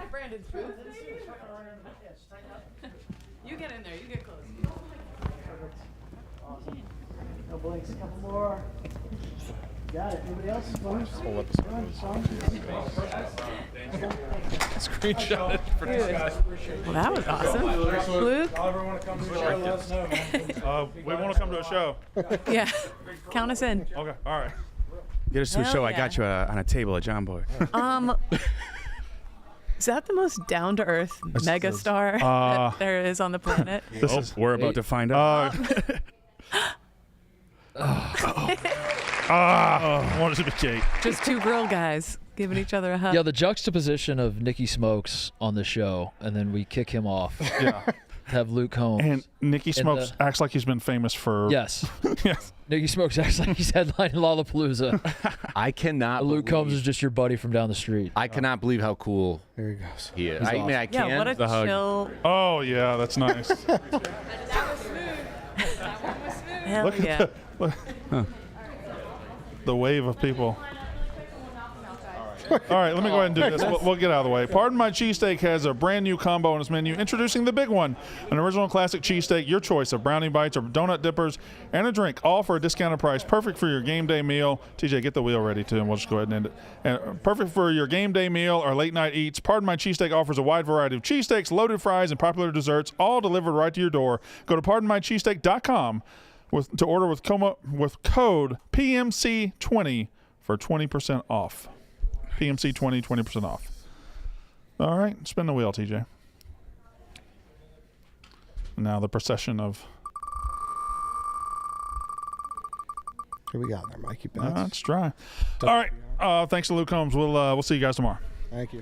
Brandon's booth. You get in there. You get close. No blinks, a couple more. Got it. Anybody else? Whole episode screenshot it for these guys. Well, that was awesome. Luke? Y'all want to come to the show, let us know, man. We want to come to a show. Yeah. Count us in. Okay, all right. Get us to a Hell show. I yeah. got you on a table at John Boy. Is that the most down-to-earth megastar that there is on the planet? We're about to find out. I want it to be Kate. Just two girl guys giving each other a hug. Yeah, the juxtaposition of Nicky Smokes on the show, and then we kick him off. Yeah. Have Luke Combs. And Nicky Smokes acts like he's been famous for. Yes. Yes. Nicky Smokes acts like he's headlining Lollapalooza. I cannot. Luke believe, Combs is just your buddy from down the street. I cannot believe how cool There he goes. he is. He's I mean, I awesome. can. Yeah, what a The hug. chill. Oh yeah, that's nice. Hell Look yeah. at the wave of people. All right, let me go ahead and do this. We'll get out of the way. Pardon My Cheesesteak has a brand new combo on its menu. Introducing the big one, an original classic cheesesteak, your choice of brownie bites or donut dippers, and a drink, all for a discounted price. Perfect for your game day meal. TJ, get the wheel ready too, and we'll just go ahead and end it. And perfect for your game day meal or late night eats. Pardon My Cheesesteak offers a wide variety of cheesesteaks, loaded fries, and popular desserts, all delivered right to your door. Go to pardonmycheesesteak.com to order with code PMC20 for 20% off. PMC20, 20% off. All right, spin the wheel, TJ. Now the procession of. Here we got there, Mikey. Let's try. All right, thanks to Luke Combs. We'll see you guys tomorrow. Thank you.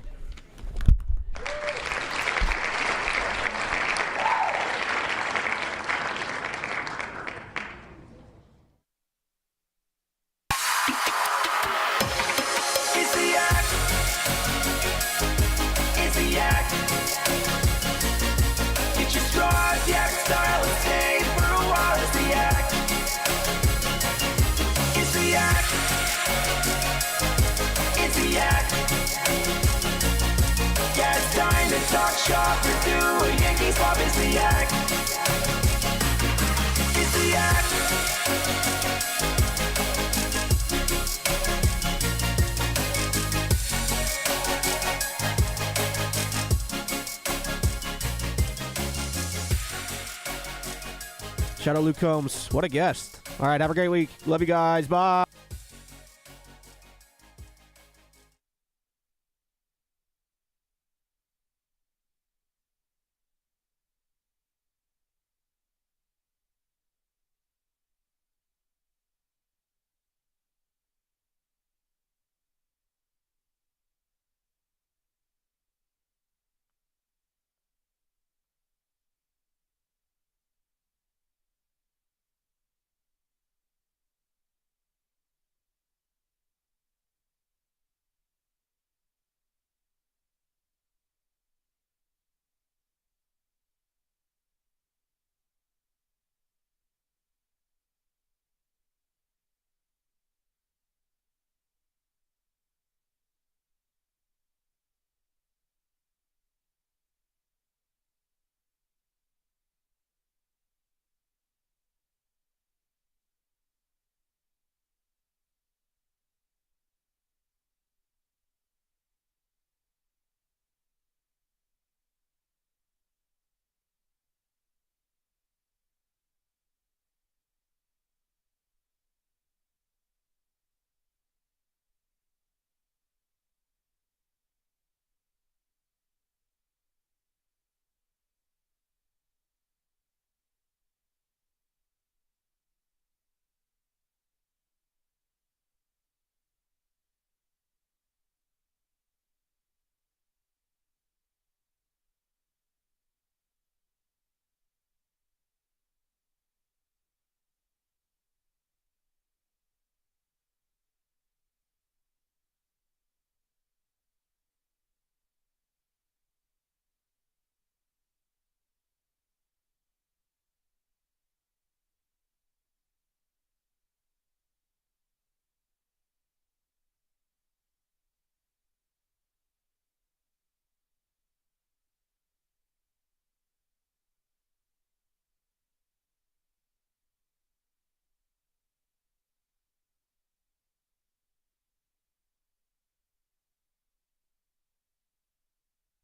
It's the act. It's the act. Get your straws, the act style, and stay for a while. It's the act. It's the act. It's the act. Yeah, it's time to talk shop or do a Yankee swap. It's the act. It's the act. Shout out Luke Combs. What a guest. All right, have a great week. Love you guys. Bye.